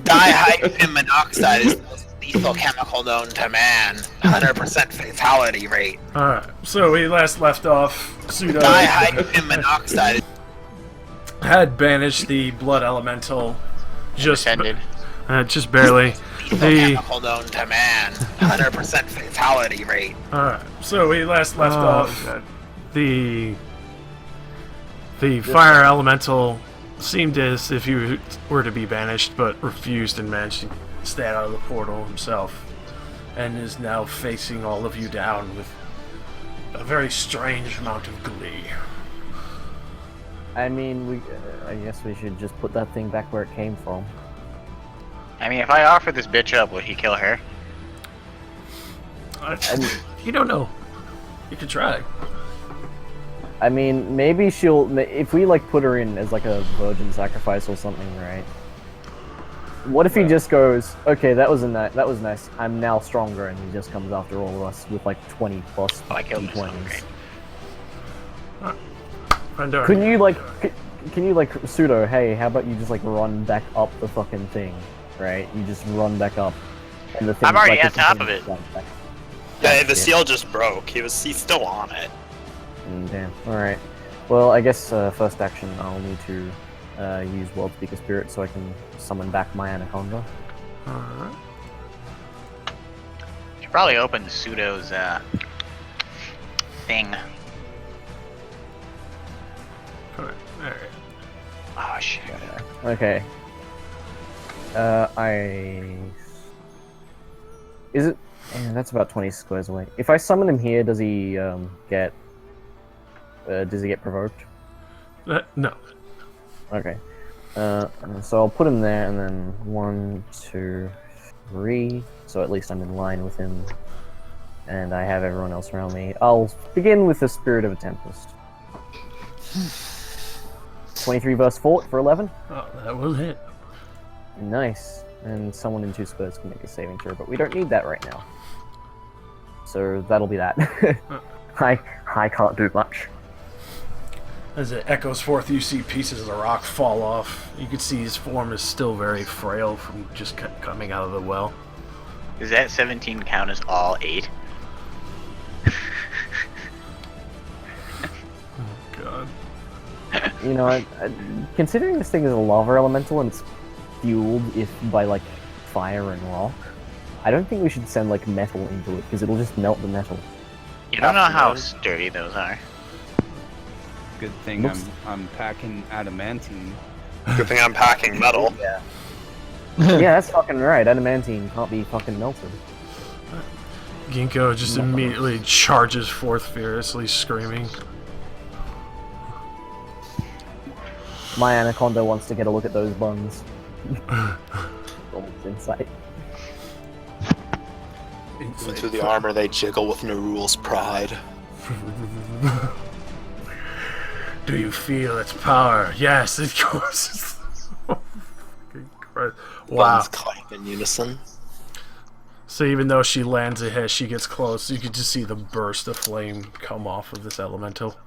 Dihydrogen monoxide is the most lethal chemical known to man. 100% fatality rate. Alright, so we last left off. Pseudo Dihydrogen monoxide had banished the blood elemental. Just Ascended. just barely. lethal chemical known to man. 100% fatality rate. Alright, so we last left off. The fire elemental seemed as if he were to be banished, but refused and managed to stay out of the portal himself, and is now facing all of you down with a very strange amount of glee. I mean, I guess we should just put that thing back where it came from. I mean, if I offer this bitch up, would he kill her? You don't know. You could try. I mean, maybe she'll... If we, like, put her in as, like, a virgin sacrifice or something, right? What if he just goes, okay, that was nice, I'm now stronger, and he just comes after all of us with, like, 20 plus Oh, I killed myself. D20s. Can you, like, pseudo, hey, how about you just, like, run back up the fucking thing, right? You just run back up, and the thing... I'm already like, on top of it. Yeah, the seal just broke. He's still on it. Damn. Alright. Well, I guess first action I'll need to use World Speaker Spirit so I can summon back my Anaconda. Alright. Should probably open Pseudo's thing. Alright. Oh shit. Okay. Is it... that's about 20 squares away. If I summon him here, does he get provoked? No. Okay. So I'll put him there, and then 1, 2, 3. So at least I'm in line with him, and I have everyone else around me. I'll begin with the Spirit of a Tempest. 23 verse fort for 11. Oh, that will hit. Nice. And someone in 2 squares can make a saving throw, but we don't need that right now. So that'll be that. I can't do much. As it echoes forth, you see pieces of the rock fall off. You can see his form is still very frail from just coming out of the well. Does that 17 count as all 8? Oh god. You know, considering this thing is a lava elemental and it's fueled by like fire and rock, I don't think we should send like metal into it because it'll just melt the metal. You don't know how sturdy those are. Good thing I'm packing adamantine. Good thing I'm packing metal. Yeah. Yeah, that's fucking right. Adamantine can't be fucking melted. Ginkgo just immediately charges forth furiously, screaming. My Anaconda wants to get a look at those buns. Almost insight. Into the armor they jiggle with Nerul's pride. Do you feel its power? Yes, of course. Wow. Buns clank in unison. So even though she lands a hit, she gets close. You can just see the burst of flame come off of this elemental.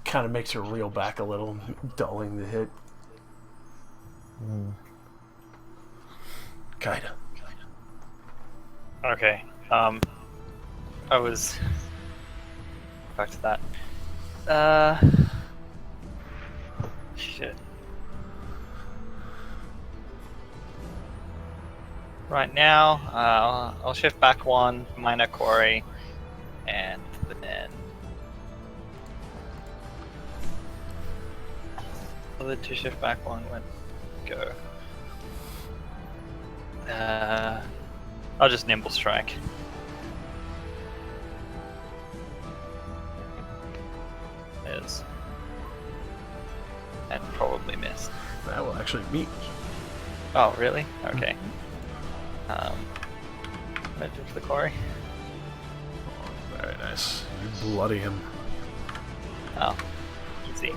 Kind of makes her reel back a little, dulling the hit. Kinda. Okay. I was back to that. Shit. Right now, I'll shift back 1, minor quarry, and then other 2 shift back 1 when go. I'll just nimble strike. Is and probably miss. That will actually meet. Oh, really? Okay. Mention the quarry. Oh, very nice. You bloody him. Oh, easy.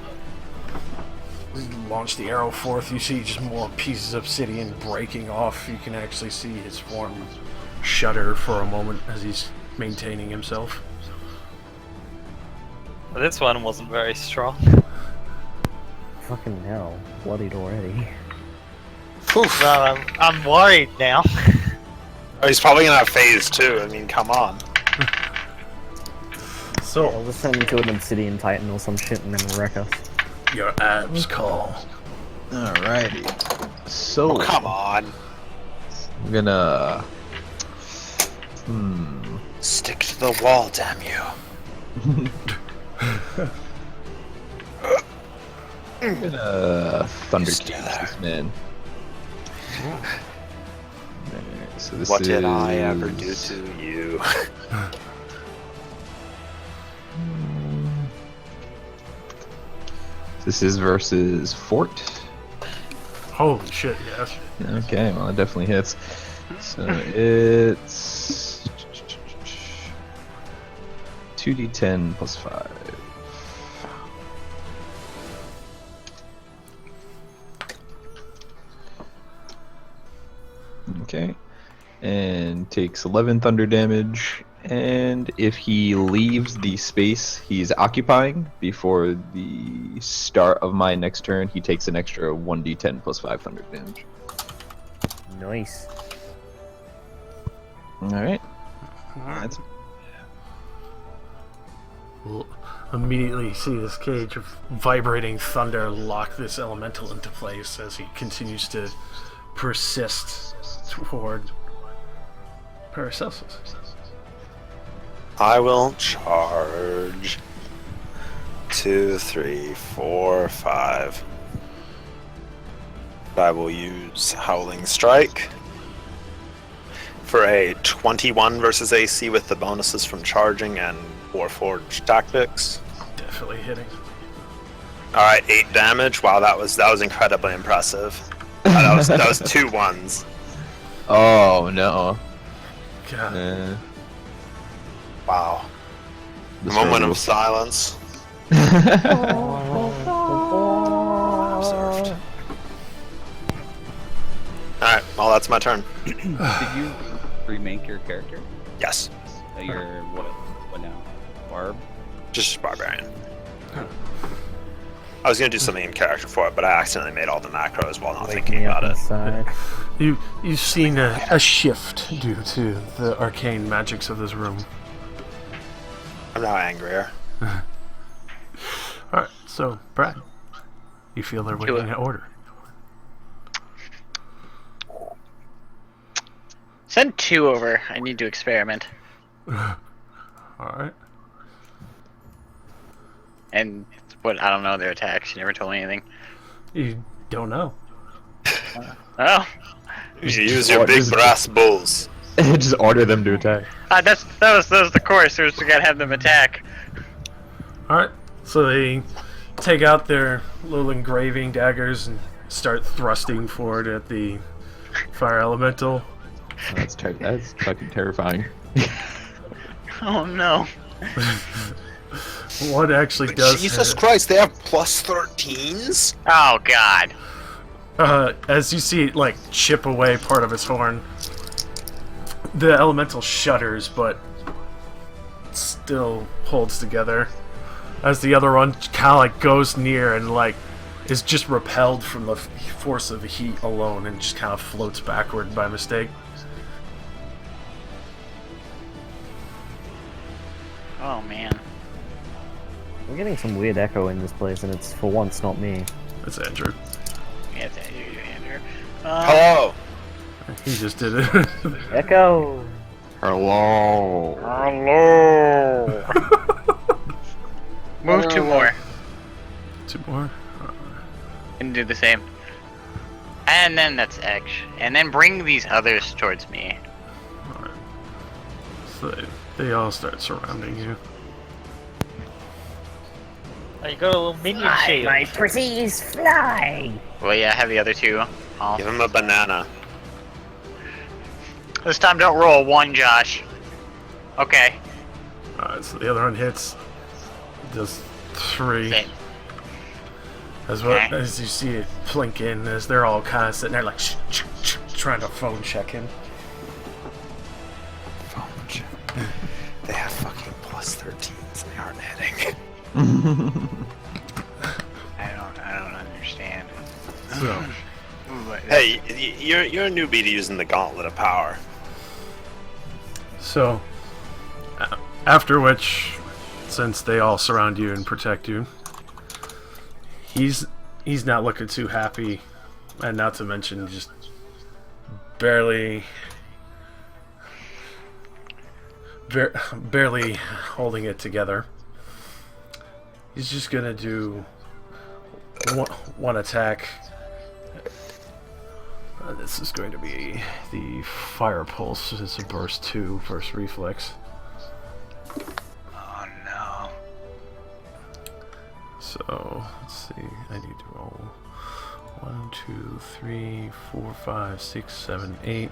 You launch the arrow forth. You see just more pieces of obsidian breaking off. You can actually see his form shudder for a moment as he's maintaining himself. Well, this one wasn't very strong. Fucking hell, bloodied already. Poof. Well, I'm worried now. Oh, he's probably gonna have phase 2. I mean, come on. So, I'll just turn into an obsidian titan or some shit and then wreck us. your abs call. Alrighty. So, Oh, come on. I'm gonna. Stick to the wall, damn you. I'm gonna thunder Stay cage there. this man. Alright, so this What is... did I ever do to you? This is versus Fort. Holy shit, yes. Okay, well, it definitely hits. So it's 2d10 plus 5. Okay, and takes 11 thunder damage. And if he leaves the space he's occupying before the start of my next turn, he takes an extra 1d10 plus 5 thunder damage. Nice. Alright. That's We'll immediately see this cage of vibrating thunder lock this elemental into place as he continues to persist toward Paracelsus. I will charge. 2, 3, 4, 5. I will use Howling Strike for a 21 versus AC with the bonuses from charging and Warforged tactics. Definitely hitting. All right, 8 damage. Wow, that was incredibly impressive. That was 2 ones. Oh no. God. Wow. This Moment one of silence. Observed. All right, well that's my turn. Did you remake your character? Yes, Your what now? Barb? just barbarian. I was gonna do something in character for it, but I accidentally made all the macros while not Wake thinking me up about it. inside. You've seen a shift due to the arcane magics of this room. I'm now angrier. Alright, so, Brad, you feel they're waiting at order. Send 2 over. I need to experiment. Alright. And what? I don't know their attacks. You never told me anything. You don't know. Oh, You use your big brass bulls. Just order them to attack. that was the course. We gotta have them attack. Alright, so they take out their little engraving daggers and start thrusting forward at the fire elemental. That's fucking terrifying. Oh no. One actually does Jesus hit. Christ, they have plus 13s? Oh god. As you see it, like, chip away part of its horn, the elemental shudders, but still holds together. As the other one kind of, like, goes near and, like, is just repelled from the force of the heat alone and just kind of floats backward by mistake. Oh man. I'm getting some weird echo in this place, and it's for once not me. It's Andrew. Yeah, it's Andrew. Hello! He just did it. Echo! Hello. Hello. Move 2 more. 2 more. And do the same. And then that's X. And then bring these others towards me. Alright. So they all start surrounding you. Oh, you got a little minion shield. My pretties, fly! Well, yeah, I have the other 2. Give him a banana. This time don't roll 1, Josh. Okay. Alright, so the other one hits. Does 3. Same. As you see it plink in, as they're all kind of sitting there like trying to phone check him. Phone check. They have fucking plus 13s and they aren't hitting. I don't understand. So, Hey, you're a newbie to using the Gauntlet of Power. So, after which, since they all surround you and protect you, he's not looking too happy, and not to mention just barely holding it together. He's just gonna do one attack. This is going to be the Fire Pulse. It's a burst 2 versus reflex. Oh no. So let's see. I need to roll 1, 2, 3, 4, 5, 6, 7, 8.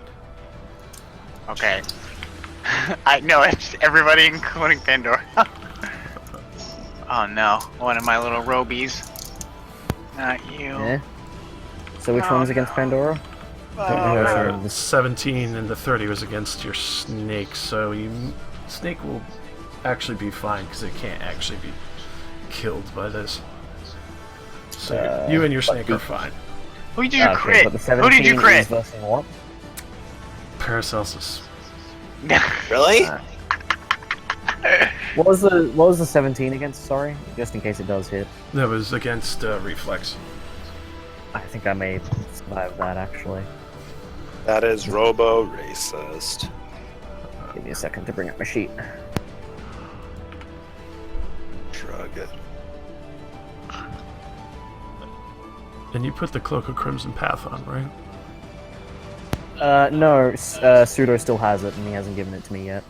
Okay. I know it's everybody, including Pandora. Oh no, one of my little robies. Not you. Yeah. So which one's against Pandora? The 17 and the 30 was against your snake, so snake will actually be fine because it can't actually be killed by this. So you and your snake are fine. Who did you crit? But the Who did you 17 crit? is versus what? Paracelsus. Really? What was the 17 against? Sorry, just in case it does hit. That was against reflex. I think I may survive that actually. That is Robo Racist. Give me a second to bring up my sheet. Shrug it. And you put the Cloak of Crimson Path on, right? No, Pseudo still has it, and he hasn't given it to me yet.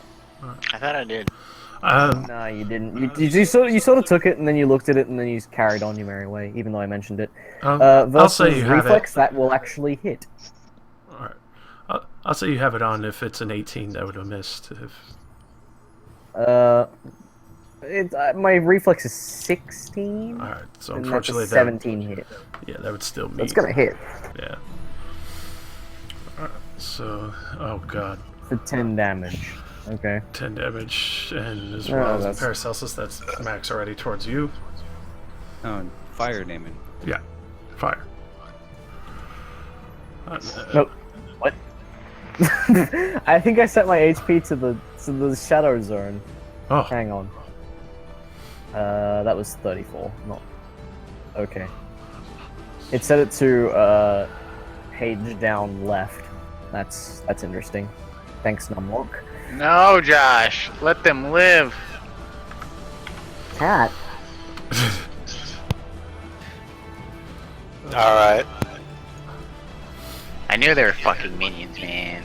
I thought I did. No, you didn't. You sort of took it, and then you looked at it, and then you carried on your merry way, even though I mentioned it. I'll Versus say you have reflex, it. that will actually hit. Alright. I'll say you have it on. If it's an 18, that would have missed. My reflex is 16. Alright, so And unfortunately that's a 17 hit. Yeah, that would still meet. It's gonna hit Yeah. Alright, so, oh god. for 10 damage. Okay. 10 damage, and as Oh, well as that's- Paracelsus, that's max already towards you. Oh, fire, Damon. Yeah, fire. Nope. What? I think I set my HP to the shadow zone. Oh, Hang on. That was 34. Not. Okay. It set it to page down left. That's interesting. Thanks, Numlock. No, Josh. Let them live. Cat. Alright. I knew they were fucking minions, man.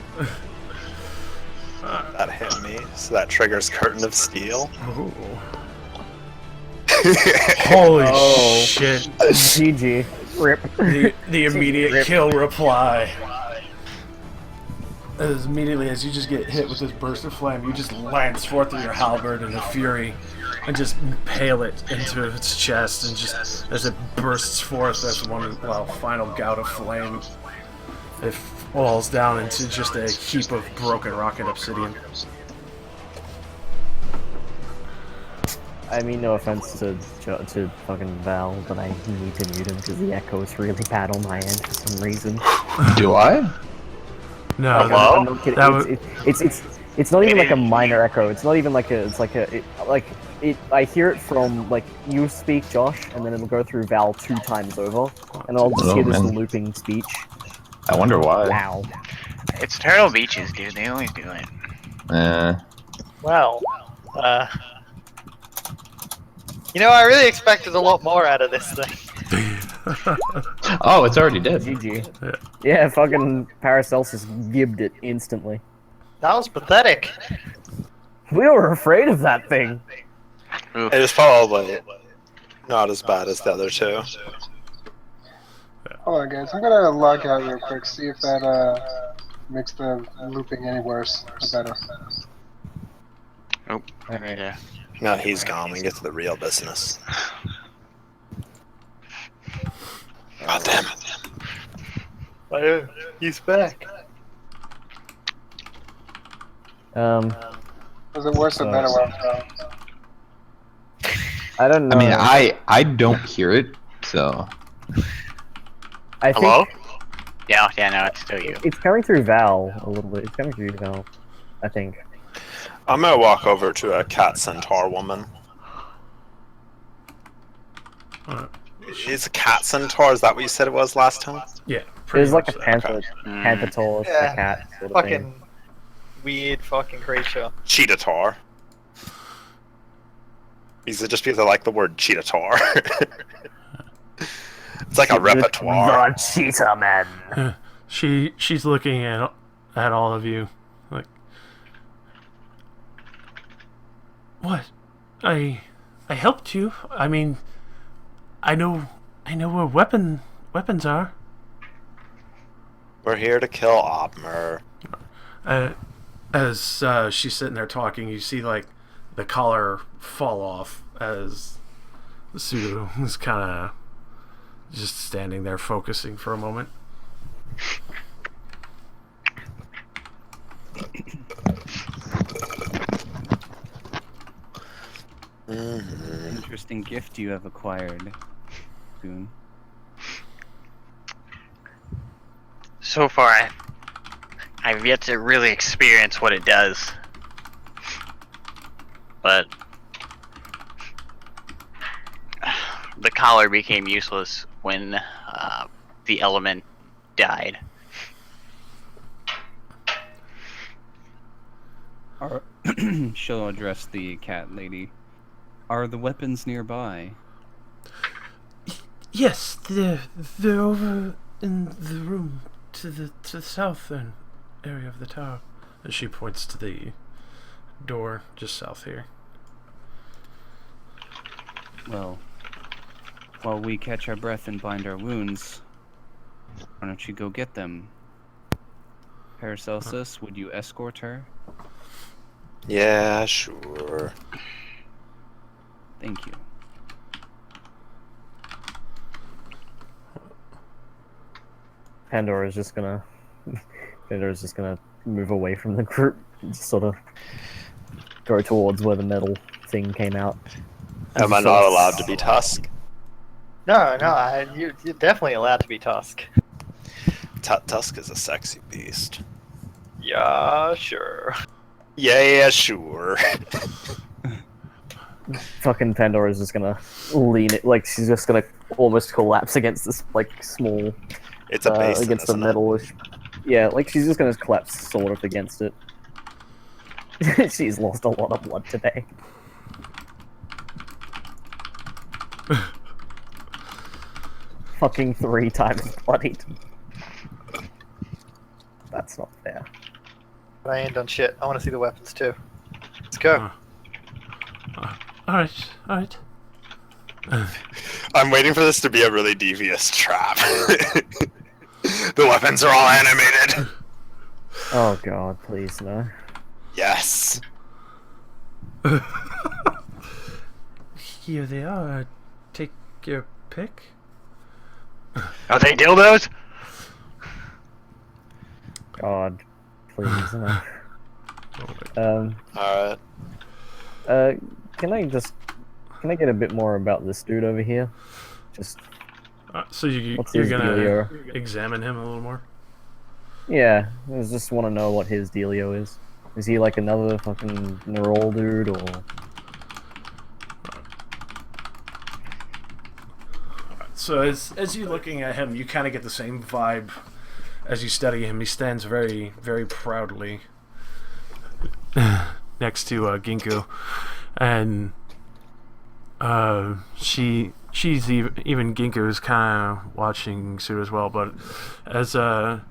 That hit me. So that triggers Curtain of Steel. Ooh. Holy Oh. shit. GG. Rip. The immediate Rip. kill reply. As immediately as you just get hit with this burst of flame, you just lance forth with your halberd in a fury and just impale it into its chest, and just as it bursts forth as one final gout of flame, it falls down into just a heap of broken rock and obsidian. I mean, no offense to fucking Val, but I need to mute him because the echo is really bad on my end for some reason. Do I? No, Hello? I'm not kidding. that was- It's not even like a minor echo. It's not even like a. It's like a. I hear it from like you speak, Josh, and then it'll go through Val 2 times over, and I'll just Oh, hear this man. looping speech. I wonder why. Wow. It's Turtle Beaches, dude. They always do it. Well, you know, I really expected a lot more out of this thing. Oh, it's already dead. GG. Yeah, fucking Paracelsus gibbed it instantly. That was pathetic. We were afraid of that thing. It is probably not as bad as the other two. Hold on, guys. I'm gonna log out real quick, see if that makes the looping any worse or better. Oh, right. No, he's gone. We can get to the real business. God damn it. He's back. Was it worse or better where I'm from? I don't know. I mean, I don't hear it, so I think Hello? Yeah, yeah, no, it's still you. It's coming through Val a little bit. It's coming through Val, I think. I'm gonna walk over to a cat centaur woman. Is a cat centaur? Is that what you said it was last time? Yeah, It pretty was like much a that. panther, Mm. panther tall, Yeah. a cat sort of Fucking thing. weird fucking creature. Cheetah-tor. These are just because I like the word cheetah-tor. It's like a repertoire. The cheetah man. She's looking at all of you like, what? I helped you. I mean, I know where weapons are. We're here to kill Obmer. As she's sitting there talking, you see like the collar fall off as Sue is kind of just standing there focusing for a moment. Interesting gift you have acquired, Goon. So far, I've yet to really experience what it does. But the collar became useless when the element died. She'll address the cat lady. Are the weapons nearby? Yes, they're over in the room to the southern area of the tower. And she points to the door just south here. Well, while we catch our breath and bind our wounds, why don't you go get them? Paracelsus, would you escort her? Yeah, sure. Thank you. Pandora's just gonna move away from the group, and just sort of go towards where the metal thing came out. Am I not allowed to be Tusk? No, you're definitely allowed to be Tusk. Tusk is a sexy beast. Yeah, sure. Yeah, sure. Fucking Pandora's just gonna lean it, like she's just gonna almost collapse against this like small, It's a basin, against the isn't it? metalish. Yeah, like she's just gonna collapse sort of against it. She's lost a lot of blood today. Fucking 3 times bloodied. That's not fair. But I ain't done shit. I want to see the weapons too. Let's go. Alright. I'm waiting for this to be a really devious trap. The weapons are all animated. Oh god, please no. Yes. Here they are. Take your pick. Are they dildos? God, please no. Alright. Can I get a bit more about this dude over here? Just So you're what's his gonna dealio? examine him a little more? Yeah, I just want to know what his dealio is. Is he like another fucking neural dude, or? So as you're looking at him, you kind of get the same vibe as you study him. He stands very, very proudly next to Ginkgo, and she's even Ginkgo is kind of watching Sue as well. But as Horiyasu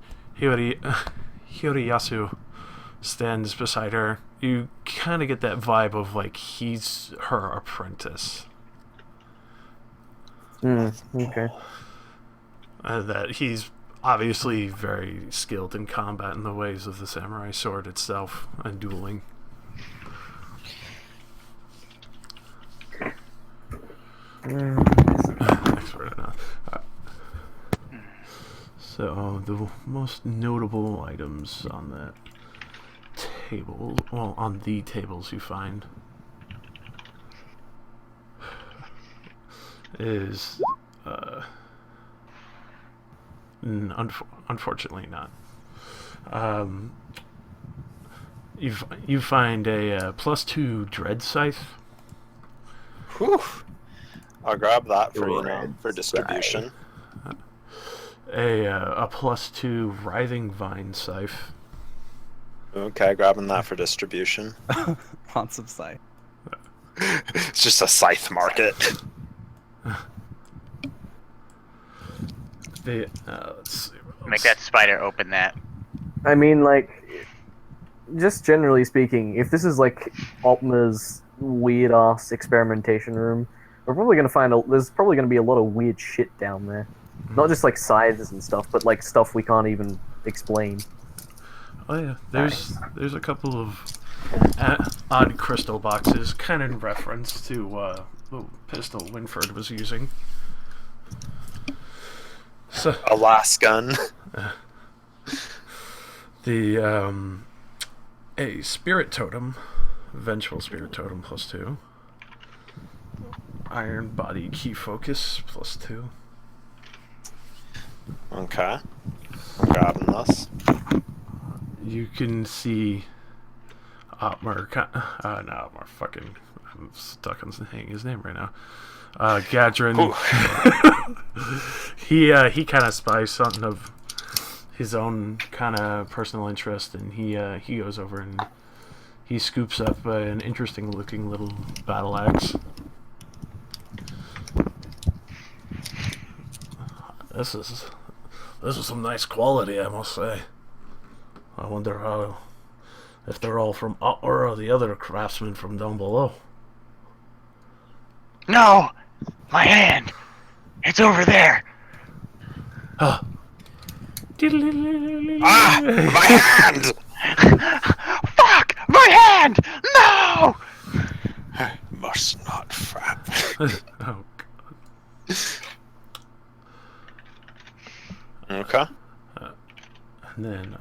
stands beside her, you kind of get that vibe of like he's her apprentice. Okay. That he's obviously very skilled in combat in the ways of the samurai sword itself and dueling. Expert enough. So the most notable items on that table, well, on the tables you find, is Unfortunately not. You find a +2 dread scythe. Whew. I'll grab that for Dread for distribution. A +2 writhing vine scythe. Okay, grabbing that for distribution. Lots of sight. It's just a scythe market. Let's see. Make that spider open that. I mean, like, just generally speaking, if this is like Opma's weird ass experimentation room, we're probably gonna find there's probably gonna be a lot of weird shit down there. Not just like scythes and stuff, but like stuff we can't even explain. Oh yeah, there's a couple of odd crystal boxes, kind of in reference to the pistol Winford was using. So Alaskan. A spirit totem, vengeful spirit totem +2. Iron body key focus +2. Okay. I'm grabbing this. You can see Otmar, not Otmar, fucking, I'm stuck on saying his name right now. Gadrin. He kind of spies something of his own kind of personal interest, and he goes over and he scoops up an interesting looking little battle axe. This is some nice quality, I must say. I wonder if they're all from Otmar or the other craftsmen from down below. No! My hand! It's over there! Ah! My hand! Fuck! My hand! No! I must not frap. Oh, God. Okay. And then,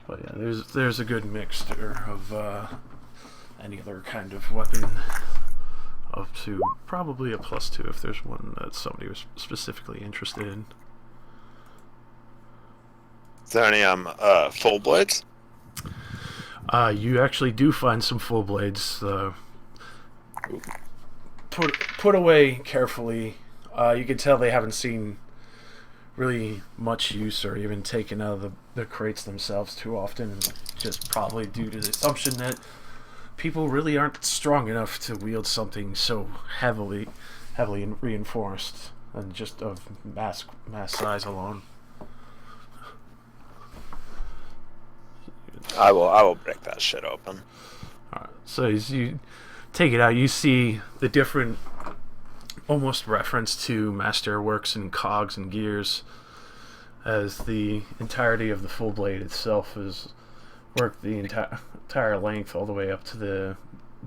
but yeah, there's a good mixture of any other kind of weapon, up to probably a +2 if there's one that somebody was specifically interested in. Is there any full blades? You actually do find some full blades. Put away carefully. You can tell they haven't seen really much use or even taken out of the crates themselves too often, just probably due to the assumption that people really aren't strong enough to wield something so heavily reinforced and just of mass size alone. I will break that shit open. Alright, so as you take it out, you see the different almost reference to masterworks and cogs and gears, as the entirety of the full blade itself is worked the entire length all the way up to the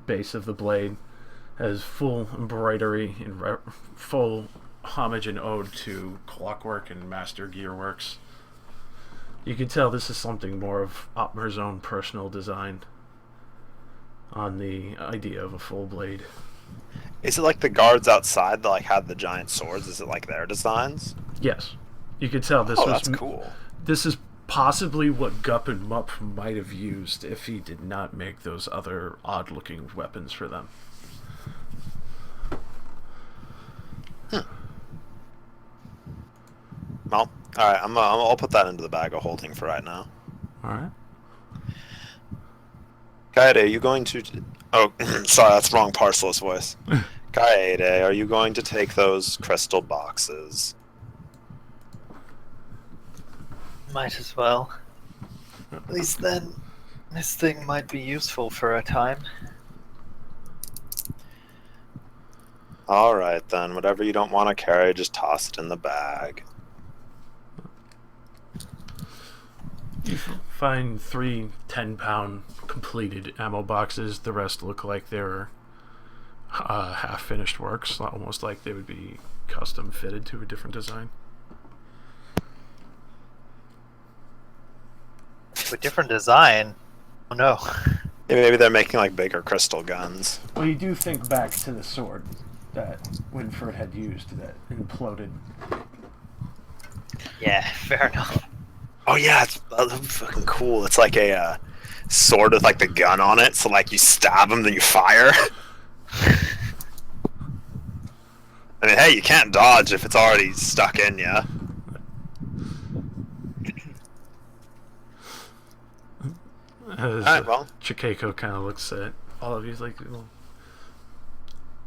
base of the blade, has full embroidery and full homage and ode to clockwork and master gearworks. You can tell this is something more of Otmar's own personal design on the idea of a full blade. Is it like the guards outside that had the giant swords? Is it like their designs? Yes. You could tell this Oh, was that's cool. This is possibly what Gup and Mup might have used if he did not make those other odd-looking weapons for them. Well, alright, I'll put that into the bag of holding for right now. Alright. Kaede, are you going to... Oh, sorry, that's wrong Parcel's voice. Kaede, are you going to take those crystal boxes? Might as well. At least then, this thing might be useful for a time. Alright then, whatever you don't want to carry, just toss it in the bag. You find 3 10-pound completed ammo boxes. The rest look like they're half-finished works, almost like they would be custom fitted to a different design. With different design? Oh no. Yeah, maybe they're making bigger crystal guns. Well, you do think back to the sword. that Winford had used that imploded. Yeah, fair enough. Oh yeah, it's fucking cool. It's like a sword with like the gun on it. So like you stab him, then you fire. I mean, hey, you can't dodge if it's already stuck in you. As Alright, well. Chikeko kind of looks at all of you like, well,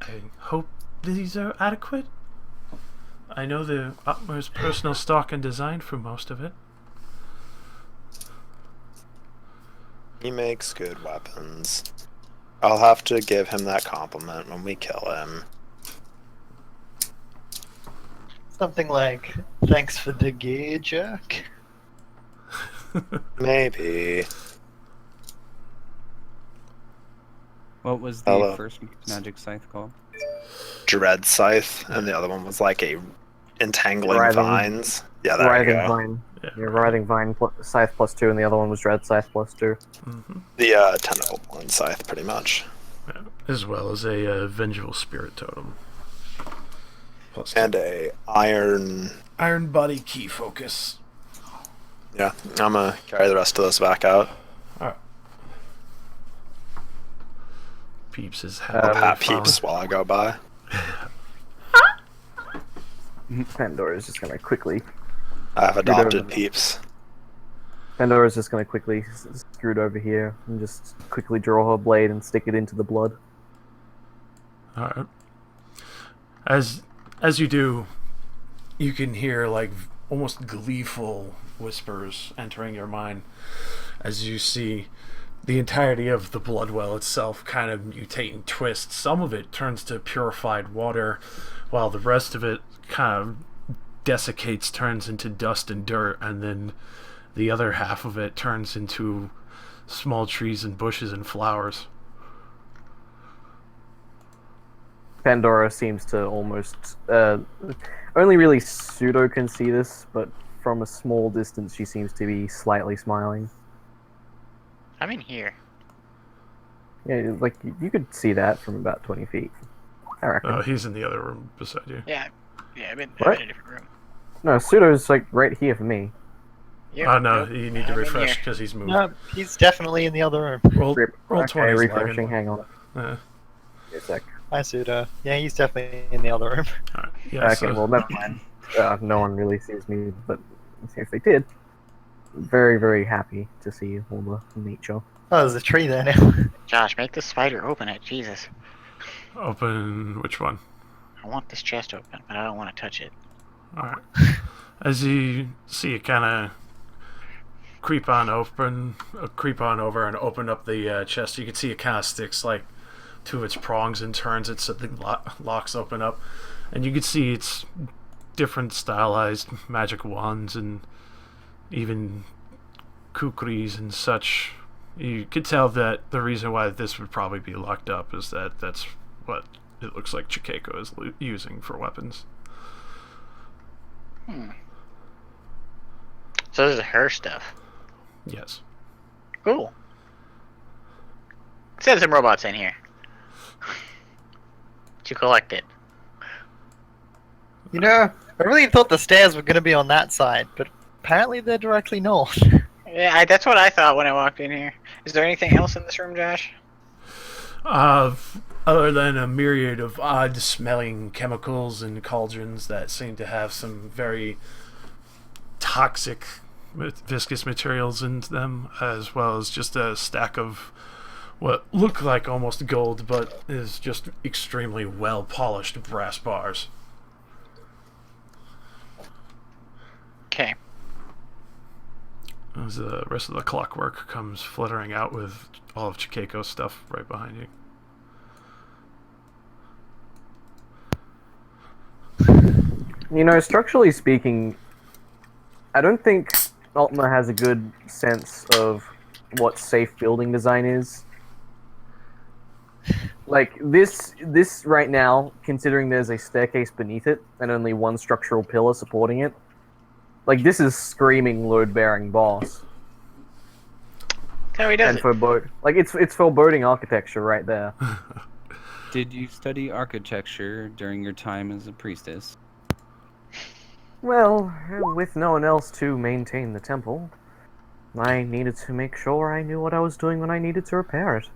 I hope these are adequate. I know the utmost personal stock and design for most of it. He makes good weapons. I'll have to give him that compliment when we kill him. Something like, thanks for the gear, Jack. Maybe. What was the Hello. first magic scythe called? Dread Scythe, and the other one was like a entangling Writhing- vines. Yeah, there you Writhing go. Vine. Yeah. Yeah, Writhing Vine Scythe +2, and the other one was Dread Scythe +2. Mm-hmm. The tentacle one scythe, pretty much. Yeah. As well as a vengeful spirit totem. Plus And a iron. iron body key focus. Yeah, I'm gonna carry the rest of those back out. Alright. Peeps is I'll happy. pat Peeps while I go by. Pandora's just gonna quickly. I've over adopted them. Peeps. Pandora's just gonna quickly scoot over here and just quickly draw her blade and stick it into the blood. Alright. As you do, you can hear like almost gleeful whispers entering your mind as you see the entirety of the blood well itself kind of mutate and twist. Some of it turns to purified water, while the rest of it kind of desiccates, turns into dust and dirt, and then the other half of it turns into small trees and bushes and flowers. Pandora seems to almost only really pseudo can see this, but from a small distance she seems to be slightly smiling. I'm in here. Yeah, like you could see that from about 20 feet. I reckon. He's in the other room beside you. Yeah, I'm in What? a different room. No, pseudo's like right here for me. Yeah, Oh no, nope, you need to I'm in refresh here. because he's moved. No, he's definitely in the other room. Roll Okay, 20 is refreshing. lagging. Hang on. Alright, Wait a sec. Hi, Suda. Yeah, he's definitely in the other room. yeah, Okay, so, well, never mind. No one really sees me, but if they did, very, very happy to see all the nature. Oh, there's a tree there now. Josh, make the spider open it. Jesus. open which one? I want this chest open, but I don't want to touch it. Alright. As you see it kind of creep on over and open up the chest, you can see it kind of sticks like to its prongs and turns it so the locks open up. And you can see it's different stylized magic wands and even kukris and such. You could tell that the reason why this would probably be locked up is that that's what it looks like Chikeko is using for weapons. So this is her stuff. Yes. Cool. Send some robots in here. To collect it. You know, I really thought the stairs were going to be on that side, but apparently they're directly north. Yeah, that's what I thought when I walked in here. Is there anything else in this room, Josh? Other than a myriad of odd smelling chemicals and cauldrons that seem to have some very toxic viscous materials in them, as well as just a stack of what look like almost gold but is just extremely well polished brass bars. Okay. As the rest of the clockwork comes fluttering out with all of Chikeko's stuff right behind you. You know, structurally speaking, I don't think Ultima has a good sense of what safe building design is. Like, this right now, considering there's a staircase beneath it and only one structural pillar supporting it, like, this is screaming load-bearing boss. That's how he does And it. like, it's foreboding architecture right there. Did you study architecture during your time as a priestess? Well, with no one else to maintain the temple, I needed to make sure I knew what I was doing when I needed to repair it.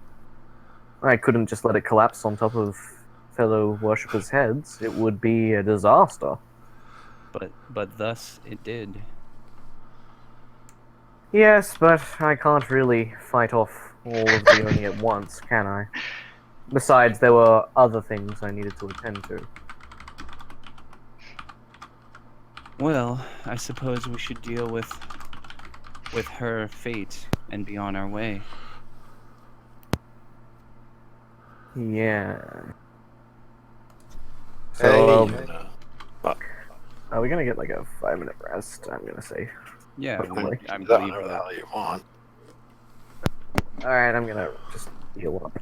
I couldn't just let it collapse on top of fellow worshippers' heads. It would be a disaster. But thus it did. Yes, but I can't really fight off all of the Oni at once, can I? Besides, there were other things I needed to attend to. Well, I suppose we should deal with her fate and be on our way. Yeah. Hey, So, you are we gonna get like a 5-minute rest? I'm gonna say. Yeah, Hopefully. I do that believe whenever the hell you want. Alright, I'm gonna just heal up.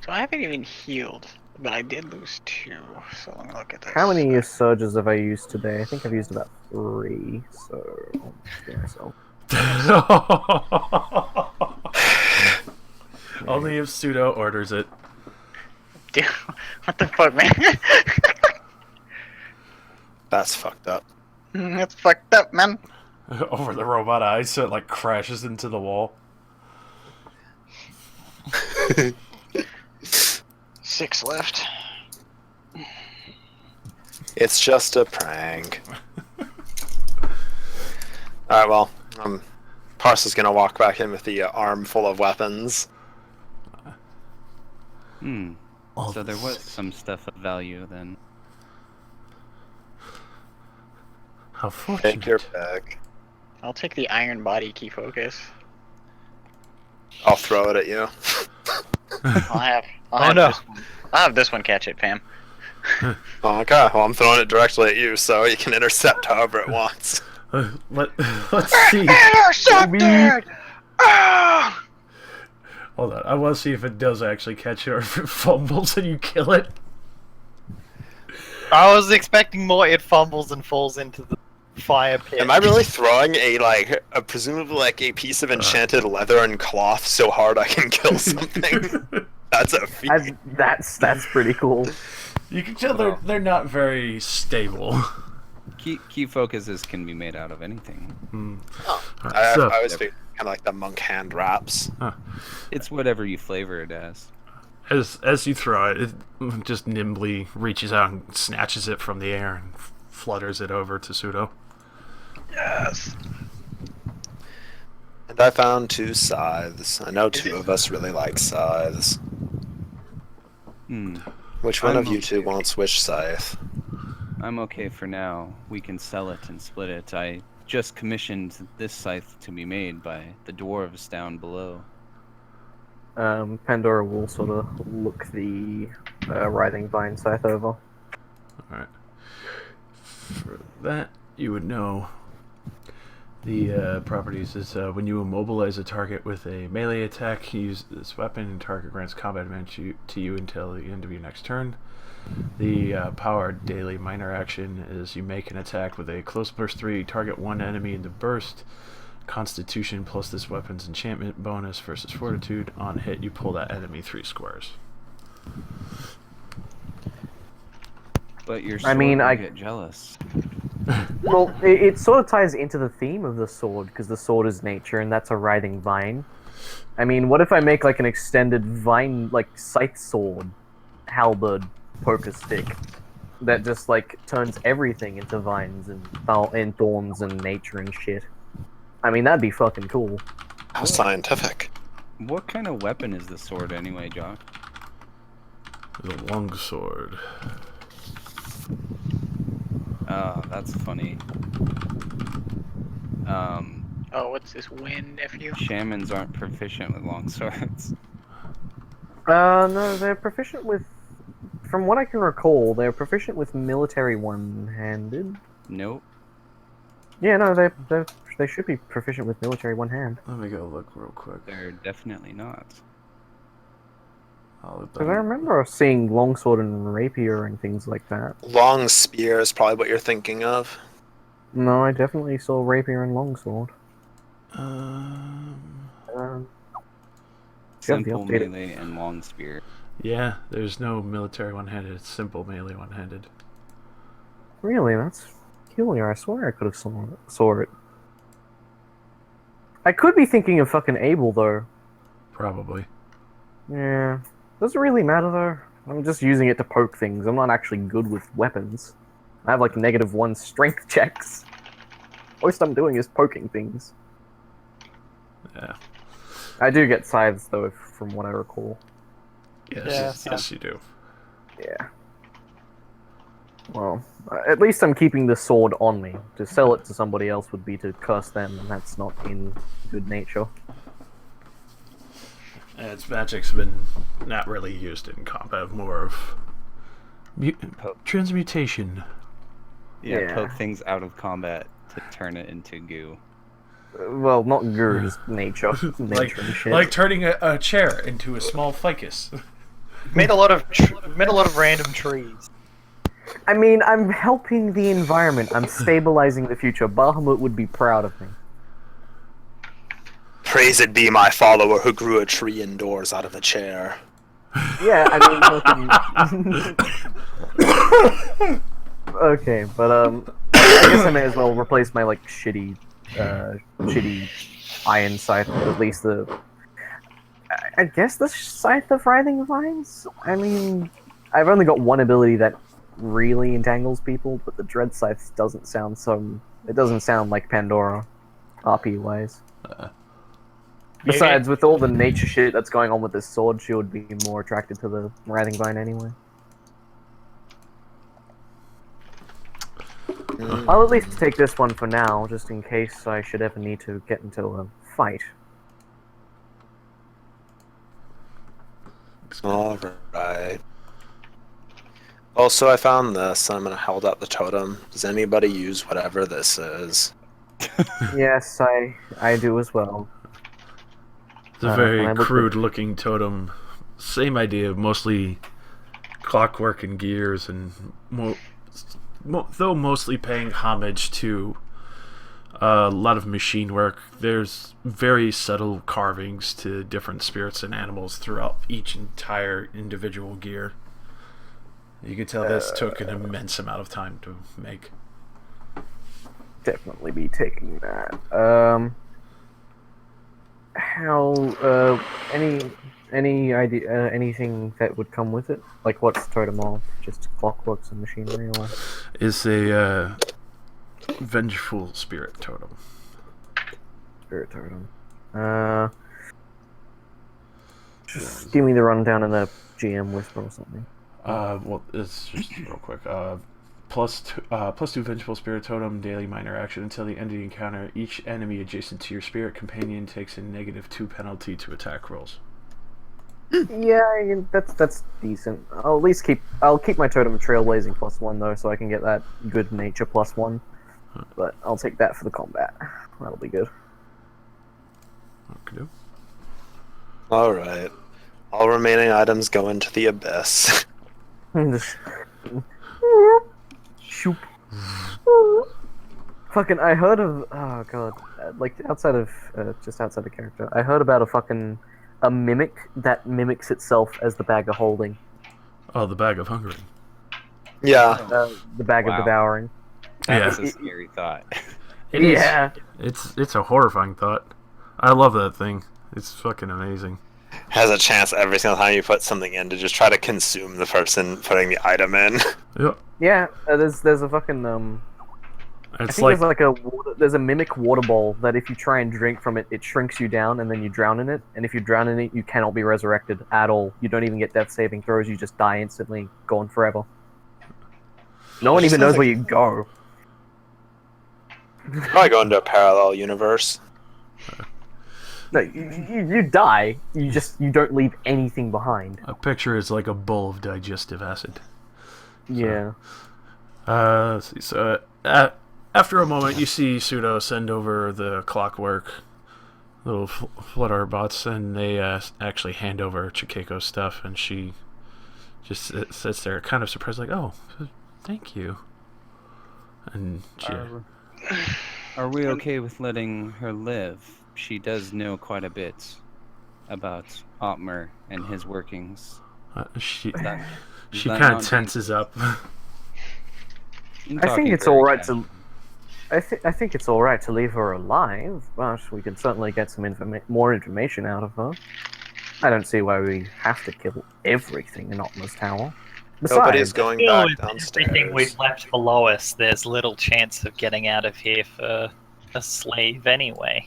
So I haven't even healed, but I did lose 2. So let me look at this. How many surges have I used today? I think I've used about 3, so I'll heal myself. Only if Pseudo orders it. Dude, what the fuck, man? That's fucked up. That's fucked up, man. Over the robot eyes, so it like crashes into the wall. 6 left. It's just a prank. Alright, well, Parsa's gonna walk back in with the arm full of weapons. So there was some stuff of value then. How Take your fortunate. pick. I'll take the iron body key focus. I'll throw it at you. I'll have no. this one. I'll have this one catch it, Pam. Okay, well, I'm throwing it directly at you, so you can intercept however it wants. Let's see. Intercepted! Ah! Hold on, I want to see if it does actually catch it or if it fumbles and you kill it. I was expecting more. It fumbles and falls into the fire pit. Am I really throwing a presumably like a piece of enchanted leather and cloth so hard I can kill something? That's a feat. That's pretty cool. You can tell they're not very stable. Key focuses can be made out of anything. I So, always figured kind of like the monk hand wraps. It's whatever you flavor it as. as you throw it, it just nimbly reaches out and snatches it from the air and flutters it over to Pseudo. Yes. And I found 2 scythes. I know 2 of us really like scythes. Which one of you 2 wants which scythe? I'm okay for now. We can sell it and split it. I just commissioned this scythe to be made by the dwarves down below. Pandora will sort of look the writhing vine scythe over. Alright. For that, you would know the properties is when you immobilize a target with a melee attack, use this weapon and target grants combat advantage to you until the end of your next turn. The powered daily minor action is you make an attack with a close burst 3, target 1 enemy in the burst. Constitution plus this weapon's enchantment bonus versus fortitude. On hit, you pull that enemy 3 squares. But your sword will get jealous. Well, it sort of ties into the theme of the sword, because the sword is nature, and that's a writhing vine. I mean, what if I make like an extended vine, like scythe sword, halberd, poker stick, that just like turns everything into vines and thorns and nature and shit? I mean, that'd be fucking cool. How scientific. What kind of weapon is the sword anyway, Jock? The longsword. Oh, that's funny. Oh, what's this wind, nephew? Shamans aren't proficient with longswords. No, they're proficient with... From what I can recall, they're proficient with military one-handed. Nope. Yeah, no, they should be proficient with military one-hand. Let me go look real quick. They're definitely not. Because I remember seeing longsword and rapier and things like that. Long spear is probably what you're thinking of. No, I definitely saw rapier and longsword. Do you have the Simple updated- melee and long spear. Yeah, there's no military one-handed. It's simple melee one-handed. Really, that's peculiar. I swear I could have saw it. I could be thinking of fucking Abel though. Probably. Yeah. Does it really matter though? I'm just using it to poke things. I'm not actually good with weapons. I have like -1 strength checks. Most I'm doing is poking things. Yeah. I do get scythes though, from what I recall. Yes, Yeah, yes, you do. Yeah. Well, at least I'm keeping the sword on me. To sell it to somebody else would be to curse them, and that's not in good nature. And its magic's been not really used in combat, more of transmutation. Yeah. Poke things out of combat to turn it into goo. Well, not goo, just nature. like, Nature and shit. like turning a chair into a small ficus. Made a lot of random trees. I mean, I'm helping the environment. I'm stabilizing the future. Bahamut would be proud of me. Praised be my follower who grew a tree indoors out of a chair. Yeah, I mean, okay, but I guess I may as well replace my like shitty iron scythe with at least I guess the scythe of writhing vines. I mean, I've only got one ability that really entangles people, but the dread scythe doesn't sound It doesn't sound like Pandora, RP wise. Besides, with all the nature shit that's going on with this sword, she would be more attracted to the writhing vine anyway. I'll at least take this one for now, just in case I should ever need to get into a fight. Alright. Also, I found this, and I'm gonna hold out the totem. Does anybody use whatever this is? Yes, I do as well. It's a very crude-looking totem. Same idea, mostly clockwork and gears, and though mostly paying homage to a lot of machine work. There's very subtle carvings to different spirits and animals throughout each entire individual gear. You can tell this took an immense amount of time to make. Definitely be taking that. How any idea anything that would come with it? Like what's totem of? Just clockworks and machinery, or Is a vengeful spirit totem. spirit totem? Just give me the rundown in the GM whisper or something. Well, it's just real quick. +2 vengeful spirit totem, daily minor action until the end of the encounter. Each enemy adjacent to your spirit companion takes a -2 penalty to attack rolls. Yeah, that's decent. I'll at least keep my totem trailblazing +1 though, so I can get that good nature +1. But I'll take that for the combat. That'll be good. Okay. Alright. All remaining items go into the abyss. Shoop. Fucking, I heard of, oh god, like outside of, just outside of character, I heard about a mimic that mimics itself as the bag of holding. Oh, the bag of hungering. Yeah. The bag of devouring. That's a scary thought. Yeah. It's a horrifying thought. I love that thing. It's fucking amazing. Has a chance every single time you put something in to just try to consume the person putting the item in. Yep. Yeah, there's a fucking, I It's think like there's a mimic water bowl that if you try and drink from it, it shrinks you down and then you drown in it. And if you drown in it, you cannot be resurrected at all. You don't even get death saving throws. You just die instantly, gone forever. No one even knows where you go. Probably go into a parallel universe. No, you die. You don't leave anything behind. a picture is like a bowl of digestive acid. Yeah. Let's see. So after a moment, you see Pseudo send over the clockwork little flutter bots, and they actually hand over Chikeko's stuff, and she just sits there, kind of surprised, like, "Oh, thank you." And she, Are we okay with letting her live? She does know quite a bit about Otmer and his workings. She That- she that kind not of tenses up. I think talking it's very all right casually. to. I think it's all right to leave her alive, but we can certainly get some more information out of her. I don't see why we have to kill everything in Optimus Tower. Nobody's Besides, going Still, back with everything we've downstairs. left below us, there's little chance of getting out of here for a slave anyway.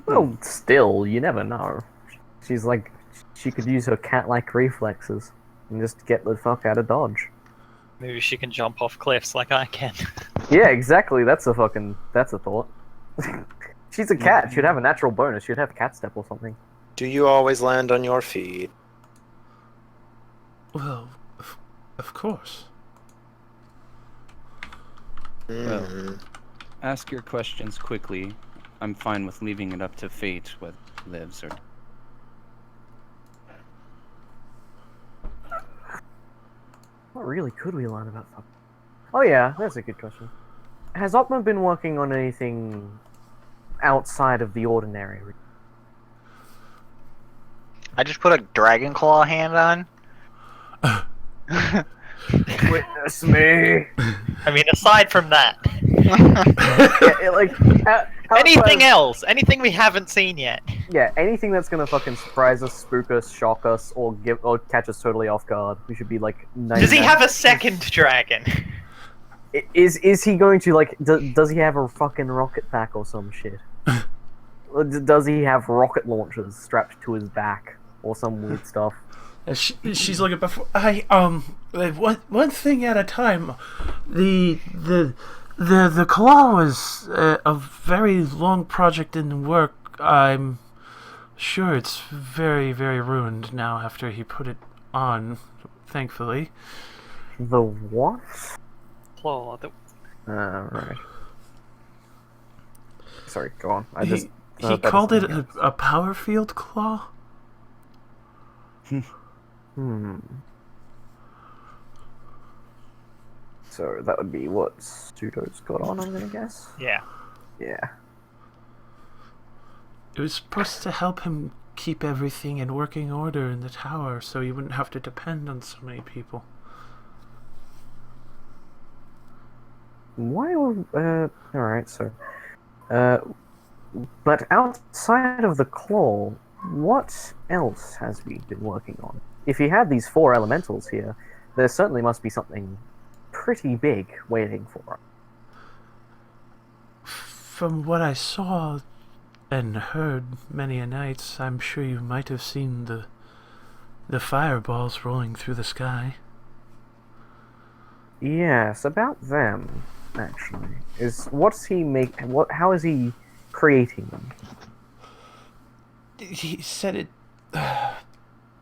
well, still, you never know. She's like, she could use her cat-like reflexes and just get the fuck out of Dodge. Maybe she can jump off cliffs like I can. Yeah, exactly. That's a thought. She's a cat. She'd have a natural bonus. She'd have cat step or something. Do you always land on your feet? Well, of course. Hmm. Ask your questions quickly. I'm fine with leaving it up to fate whether he lives or. What really could we learn about fuck? Oh yeah, that's a good question. Has Optima been working on anything outside of the ordinary? I just put a dragon claw hand on. Witness me. I mean, aside from that, Yeah, like how anything else? Anything we haven't seen yet? Yeah, anything that's gonna fucking surprise us, spook us, shock us, or catch us totally off guard. We should be like. Does he have a second dragon? Is he going to like? Does he have a fucking rocket pack or some shit? Or does he have rocket launchers strapped to his back or some weird stuff? She's looking before. One thing at a time. The claw was a very long project in the work. I'm sure it's very, very ruined now after he put it on, thankfully. The what? Claw. Right. Sorry, go on. He called it a power field claw? So that would be what Pseudo's got on, I'm gonna guess? Yeah. Yeah. It was supposed to help him keep everything in working order in the tower so he wouldn't have to depend on so many people. Why would, alright, so, but outside of the claw, what else has he been working on? If he had these 4 elementals here, there certainly must be something pretty big waiting for him. From what I saw and heard many a night, I'm sure you might have seen the fireballs rolling through the sky. Yes, about them, actually. How is he creating them? He said it...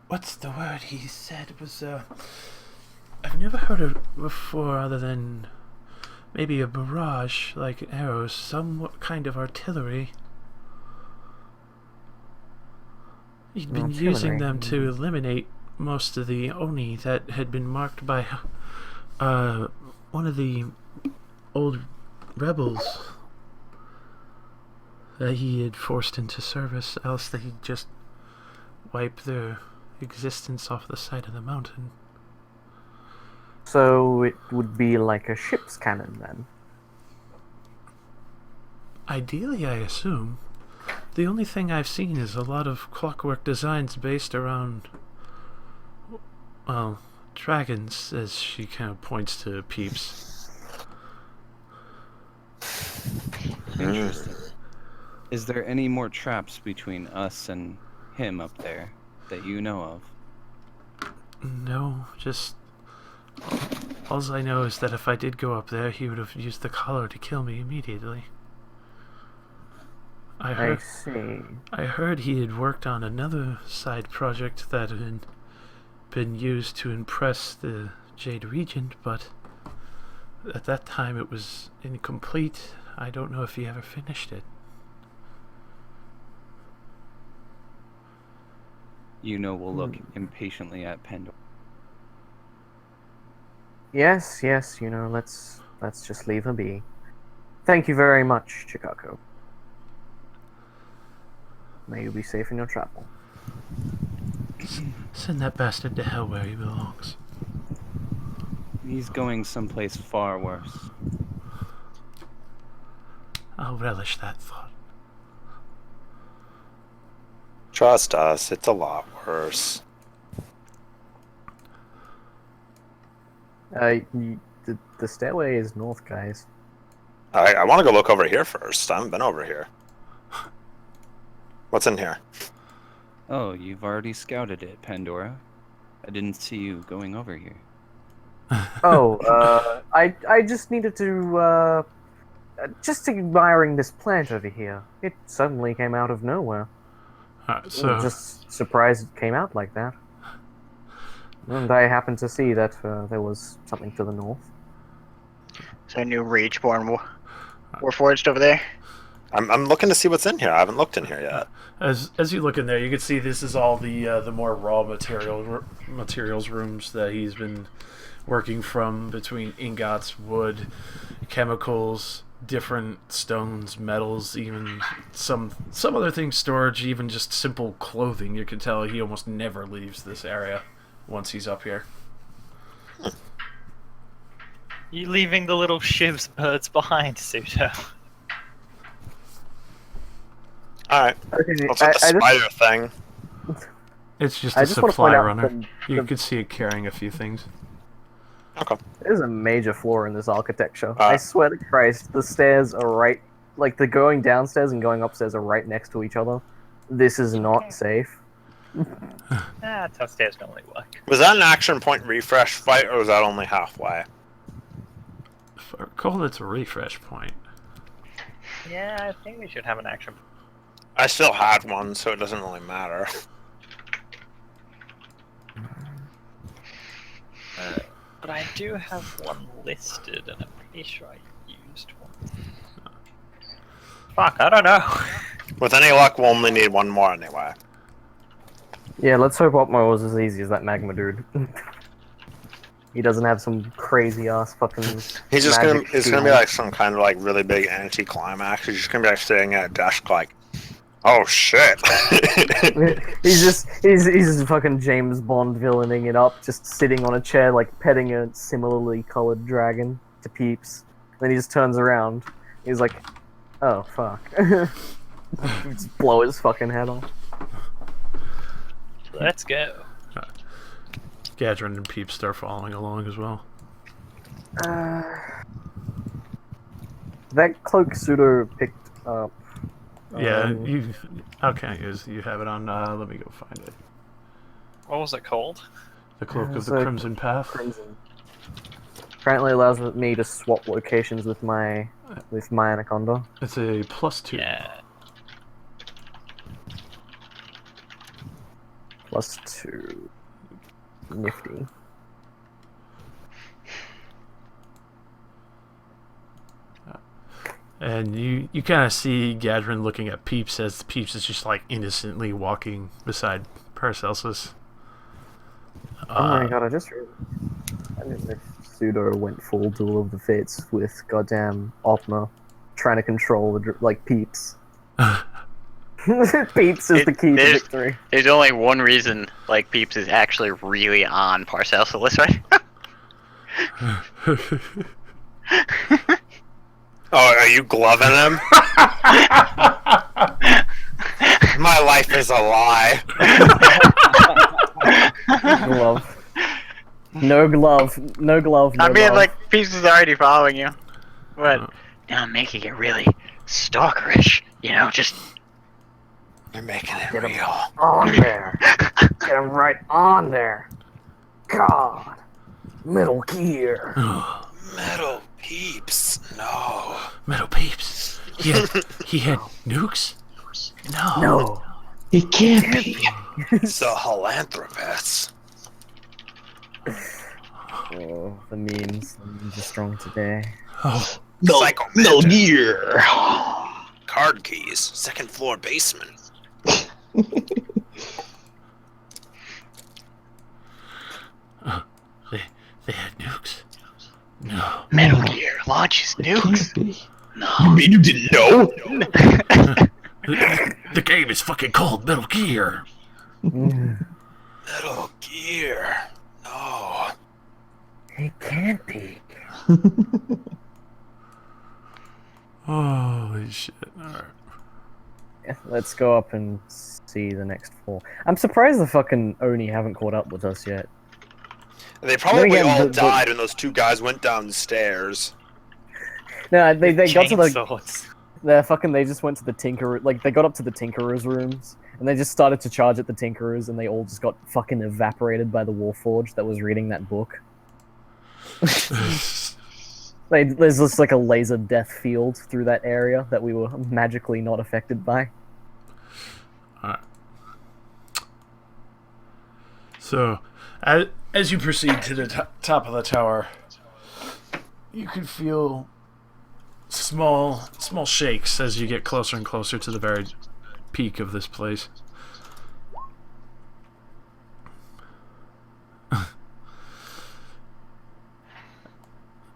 what's the word he said? It was, I've never heard it before other than maybe a barrage, like arrows, some kind of artillery. He'd been using them to eliminate most of the Oni that had been marked by one of the old rebels that he had forced into service, else they'd just wipe their existence off the side of the mountain. So it would be like a ship's cannon, then? Ideally, I assume. The only thing I've seen is a lot of clockwork designs based around, well, dragons, as she kind of points to Peeps. Interesting. Is there any more traps between us and him up there that you know of? No, just... All I know is that if I did go up there, he would have used the collar to kill me immediately. I see. I heard he had worked on another side project that had been used to impress the Jade Regent, but at that time it was incomplete. I don't know if he ever finished it. You know we'll look impatiently at Pendor. Yes, you know, let's just leave her be. Thank you very much, Chicago. May you be safe in your travel. Send that bastard to hell where he belongs. He's going someplace far worse. I'll relish that thought. Trust us, it's a lot worse. The stairway is north, guys. I want to go look over here first. I haven't been over here. What's in here? Oh, you've already scouted it, Pandora. I didn't see you going over here. Oh, I just needed to, just admiring this plant over here. It suddenly came out of nowhere. So Just surprised it came out like that. And I happened to see that there was something to the north. Is there a new Rageborn Warforged over there? I'm looking to see what's in here. I haven't looked in here yet. as you look in there, you can see this is all the more raw materials rooms that he's been working from, between ingots, wood, chemicals, different stones, metals, even some other things, storage, even just simple clothing. You can tell he almost never leaves this area once he's up here. You leaving the little shivs birds behind, Suto? Alright. Okay, What's with the spider thing? It's just I a just want to supply point out runner. You could see it carrying a few things. Okay. There's a major flaw in this architecture. I swear to Christ, the stairs are right, like the going downstairs and going upstairs are right next to each other. This is not safe. That's how stairs normally work. Was that an action point refresh fight, or was that only halfway? If I recall, it's a refresh point. Yeah, I think we should have an action. I still had one, so it doesn't really matter. But I do have one listed, and I'm pretty sure I used one. Fuck, I don't know. With any luck, we'll only need one more anyway. Yeah, let's hope Opmo was as easy as that magma dude. He doesn't have some crazy ass fucking. He's just gonna. magic It's gonna be shield. like some kind of like really big anti-climax. He's just gonna be like sitting at a desk, like, oh shit. he's just fucking James Bond villaining it up, just sitting on a chair, like petting a similarly colored dragon to Peeps. Then he just turns around. He's like, oh fuck. Just blow his fucking head off. Let's go. Gadrin and Peeps start following along as well. That cloak Pseudo picked up. Yeah, you. Okay, you have it on. Let me go find it. What was it called? The Cloak of It's the like Crimson Path. Crimson. Apparently allows me to swap locations with my Anaconda. It's a +2. Yeah. +2. Nifty. And you kind of see Gadrin looking at Peeps as Peeps is just like innocently walking beside Paracelsus. Oh my god, I just realized. I didn't know if Pseudo went full Duel of the Fates with goddamn Opma trying to control the Peeps. Peeps is the key to victory. There's only one reason like Peeps is actually really on Paracelsus, right? Oh, are you gloving him? My life is a lie. Glove. No glove. No glove. No I mean, glove. like, Peeps is already following you. But now I'm making it really stalkerish, you know, just... You're making it real. On there. Get him right on there. God. Metal Gear. Metal Peeps. No. Metal Peeps. He had nukes? No. No. It can't be. It's a philanthropist. Oh, the memes. The memes are strong today. Oh, No gear. Card keys. Second floor basement. they had nukes? No. Metal Gear launches nukes. No. You mean you didn't know? The game is fucking called Metal Gear. Metal Gear. No. It can't be. Holy shit. Alright. Yeah, let's go up and see the next 4. I'm surprised the fucking Oni haven't caught up with us yet. They probably again, all the- died when those 2 guys went down the stairs. No, they got to the Chainsaws. they just went to the Tinkerer, like they got up to the Tinkerer's rooms and they just started to charge at the Tinkerers and they all just got fucking evaporated by the Warforged that was reading that book. There's just like a laser death field through that area that we were magically not affected by. Alright. So, as you proceed to the top of the tower, you can feel small shakes as you get closer and closer to the very peak of this place.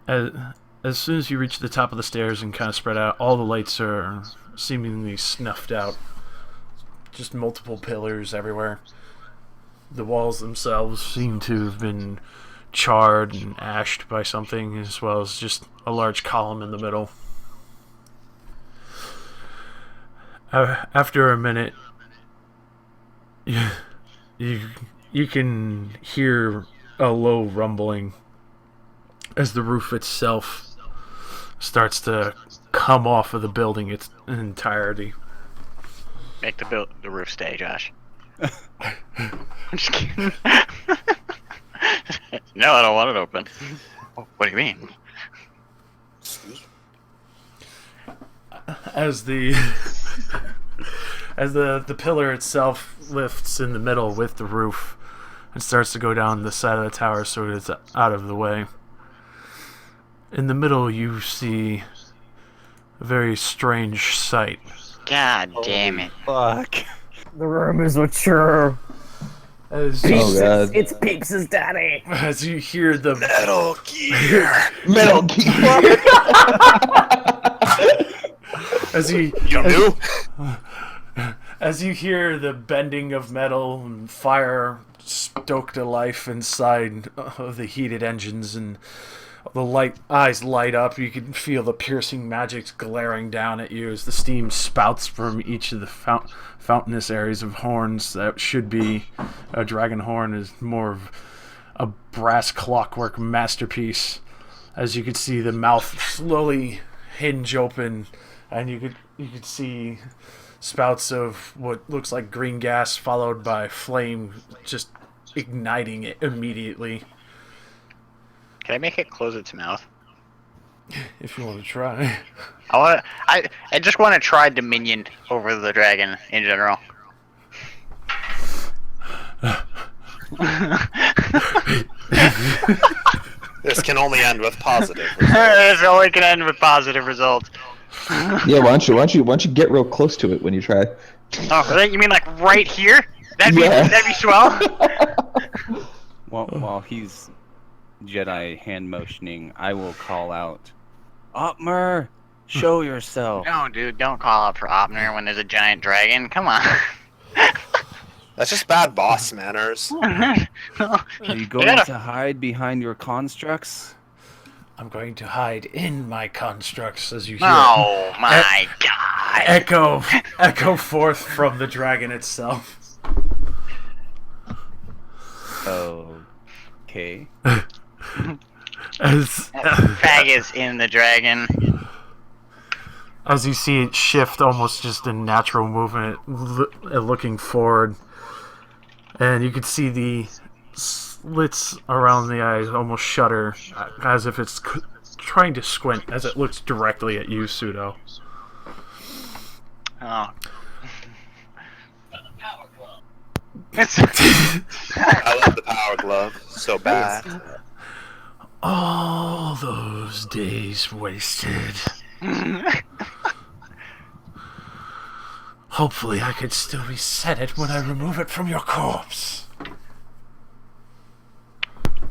As soon as you reach the top of the stairs and kind of spread out, all the lights are seemingly snuffed out. Just multiple pillars everywhere. The walls themselves seem to have been charred and ashed by something, as well as just a large column in the middle. After a minute, you can hear a low rumbling as the roof itself starts to come off of the building its entirety. Make the roof stay, Josh. I'm just kidding. No, I don't want it open. What do you mean? As the pillar itself lifts in the middle with the roof and starts to go down the side of the tower so it's out of the way. In the middle you see a very strange sight. God damn it. Fuck. The rumors were true. As, God. It's Peeps' daddy. as you hear the Metal Gear. Metal Gear. As you hear the bending of metal and fire stoked to life inside of the heated engines and the eyes light up, you can feel the piercing magics glaring down at you as the steam spouts from each of the fountainous areas of horns that should be a dragon horn is more of a brass clockwork masterpiece. As you could see the mouth slowly hinge open, and you could see spouts of what looks like green gas followed by flame just igniting it immediately. Can I make it close its mouth? If you want to try. I just want to try Dominion over the dragon in general. This can only end with positive. This only can end with positive results. Yeah, why don't you get real close to it when you try? Oh, you mean like right here? That'd Yeah. be swell. While he's Jedi hand motioning, I will call out, Opmer, show yourself. No, dude, don't call out for Opner when there's a giant dragon. Come on. That's just bad boss manners. Are you going to hide behind your constructs? I'm going to hide in my constructs as you hear Oh my god. echo forth from the dragon itself. Okay. As Faggots in the dragon. you see it shift almost just in natural movement, looking forward, and you could see the slits around the eyes almost shudder, as if it's trying to squint as it looks directly at you, Pseudo. Oh. I love the power glove so bad. All those days wasted. Hopefully I could still reset it when I remove it from your corpse.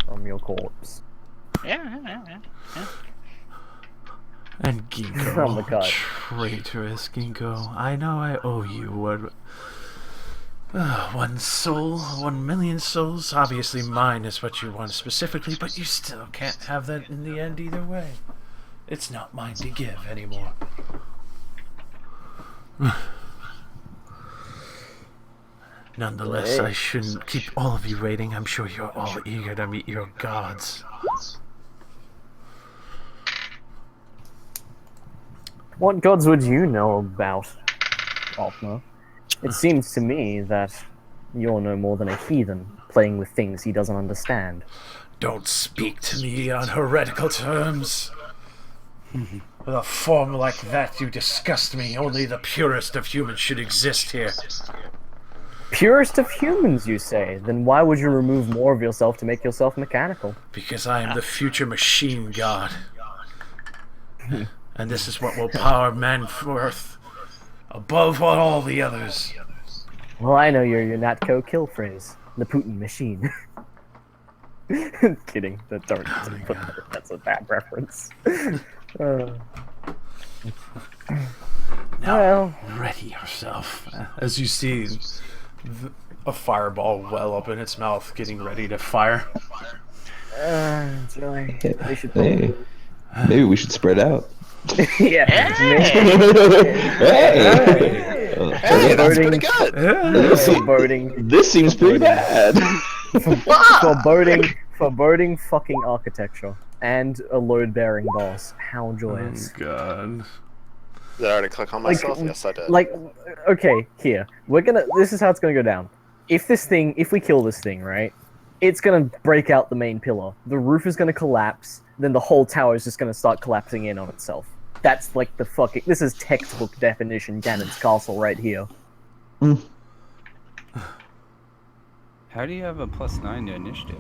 From your corpse. Yeah. And Oh my Ginkgo, God. traitorous Ginkgo, I know I owe you what 1 soul, 1 million souls. Obviously, mine is what you want specifically, but you still can't have that in the end either way. It's not mine to give anymore. Nonetheless, I shouldn't keep all of you waiting. I'm sure you're all eager to meet your gods. What gods would you know about, Opna? It seems to me that you're no more than a heathen, playing with things he doesn't understand. Don't speak to me on heretical terms. With a form like that, you disgust me. Only the purest of humans should exist here. Purest of humans, you say? Then why would you remove more of yourself to make yourself mechanical? Because I am the future machine god. And this is what will power man forth above all the others. Well, I know you're your Natco kill phrase. The Putin machine. Kidding. That's a bad reference. Now, Well. ready yourself. As you see a fireball well up in its mouth, getting ready to fire. Joy. We should Hey, maybe we should spread out. yeah. Hey, that's pretty good. This seems pretty bad. Foreboding fucking architecture and a load-bearing boss. How joyous! Oh god. Did I already click on myself? Yes, I did. Like, okay, here this is how it's gonna go down. If we kill this thing, right? It's gonna break out the main pillar. The roof is gonna collapse. Then the whole tower is just gonna start collapsing in on itself. That's like the fucking. This is textbook definition Ganon's castle right here. How do you have a +9 to initiative?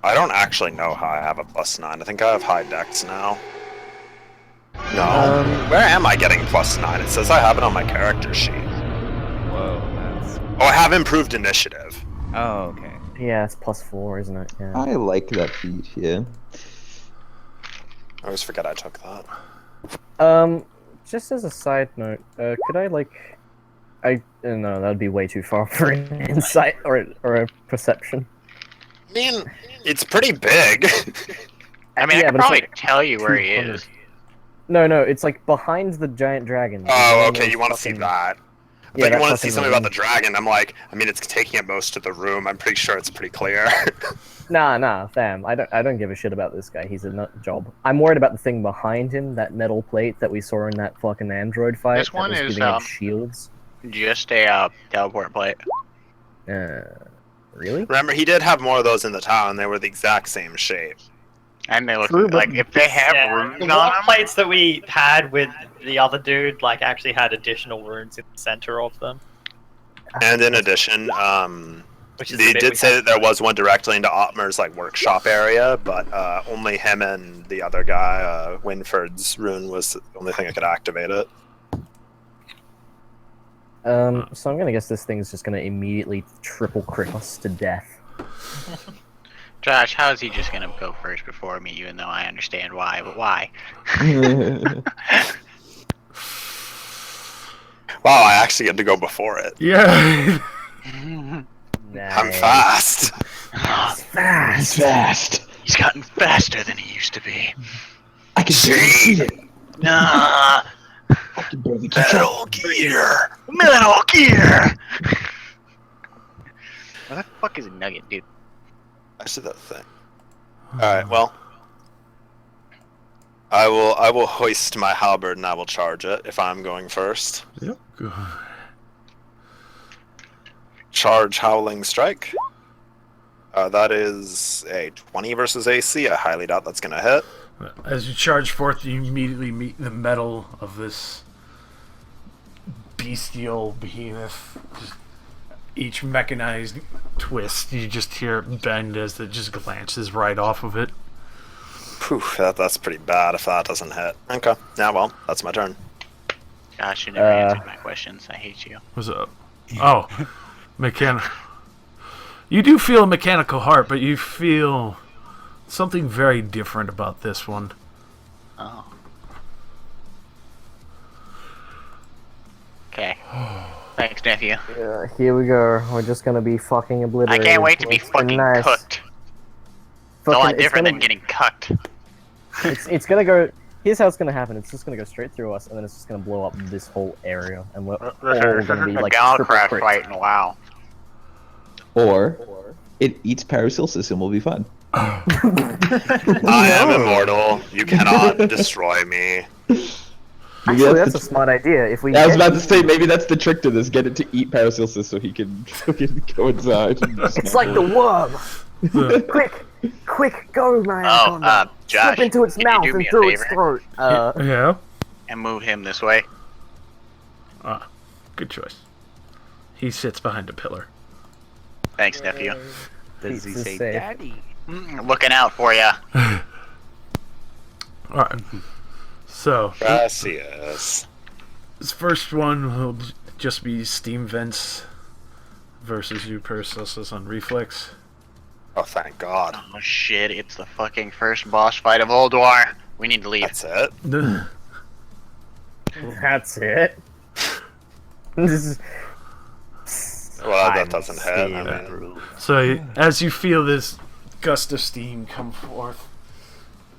I don't actually know how I have a +9. I think I have high dex now. No. Where am I getting +9? It says I have it on my character sheet. Whoa, that's... Oh, I have improved initiative. Oh, okay. Yeah, it's +4, isn't it? Yeah. I like that feat, yeah. I always forget I took that. Just as a side note, could I no, that'd be way too far for an insight or a perception. I mean, it's pretty big. I mean, I Yeah, can but it's probably like tell you where he 200. is. No, it's like behind the giant dragon. Oh, okay, you want to see that. I thought you want to see something about the fucking dragon. I'm like, I mean, it's taking up most of the room. I'm pretty sure it's pretty clear. Nah, fam. I don't give a shit about this guy. He's a nut job. I'm worried about the thing behind him, that metal plate that we saw in that fucking android fight. This one that was is, giving him shields. Just a teleport plate. Really? Remember, he did have more of those in the town. They were the exact same shape. And they look True, but- like if they have runes the on water them. plates that we had with the other dude, like, actually had additional runes in the center of them. And in addition, Which is they the bit did we say have- that there was one directly into Otmer's like workshop area, but only him and the other guy, Winford's rune, was the only thing that could activate it. So I'm gonna guess this thing's just gonna immediately triple crit us to death. Josh, how is he just gonna go first before me, even though I understand why, but why? Wow, I actually get to go before it. Yeah. I'm Nice. fast. Fast. He's gotten faster than he used to be. I can see it. Nah, I can barely control. Metal Gear. Metal Gear! Where the fuck is a nugget, dude? I see that thing. Alright, well. I will hoist my halberd and I will charge it if I'm going first. Yep. Charge Howling Strike. That is a 20 versus AC. I highly doubt that's gonna hit. As you charge forth, you immediately meet the metal of this bestial behemoth. Just each mechanized twist, you just hear it bend as it just glances right off of it. Poof, that's pretty bad if that doesn't hit. Okay, yeah, well, that's my turn. Josh, you never answered my questions. I hate you. What's up? Oh, you do feel a mechanical heart, but you feel something very different about this one. Oh. Okay. I Thanks, nephew. Here we go. We're just gonna be fucking I obliterated. can't wait to be It's been fucking nice. cooked. It's a lot Fucking- different than gonna- getting cucked. It's gonna go. Here's how it's gonna happen. It's just gonna go straight through us, and then it's just gonna blow up this whole area, and we're all gonna be a like gal triple crash crits. fight in WoW. Or it eats Paracelsus and we'll be fine. I am immortal. You cannot destroy me. Maybe Actually, that's a the- smart idea. If we I was get about to say maybe that's the trick to this. Get it to eat Paracelsus so he can go inside. it's like the worm. quick, go, man! Oh, Josh, slip into its can mouth you do and me a through its favor throat. Yeah. and move him this way? Ah, good choice. He sits behind a pillar. Thanks, nephew. Does he Pizza's say safe. daddy? Looking out for ya. Alright. So, Gracias. this first one will just be steam vents versus you, Paracelsus, on reflex. Oh, thank God. Oh shit, it's the fucking first boss fight of Oldwar. We need to leave. That's it. That's it. This is. Well, that I'm doesn't hit. I steam. mean, So, as you feel this gust of steam come forth,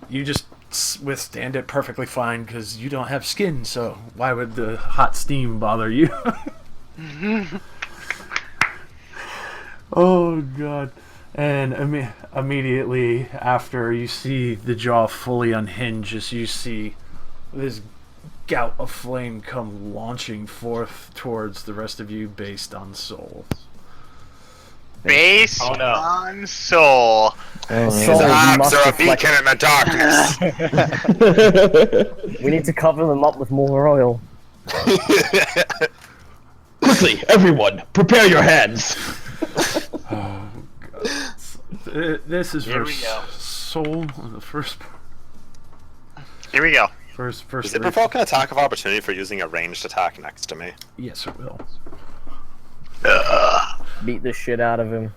you just withstand it perfectly fine because you don't have skin, so why would the hot steam bother you? Oh, God. And immediately after you see the jaw fully unhinge, as you see this gout of flame come launching forth towards the rest of you based on soul. Based Oh, no. on soul. Oh, Soul the arms must are a reflect- beacon in the darkness. We need to cover them up with more oil. Quickly, everyone, prepare your hands. Oh, God. This is Here for we go. soul on the first Here we go. first Does it provoke an attack of opportunity for using a ranged attack next to me? Yes, it will. Beat the shit out of him.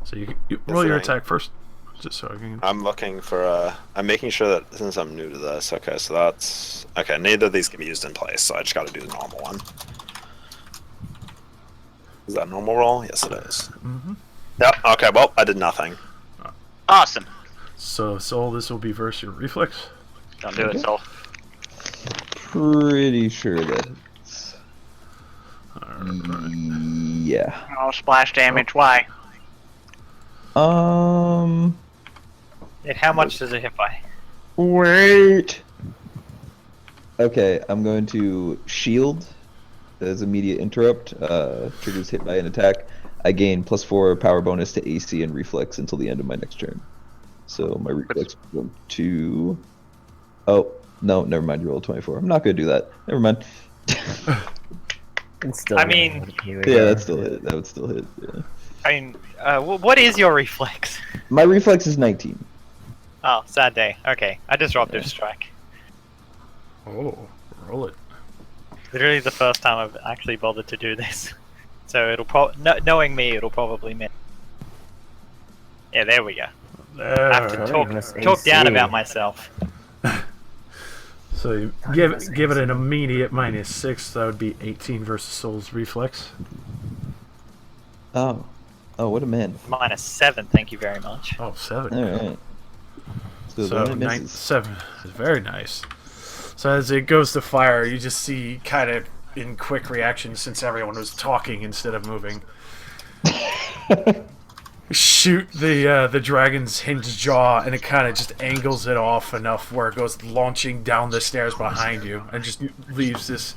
So you roll your right. attack first, just so I can. I'm looking for I'm making sure that since I'm new to this. Okay, so that's okay. Neither of these can be used in place, so I just got to do the normal one. Is that a normal roll? Yes, it is. Mm-hmm. Yep. Okay. Well, I did nothing. Awesome. So soul, this will be versus your reflex. Don't do it, soul. Pretty sure that. Alright. Yeah. Oh, splash damage. Why? And how much does it hit by? Wait. Okay, I'm going to shield as immediate interrupt. Triggers hit by an attack. I gain +4 power bonus to AC and reflex until the end of my next turn. So my reflex will go to. Oh no, never mind. You roll a 24. I'm not gonna do that. Never mind. It's still I mean- here we Yeah, go. that's still hit. That would still hit. Yeah. I mean, what is your reflex? My reflex is 19. Oh, sad day. Okay, I disruptive strike. Oh, roll it. Literally the first time I've actually bothered to do this. So it'll knowing me, it'll probably miss. Yeah, there we go. I have to There. talk Goodness, talk down AC. about myself. So you give it an immediate -6. That would be 18 versus soul's reflex. Oh, what a man. -7, thank you very much. Oh, 7. All right. So, So then it misses. 7 is very nice. So as it goes to fire, you just see kind of in quick reaction, since everyone was talking instead of moving, shoot the dragon's hinged jaw, and it kind of just angles it off enough where it goes launching down the stairs behind you, and just leaves this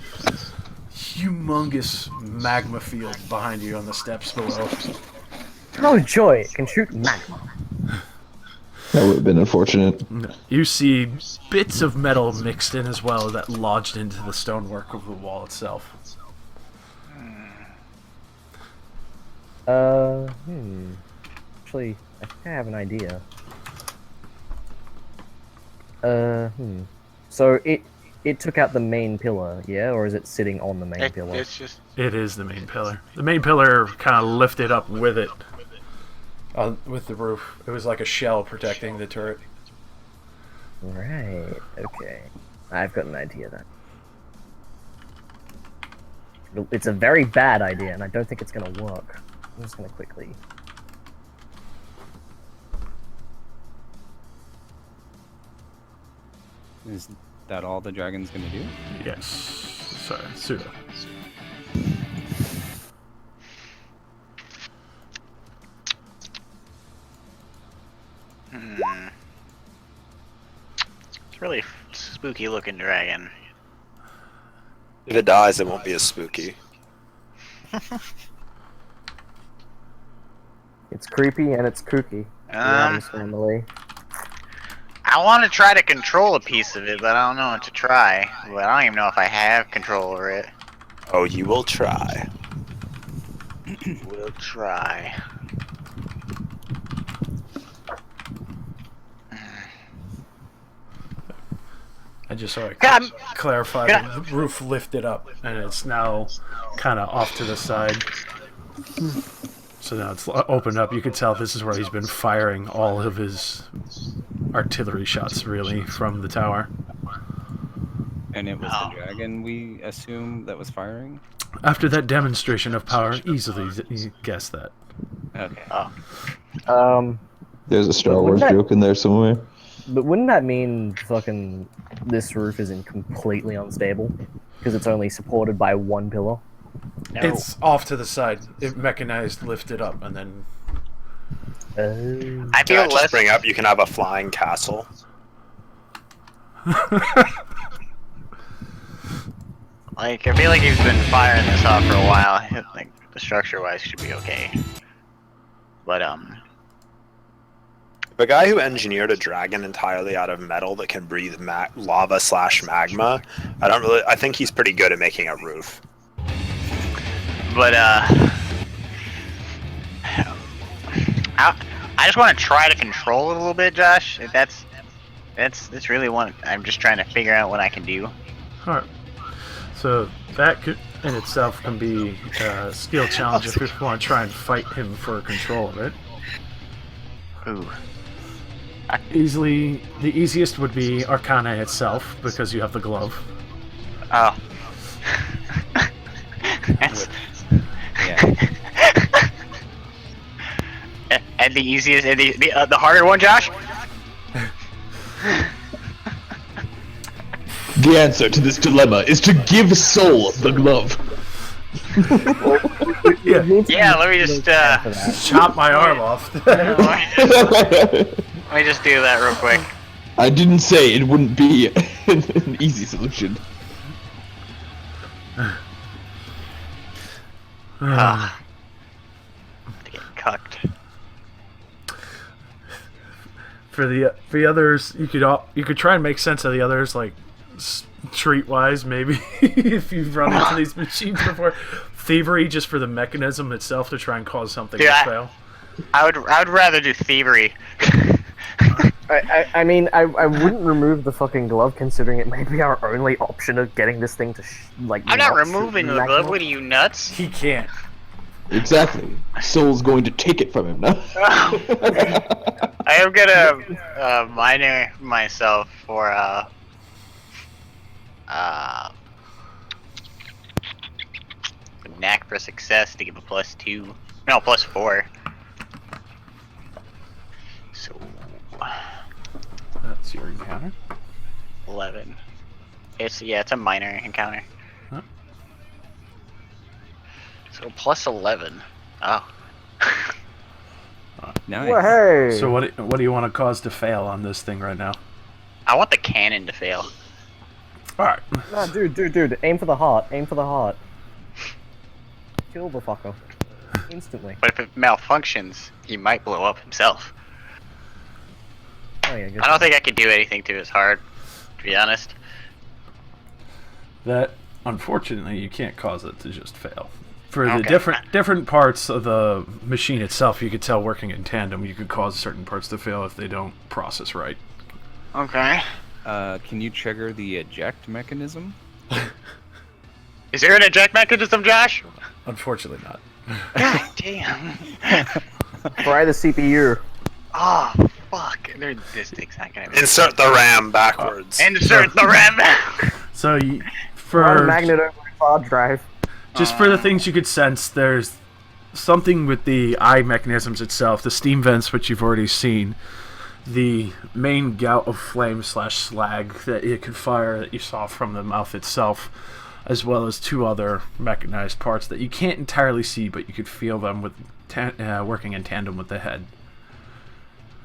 humongous magma field behind you on the steps below. Oh joy! It can shoot magma. That would have been unfortunate. You see bits of metal mixed in as well that lodged into the stonework of the wall itself. Actually, I think I have an idea. So it took out the main pillar, yeah, or is it sitting on the main pillar? It's just It is the main pillar. The main pillar kind of lifted up with it, with the roof. It was like a shell protecting the turret. Right. Okay. I've got an idea then. It's a very bad idea, and I don't think it's gonna work. I'm just gonna quickly. Is that all the dragon's gonna do? Yes. Sorry, pseudo. It's really spooky looking dragon. If it dies, it won't be as spooky. It's creepy and it's kooky. The Addams family. I want to try to control a piece of it, but I don't know what to try. But I don't even know if I have control over it. Oh, you will try. We'll try. I just saw it God. clarify God. the roof lifted up, and it's now kind of off to the side. So now it's opened up. You can tell this is where he's been firing all of his artillery shots, really, from the tower. And it was the dragon, we assume, that was firing? After that demonstration of power, easily guess that. Okay. There's a Star Wouldn't Wars that- joke in there somewhere. But wouldn't that mean fucking this roof isn't completely unstable? Because it's only supported by one pillar? No. It's off to the side. It mechanized, lifted up, and then... I Can feel I just less. bring up, you can have a flying castle. Like, I feel like he's been firing this off for a while. Like, the structure-wise should be okay. But, The guy who engineered a dragon entirely out of metal that can breathe lava/magma, I think he's pretty good at making a roof. But, I just want to try to control it a little bit, Josh. That's really one. I'm just trying to figure out what I can do. Alright. So that could, in itself can be a skill challenge if you want to try and fight him for control of it. Ooh. The easiest would be Arcana itself, because you have the glove. Oh. That's... Yeah. And the easiest, and the harder one, Josh? The answer to this dilemma is to give Soul the glove. Yeah. Yeah, let me just, Chop my arm off. let me just do that real quick. I didn't say it wouldn't be an easy solution. To get cucked. For the others, you could try and make sense of the others, like streetwise, maybe if you've run into these machines before. Thievery, just for the mechanism itself to try and cause something Dude, to fail. I would rather do thievery. I mean, I wouldn't remove the fucking glove, considering it may be our only option of getting this thing to like. I'm not not shoot removing the magma. glove. What are you, nuts? He can't. Exactly. Soul's going to take it from him now. I am gonna minor myself for knack for success to give a +2. No, +4. So That's your encounter. 11. It's a minor encounter. Huh? So +11. Oh. Nice. Well, hey. So what do you want to cause to fail on this thing right now? I want the cannon to fail. Alright. Nah, dude, aim for the heart. Aim for the heart. Kill the fucker. Instantly. But if it malfunctions, he might blow up himself. Oh yeah, good. I don't think I could do anything to his heart, to be honest. That, unfortunately, you can't cause it to just fail. For the Okay. different parts of the machine itself, you could tell working in tandem, you could cause certain parts to fail if they don't process right. Okay. Can you trigger the eject mechanism? Is there an eject mechanism, Josh? Unfortunately not. God damn. Fry the CPU. Oh, fuck. This thing's not gonna be... Insert the RAM backwards. Insert the RAM. So Run a for magnet over a hard drive. Just for the things you could sense, there's something with the eye mechanisms itself, the steam vents, which you've already seen, the main gout of flame / slag that it could fire that you saw from the mouth itself, as well as 2 other mechanized parts that you can't entirely see, but you could feel them with working in tandem with the head.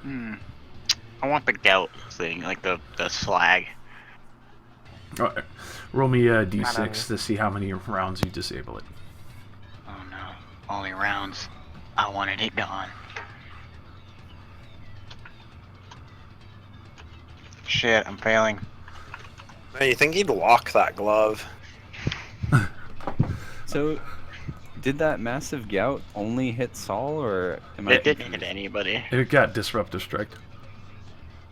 I want the gout thing, like the slag. Alright. Roll me a d6 to see how many rounds you disable it. Oh no, only rounds. I wanted it gone. Shit, I'm failing. Man, you think he'd lock that glove? So, did that massive gout only hit Saul, or am I? It didn't hit anybody. It got disruptive strike.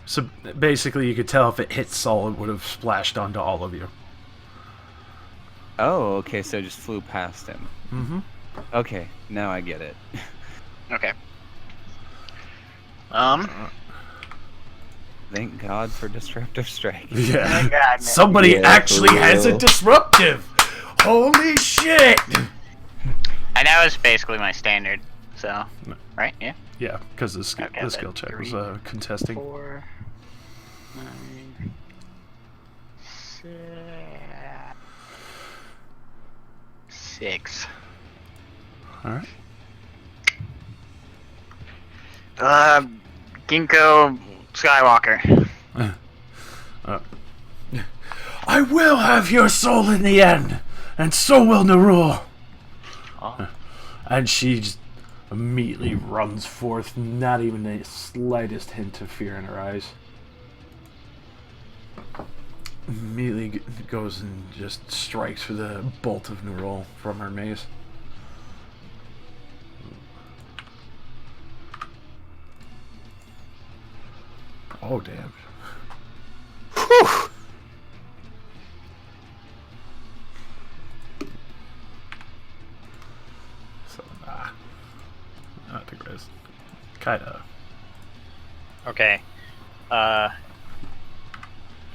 So basically, you could tell if it hit Saul, it would have splashed onto all of you. Oh, okay, so it just flew past him. Mm-hmm. Okay, now I get it. Okay. Thank God for disruptive strike. Yeah. Oh, God, Somebody Yeah, actually for has a real. disruptive. Holy shit! And that was basically my standard. So, right? Yeah. Yeah, because the skill Okay, check was 3, contesting. 4, 9, 6. Alright. Ginkgo Skywalker. I will have your soul in the end, and so will Nerul. Oh. And she just immediately runs forth, not even the slightest hint of fear in her eyes. Immediately goes and just strikes with a bolt of Nerul from her mace. Oh, damn. Whew. So, not the greatest. Kinda. Okay.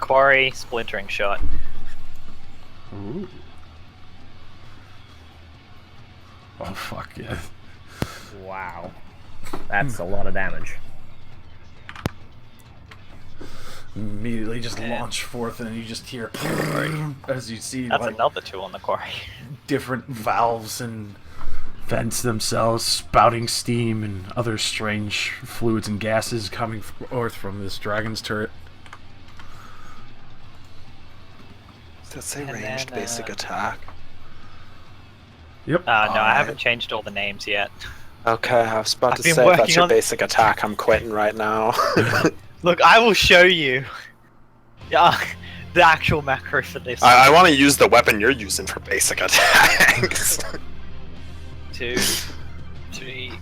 Quarry, splintering shot. Ooh. Oh, fuck, yeah. Wow. That's a lot of damage. Immediately just Yeah. launch forth, and you just hear as you see That's like another 2 on the quarry. different valves and vents themselves spouting steam and other strange fluids and gases coming forth from this dragon's turret. Does that say And ranged then, basic attack? Yep. No, I Alright. haven't changed all the names yet. Okay, I was about I've to been say if that's working your on- basic attack, I'm quitting right now. Look, I will show you. Yeah, the actual macro for this. I want to use the weapon you're using for basic attacks. 2, 3,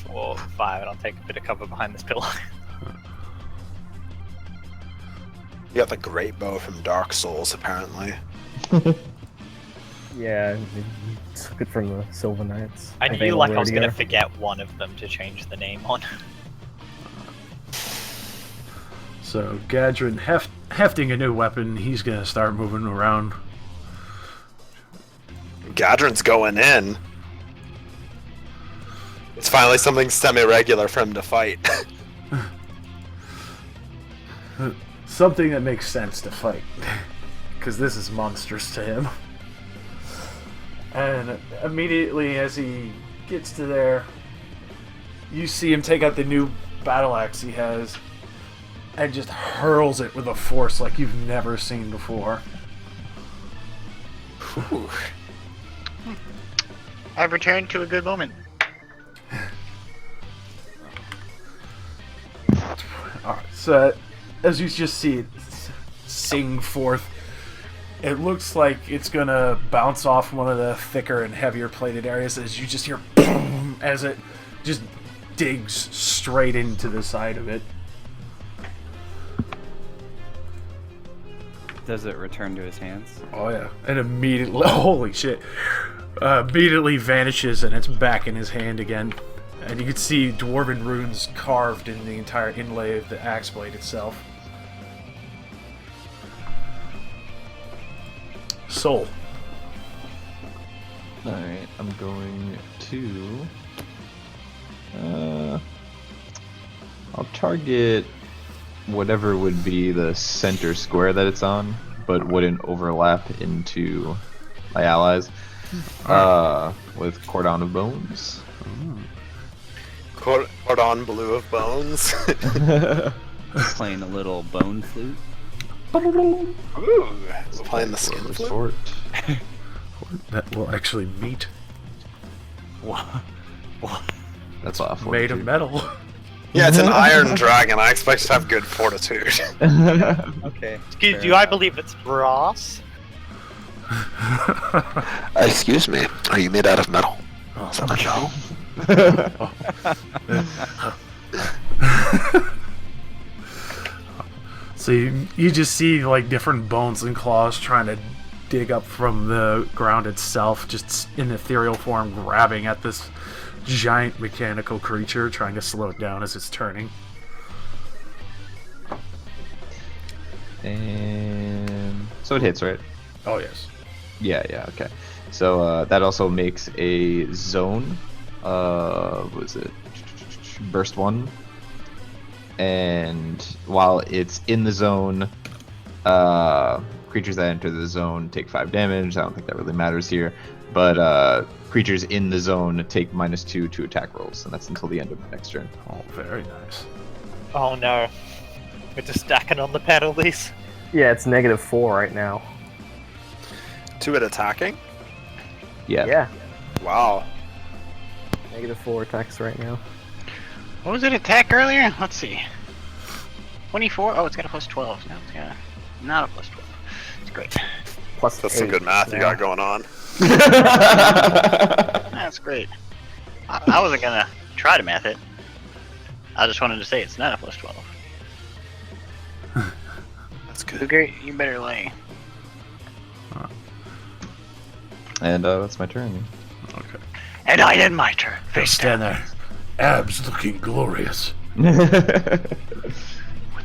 4, 5, and I'll take a bit of cover behind this pillar. You got the great bow from Dark Souls, apparently. Yeah, you took it from the Silver Knights. I think knew like I was already gonna are. forget one of them to change the name on. So Gadrin hefting a new weapon, he's gonna start moving around. Gadrin's going in. It's finally something semi-regular for him to fight. Something that makes sense to fight. Because this is monstrous to him. And immediately as he gets to there, you see him take out the new battle axe he has and just hurls it with a force like you've never seen before. Whew. I've returned to a good moment. Alright, so as you just see it sing forth, it looks like it's gonna bounce off one of the thicker and heavier plated areas as you just hear boom as it just digs straight into the side of it. Does it return to his hands? Oh yeah, and immediately, holy shit, immediately vanishes and it's back in his hand again. And you can see dwarven runes carved in the entire inlay of the axe blade itself. Soul. Alright, I'm going to... I'll target whatever would be the center square that it's on, but wouldn't overlap into my allies. With Cordon of Bones. Cordon bleu of bones. Playing a little bone flute. Ooh, playing the skin flute. Fort. That will actually meet. What? That's off. Made of metal. Yeah, it's an iron dragon. I expect it to have good fortitude. Okay. Excuse you, I believe it's brass. Excuse me, are you made out of metal? Is that no? So you just see like different bones and claws trying to dig up from the ground itself, just in ethereal form, grabbing at this giant mechanical creature, trying to slow it down as it's turning. And so it hits, right? Oh yes. Yeah, okay. So that also makes a zone. What is it? Burst 1. And while it's in the zone, creatures that enter the zone take 5 damage. I don't think that really matters here. But creatures in the zone take -2 to attack rolls, and that's until the end of the next turn. Oh, very nice. Oh no. We're just stacking on the penalties. Yeah, it's -4 right now. 2 at attacking? Yeah. Yeah, Wow. -4 attacks right now. What was it attack earlier? Let's see. 24? Oh, it's got a +12. No, it's got not a +12. It's great. Plus That's some 8 good math you now. got going on. That's great. I wasn't gonna try to math it. I just wanted to say it's not a +12. That's good. Luger, you better lay. And that's my turn. Okay. And I did my turn. Just Face stand down. there, abs looking glorious. With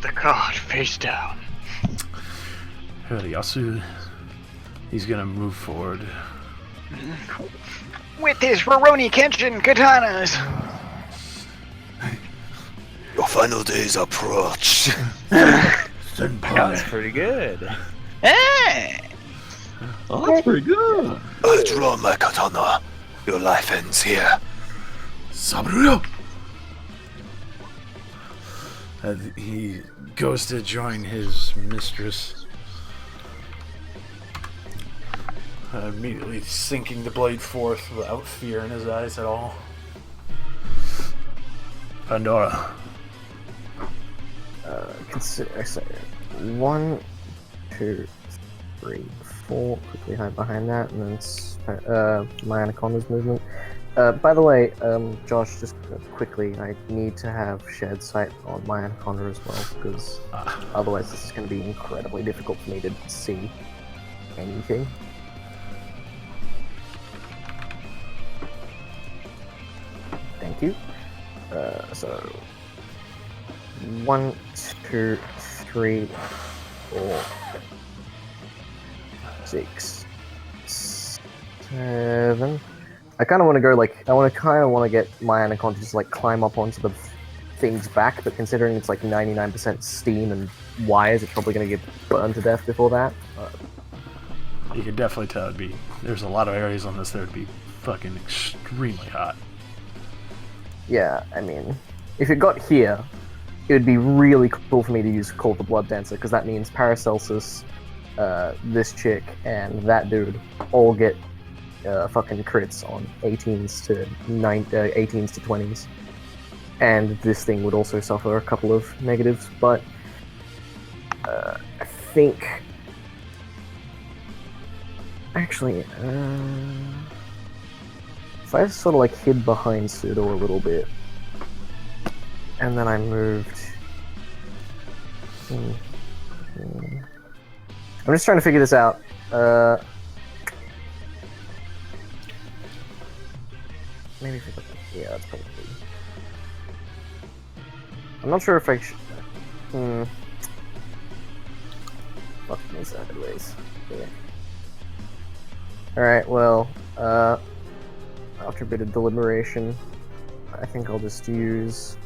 the card face down. Yasu, he's gonna move forward. With his Roroni Kenshin katanas. Your final days approach. That's Senpai. pretty good. Hey! Oh, that's pretty good. I draw my katana. Your life ends here. Saburo! He goes to join his mistress. Immediately sinking the blade forth without fear in his eyes at all. Pandora. Consider 1, 2, 3, 4. Quickly hide behind that, and then my Anaconda's movement. By the way, Josh, just quickly, I need to have shared sight on my Anaconda as well, because otherwise this is going to be incredibly difficult for me to see anything. Thank you. So 1, 2, 3, 4, 6, 7. I kind of want to go like I kind of want to get my Anaconda to just like climb up onto the thing's back, but considering it's like 99% steam and wires, it's probably going to get burned to death before that. You can definitely tell there's a lot of areas on this that would be fucking extremely hot. Yeah, I mean, if it got here, it would be really cool for me to use Call the Blood Dancer, because that means Paracelsus, this chick, and that dude all get fucking crits on 18s to 20s. And this thing would also suffer a couple of negatives, but I think... Actually, if I sort of like hid behind Pseudo a little bit, and then I moved... I'm just trying to figure this out. Maybe if I put... Yeah, that's probably... I'm not sure if I should... Fuck me sideways. Yeah. Alright, well, After a bit of deliberation, I think I'll just use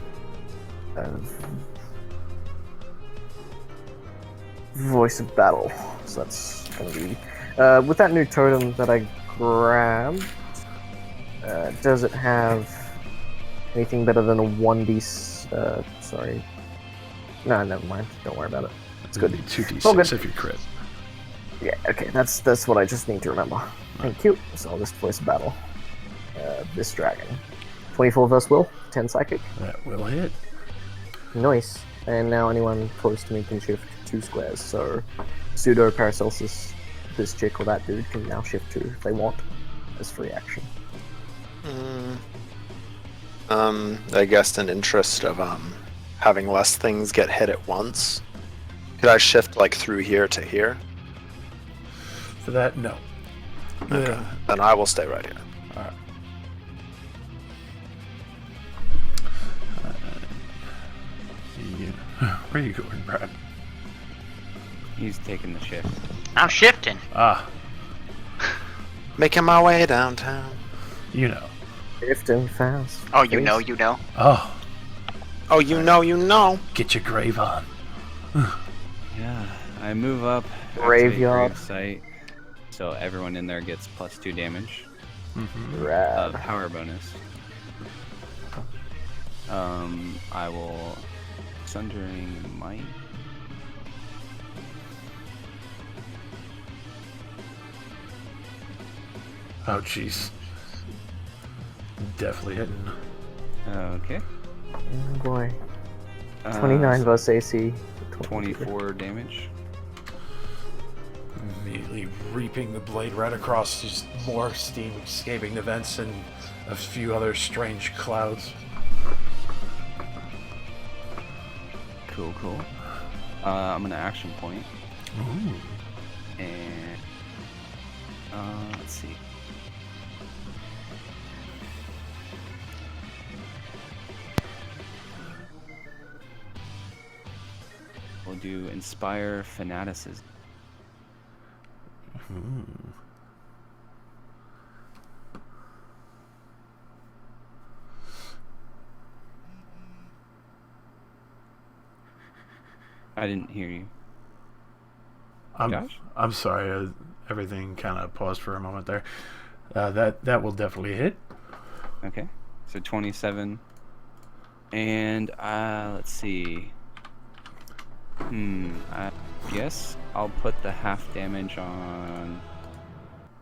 Voice of Battle. So that's gonna be with that new totem that I grabbed. Does it have anything better than a 1d? Sorry. No, never mind. Don't worry about it. It's good. 2d6 if you crit. Yeah, okay, that's what I just need to remember. Thank you. So I'll just Voice of Battle. This dragon. 24 verse will, 10 psychic. That will hit. Nice. And now anyone close to me can shift 2 squares. So Pseudo Paracelsus, this chick or that dude can now shift 2 if they want as free action. I guess in interest of having less things get hit at once, could I shift like through here to here? For that, no. Okay. Then I will stay right here. Alright. Where are you going, Brad? He's taking the shift. I'm shifting. Ah, Making my way downtown. you know. Shifting fast. Oh, you know. Oh, Oh, you know. get your grave on. Yeah, I move up. Graveyard. activate grave site, so everyone in there gets +2 damage. Rad. Power bonus. I will Sundering Might. Oh, jeez. Definitely hitting. Okay. Oh boy. 29 versus AC. 24 damage. Immediately reaping the blade right across, just more steam escaping the vents and a few other strange clouds. Cool. I'm gonna action point. Ooh. And let's see. We'll do Inspire Fanaticism. I didn't hear you. Josh? I'm sorry. Everything kind of paused for a moment there. That will definitely hit. Okay. So 27. And let's see. I guess I'll put the half damage on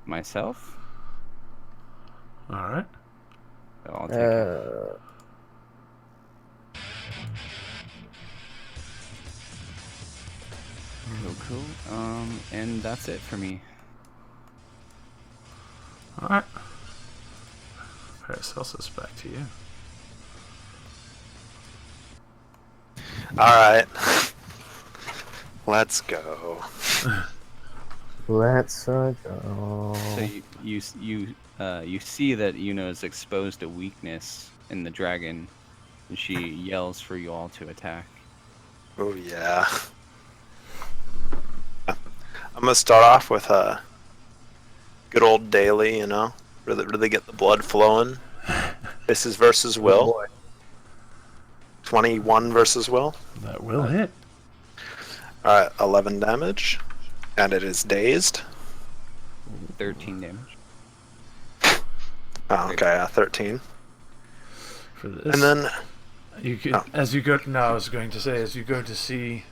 myself. All right. So I'll take it. Cool. And that's it for me. All right. Paracelsus, back to you. All right. Let's go. Let's go. So you see that Yuna is exposed a weakness in the dragon, and she yells for you all to attack. Oh yeah. I'm gonna start off with a good old daily, you know, really get the blood flowing. This is versus Will. 21 versus Will. That will hit. Alright, 11 damage. And it is dazed. 13 damage. Oh, okay, 13. For this. And then You could, as you go. No, I was going to say, as you go to see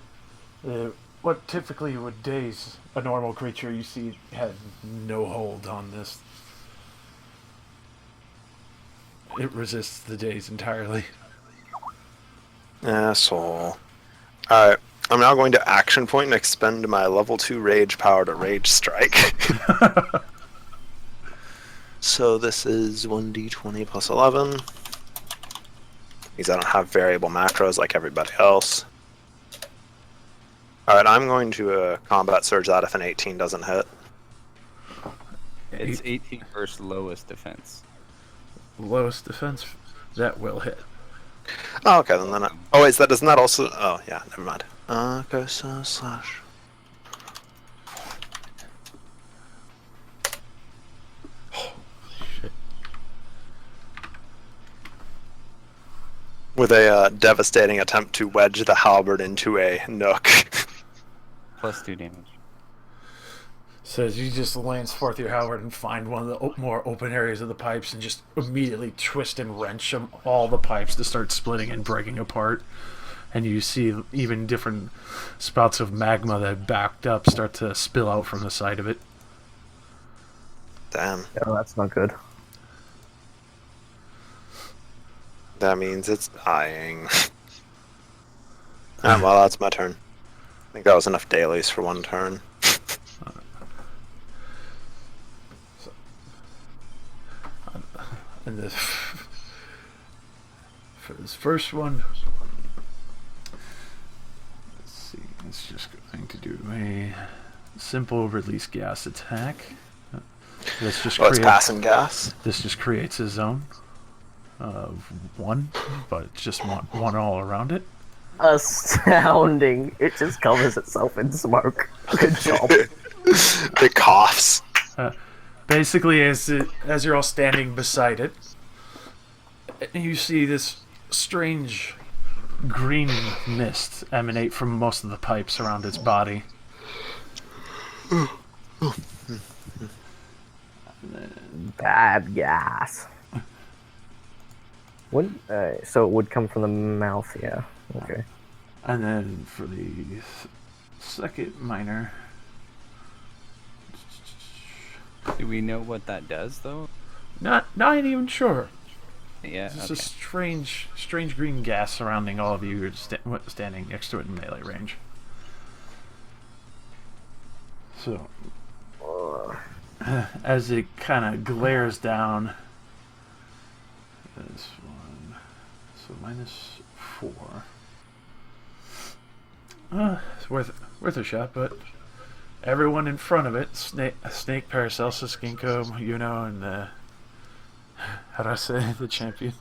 what typically would daze a normal creature, you see had no hold on this. It resists the daze entirely. asshole. Alright, I'm now going to action point and expend my level 2 rage power to rage strike. So this is 1d20 plus 11. Because I don't have variable macros like everybody else. Alright, I'm going to combat surge that if an 18 doesn't hit. It's 18 versus lowest defense. Lowest defense, that will hit. Oh, okay, then oh wait, doesn't that also... Oh, yeah, never mind. Okay, so slash... With a devastating attempt to wedge the halberd into a nook. +2 damage. So as you just lance forth your halberd and find one of the more open areas of the pipes and just immediately twist and wrench them, all the pipes to start splitting and breaking apart. And you see even different spouts of magma that backed up start to spill out from the side of it. Damn. Oh, that's not good. That means it's dying. Well, that's my turn. I think that was enough dailies for one turn. And this, for this first one, let's see, it's just going to do a simple release gas attack. This just It's passing gas. This just creates a zone of 1, but just one all around it. Astounding. It just covers itself in smoke. Good job. It coughs. Basically, as you're all standing beside it, you see this strange green mist emanate from most of the pipes around its body. Bad gas. So it would come from the mouth, yeah. Okay. And then for the second minor... Do we know what that does, though? Not even sure. Yeah, It's okay. a strange green gas surrounding all of you. You're standing next to it in melee range. So, as it kind of glares down, this one, so -4. It's worth a shot, but everyone in front of it, Snake, Paracelsus, Ginkgo, Yuno, and how do I say the champion?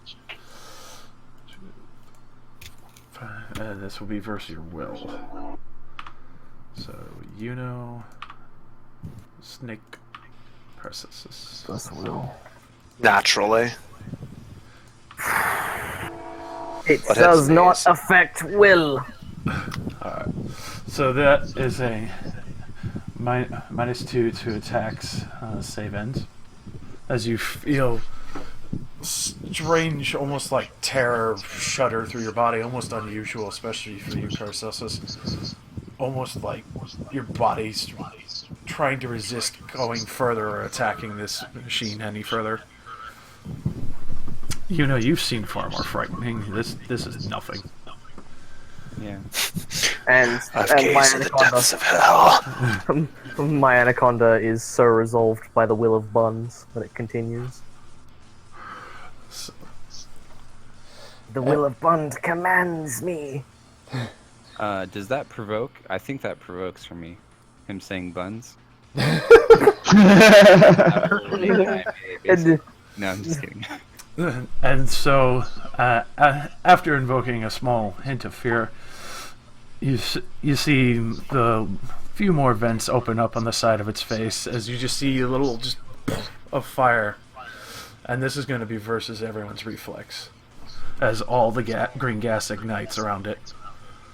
And this will be versus your will. So Yuno, Snake, Paracelsus. That's will. Naturally. It What does has not these? affect will. Alright. So that is a -2 to attacks save ends. As you feel strange, almost like terror shudder through your body, almost unusual, especially for you, Paracelsus. Almost like your body's trying to resist going further or attacking this machine any further. You know, you've seen far more frightening. This is nothing. Yeah. And I've my gazed in the depths of hell. my anaconda is so resolved by the will of Buns that it continues. The will of Buns commands me. Does that provoke? I think that provokes for me. Him saying buns. And, No, I'm just kidding. And so, after invoking a small hint of fear, you see the few more vents open up on the side of its face as you just see a little of fire, and this is going to be versus everyone's reflex, as all the green gas ignites around it.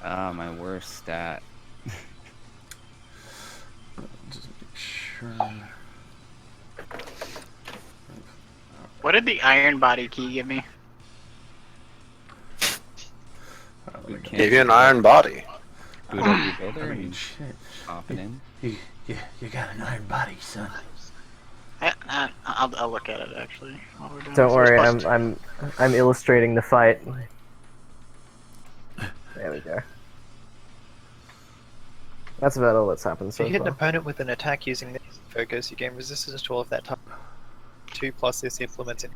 Ah, my worst stat. Just make sure. What did the iron body key give me? We can't Gave you an iron body. boot up your builder I mean, and shit. pop it in. You got an iron body, son. I'll look at it actually. while we're doing don't this. worry, Plus I'm illustrating the fight. There we go. That's about all that's happened If so you hit an far. opponent with an attack using this focus, you gain resistance to all of that type. 2 plus this implemented.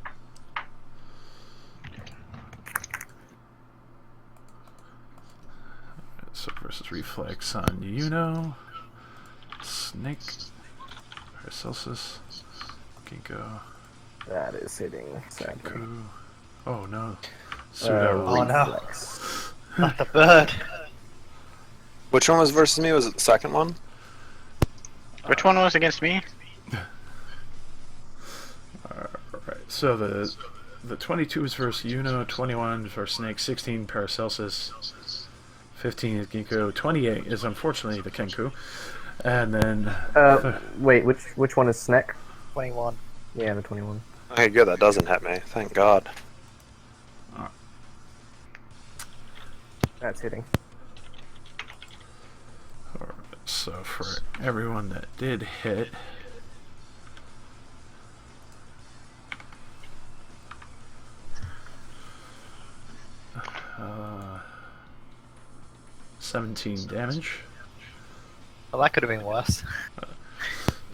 So versus reflex on Yuno, Snake, Paracelsus, Ginkgo, That is hitting. Sadly. Ku. Oh no. Pseudo Oh, no. Reflex. Not the bird. Which one was versus me? Was it the second one? Which one was against me? Alright, so the the 22 is versus Yuno, 21 versus Snake, 16 Paracelsus, 15 is Ginkgo, 28 is unfortunately the Kenku, and then Wait, which one is Snek? 21. Yeah, the 21. Okay, good. That doesn't hit me. Thank God. That's hitting. Alright, so for everyone that did hit, 17 damage. Well, that could have been worse.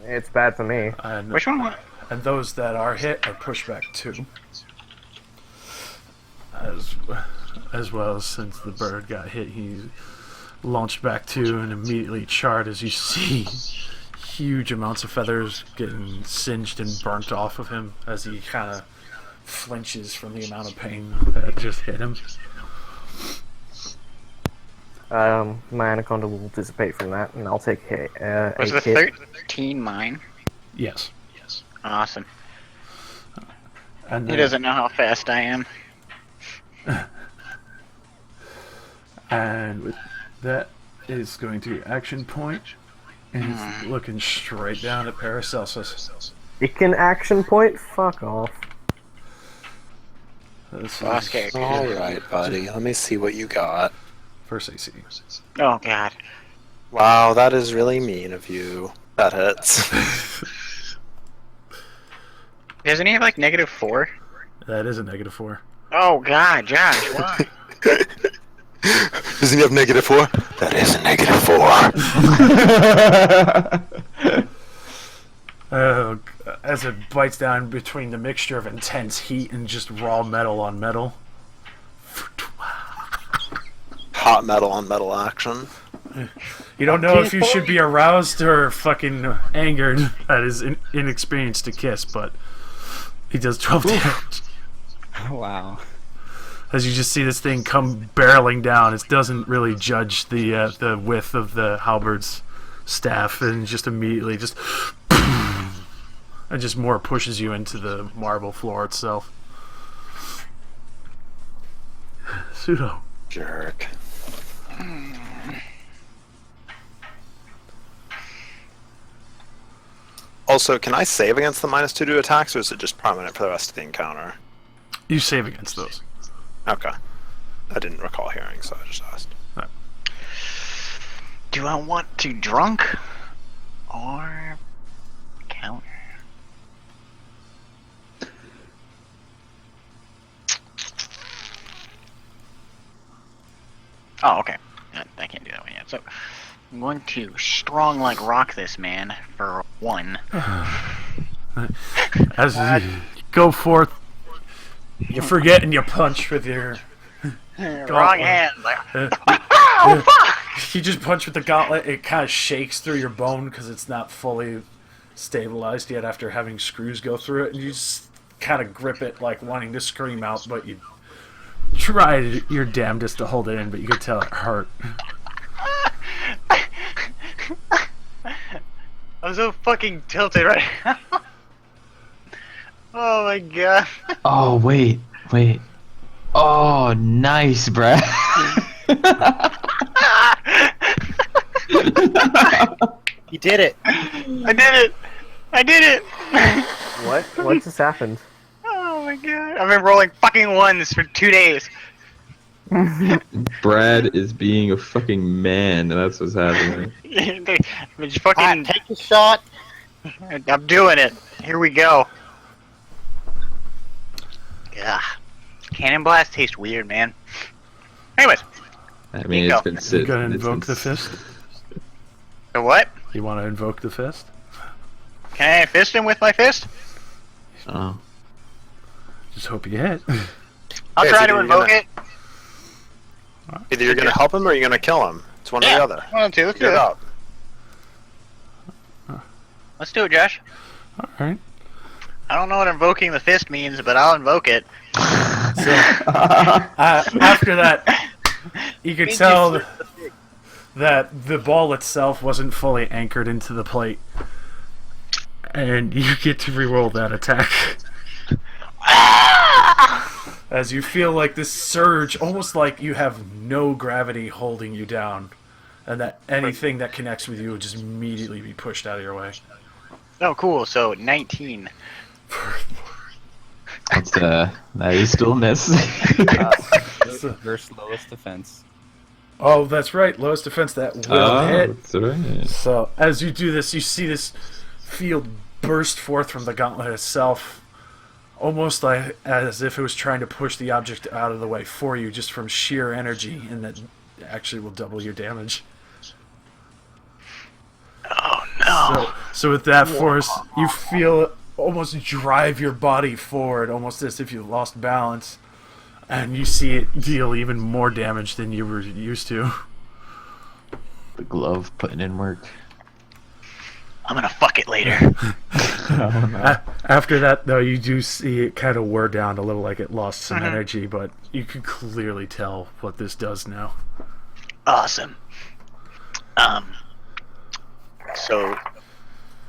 It's bad for me. And, Which one? and those that are hit are pushed back 2. As well, since the bird got hit, he launched back 2 and immediately charred as you see huge amounts of feathers getting singed and burnt off of him as he kind of flinches from the amount of pain that just hit him. My anaconda will dissipate from that, and I'll take a Was the hit. 13 mine? Yes. Awesome. And He then, doesn't know how fast I am. and with that is going to action point, and he's looking straight down at Paracelsus. It can action point? Fuck off. This Boss is character. All right, buddy. Let me see what you got. first AC. Oh god. Wow, that is really mean of you. That hits. Doesn't he have like -4? That is a -4. Oh god, Josh, why? Doesn't he have -4? That is a -4. Oh, as it bites down between the mixture of intense heat and just raw metal on metal. Hot metal on metal action. You don't know if you should be aroused or fucking angered at his inexperience to kiss, but he does 12 damage. Wow. As you just see this thing come barreling down, it doesn't really judge the width of the halberd's staff, and just immediately just and just more pushes you into the marble floor itself. Pseudo. Jerk. Also, can I save against the -2 to attacks, or is it just permanent for the rest of the encounter? You save against those. Okay. I didn't recall hearing, so I just asked. Do I want to drunk or counter? Oh, okay. I can't do that one yet. So I'm going to strong like rock this man for 1. As you go forth, you forget and you punch with your Wrong hand. Like, you just punch with the gauntlet. It kind of shakes through your bone because it's not fully stabilized yet after having screws go through it, and you just kind of grip it like wanting to scream out, but you try your damnedest to hold it in, but you can tell it hurt. I'm so fucking tilted right now. Oh my god. Oh, wait. Oh, nice, Brad. You did it! I did it! What just happened? Oh my god. I've been rolling fucking 1s for 2 days. Brad is being a fucking man, and that's what's happening. Just fucking Take a shot! I'm doing it. Here we go. Ugh. Cannon Blast tastes weird, man. Anyways, I mean, Bingo. it's been You sitting. gonna invoke the fist? the what? You want to invoke the fist? Can I fist him with my fist? Oh. Just hope you hit. I'll Yeah, try so to you're invoke gonna- it. Either you're gonna help him or you're gonna kill him. It's one or Yeah, the other. 1 and 2. Let's do Get it. up. Let's do it, Josh. Alright. I don't know what invoking the fist means, but I'll invoke it. So, after that, you could tell that the ball itself wasn't fully anchored into the plate. And you get to reroll that attack. As you feel like this surge, almost like you have no gravity holding you down, and that anything that connects with you would just immediately be pushed out of your way. Oh, cool. So 19. That is still a miss. Versus lowest defense. Oh, that's right. Lowest defense that will hit. That's right. So as you do this, you see this field burst forth from the gauntlet itself, almost like as if it was trying to push the object out of the way for you, just from sheer energy, and that actually will double your damage. Oh no! So with that force, you feel it almost drive your body forward, almost as if you lost balance, and you see it deal even more damage than you were used to. The glove putting in work. I'm gonna fuck it later. Oh, no. After that, though, you do see it kind of wear down a little, like it lost some energy, but you can clearly tell what this does now. Awesome. So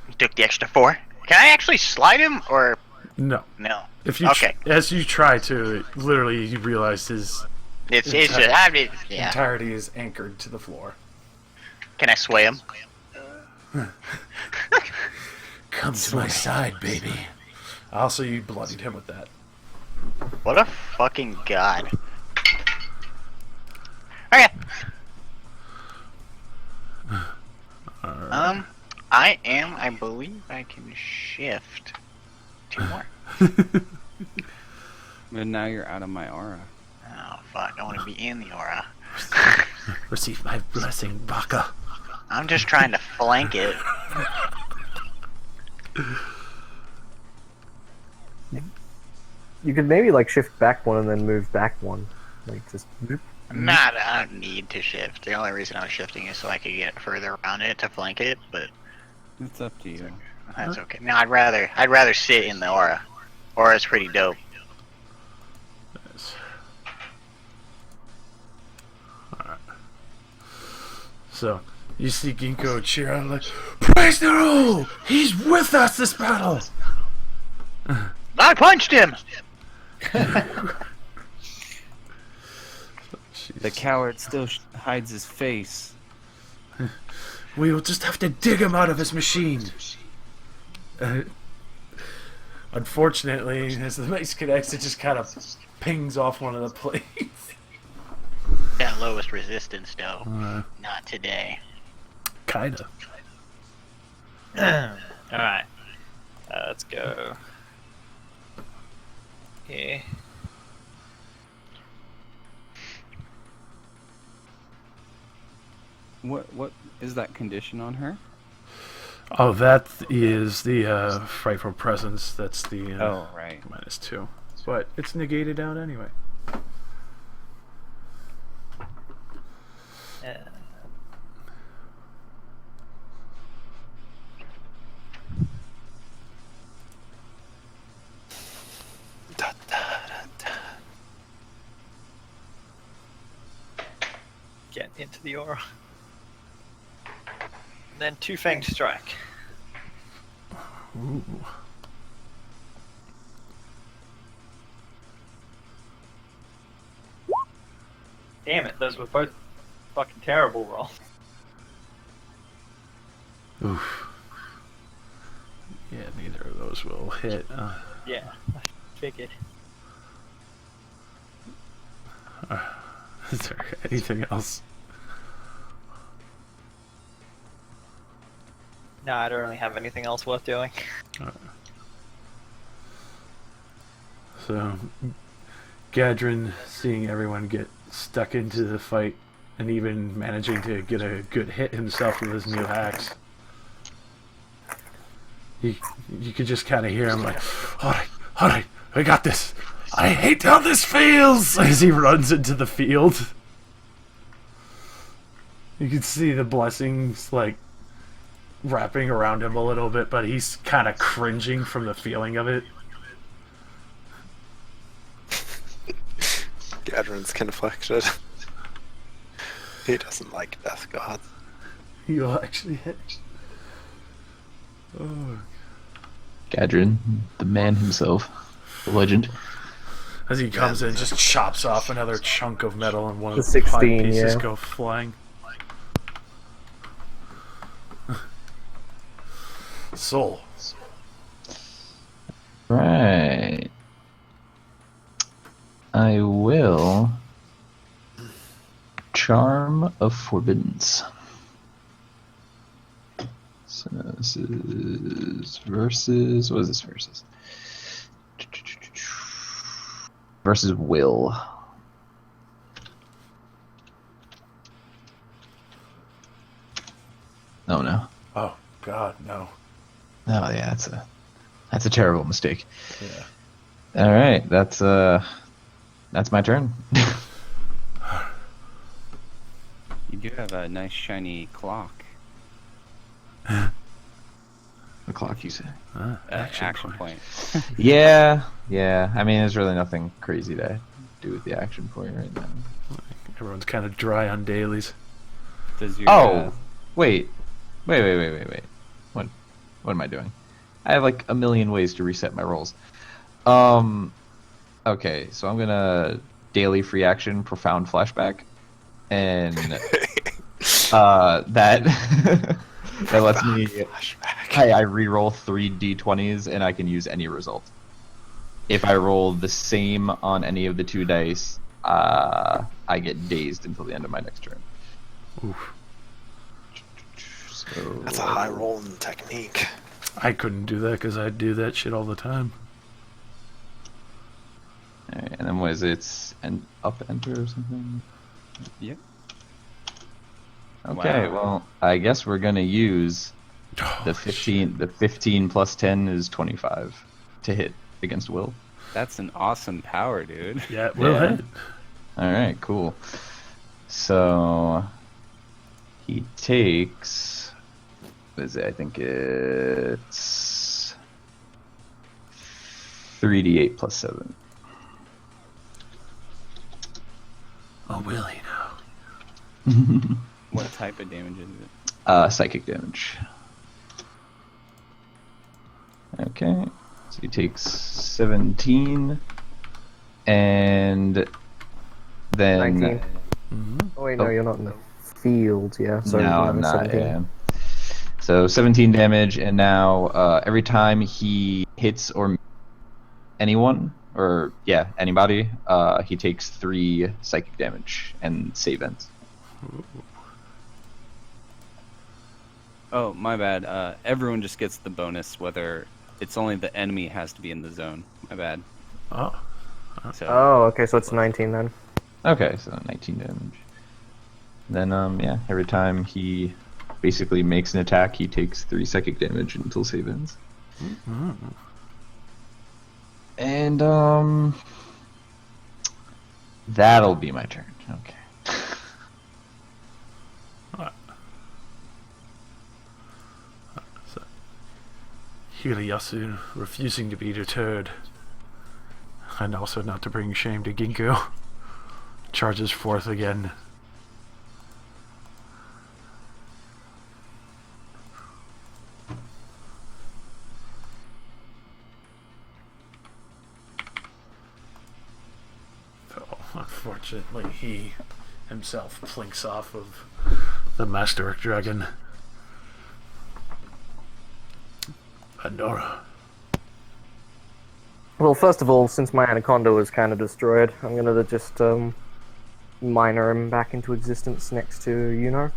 you took the extra 4. Can I actually slide him or No. no? If you as you try to, literally you realize his It's just, I mean, yeah. entirety is anchored to the floor. Can I sway him? Come to my side, baby. Also, you bloodied him with that. What a fucking god. Okay. I believe I can shift 2 more. But now you're out of my aura. Oh fuck, I want to be in the aura. Receive my blessing, Baka. I'm just trying to flank it. You could maybe like shift back 1 and then move back 1. Like just. I don't need to shift. The only reason I was shifting is so I could get further around it to flank it, but It's up to you. that's okay. No, I'd rather sit in the aura. Aura's pretty dope. Alright. So, you see Ginkgo cheer out like, praise the rule! He's with us this battle! I punched him! The coward still hides his face. We will just have to dig him out of his machine. Unfortunately, as the mace connects, it just kind of pings off one of the plates. That lowest resistance, though. Not today. Kinda. Alright. Let's go. Here. What is that condition on her? Oh, that is the frightful presence. That's the Oh, right. -2. But it's negated out anyway. Get into the aura. Then 2-fanged strike. Ooh. Damn it, those were both fucking terrible rolls. Oof. Yeah, neither of those will hit. Yeah, I figured. Is there anything else? No, I don't really have anything else worth doing. So, Gadrin, seeing everyone get stuck into the fight, and even managing to get a good hit himself with his new axe, you could just kind of hear him like, alright, I got this. I hate how this feels! As he runs into the field. You can see the blessings, like, wrapping around him a little bit, but he's kind of cringing from the feeling of it. Gadrin's conflicted. He doesn't like death gods. You'll actually hit. Oh. Gadrin, the man himself, the legend. As he comes in, just chops off another chunk of metal, and one of The the 16, five pieces yeah. go flying. Soul. Right. I will Charm of Forbiddance. So this is versus. What is this versus? Versus Will. Oh no. Oh God, no. Oh yeah, that's a terrible mistake. Yeah. All right, that's my turn. You do have a nice shiny clock. The clock, you say? Action point. Yeah. I mean, there's really nothing crazy to do with the action point right now. Everyone's kind of dry on dailies. Does your Oh, wait. What am I doing? I have like a million ways to reset my rolls. Okay, so I'm gonna daily free action profound flashback, and that that lets me. I re-roll 3 d20s, and I can use any result. If I roll the same on any of the 2 dice, I get dazed until the end of my next turn. Oof. So, That's a high rolling technique. I couldn't do that because I do that shit all the time. Alright, and then what is it? It's an up enter or something? Yep. Okay, Wow. well, I guess we're gonna use the 15. The 15 plus 10 is 25 to hit against Will. That's an awesome power, dude. Yeah, it will Yeah. hit. All right, cool. So he takes. What is it? I think it's 3d8 plus 7. Oh, will he now? What type of damage is it? Psychic damage. Okay, so he takes 17, and then 19. Mm-hmm. Oh wait, no, Oh. you're not in the field, yeah. So no, I'm not. 17. Yeah. So 17 damage, and now every time he hits or anyone, or yeah, anybody, he takes 3 psychic damage and save ends. Oh, my bad. Everyone just gets the bonus, whether it's only the enemy has to be in the zone. My bad. Oh. So, Oh, okay, so it's 19 then. Okay, so 19 damage. Then yeah, every time he basically makes an attack, he takes 3 psychic damage until save ends. Mm-hmm. And that'll be my turn. Okay. So, Hirayasu refusing to be deterred, and also not to bring shame to Ginkgo, charges forth again. So, unfortunately, he himself plinks off of the Master Dragon. Pandora. Well, first of all, since my anaconda was kind of destroyed, I'm gonna just minor him back into existence next to Yuno.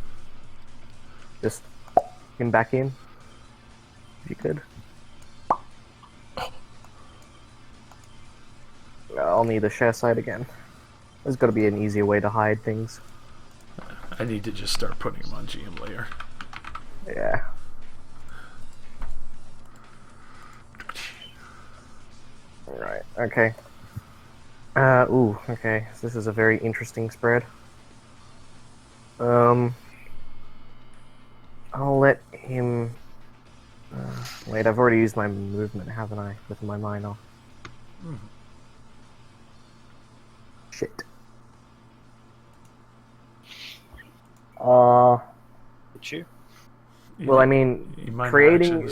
Just him back in, if you could. I'll need a share site again. There's got to be an easier way to hide things. I need to just start putting him on GM layer. Yeah. Right, okay. Okay. So this is a very interesting spread. I'll let him... wait, I've already used my movement, haven't I? With my minor. Shit. Did you? Well, I mean, You minor creating- action to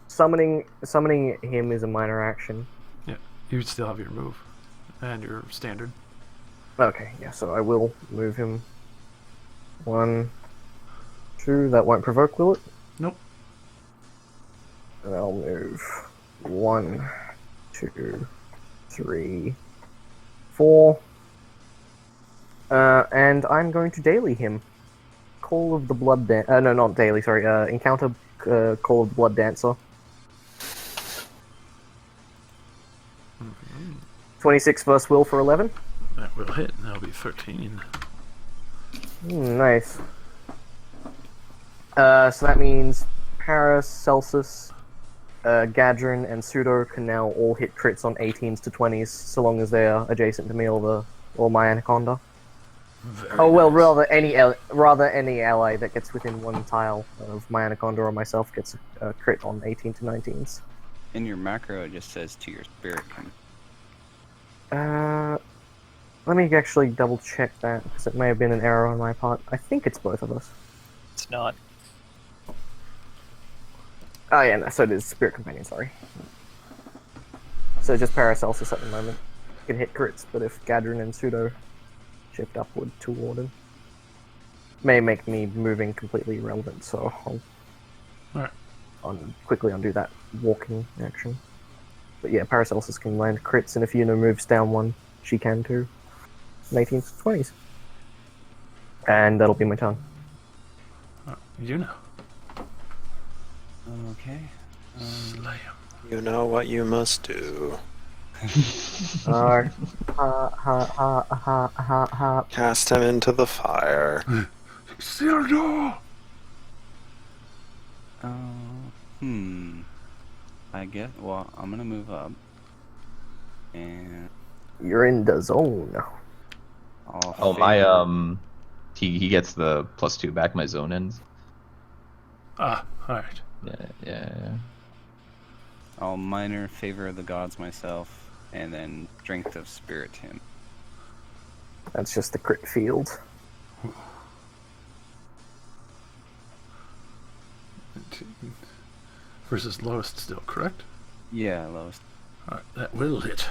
summon him. summoning him is a minor action. You would still have your move. And your standard. Okay, yeah, so I will move him. 1, 2, that won't provoke, will it? Nope. And I'll move 1, 2, 3, 4. And I'm going to daily him. Call of the Blood Dancer. No, not daily, sorry. Encounter Call of the Blood Dancer. 26 versus Will for 11. That will hit. That'll be 13. Nice. So that means Paracelsus, Gadrin, and Pseudo can now all hit crits on 18s to 20s, so long as they are adjacent to me or my Anaconda. Very well, nice. rather any ally that gets within 1 tile of my Anaconda or myself gets a crit on 18 to 19s. In your macro, it just says to your spirit. Let me actually double check that, because it may have been an error on my part. I think it's both of us. It's not. Oh yeah, no, so it is Spirit Companion, sorry. So just Paracelsus at the moment. Can hit crits, but if Gadrin and Pseudo shift upward toward him, may make me moving completely irrelevant, so I'll quickly undo that walking action. But yeah, Paracelsus can land crits, and if Yuna moves down 1, she can too. 18s to 20s. And that'll be my turn. Yuna. Okay. Slay him. You know what you must do. Cast him into the fire. Cyrano! I guess. Well, I'm gonna move up, and You're in the zone. Oh, my, he gets the +2 back, my zone ends. Ah, alright. Yeah. I'll minor favor of the gods myself, and then strength of spirit him. That's just the crit field. 19. Versus lowest still, correct? Yeah, lowest. Alright, that will hit.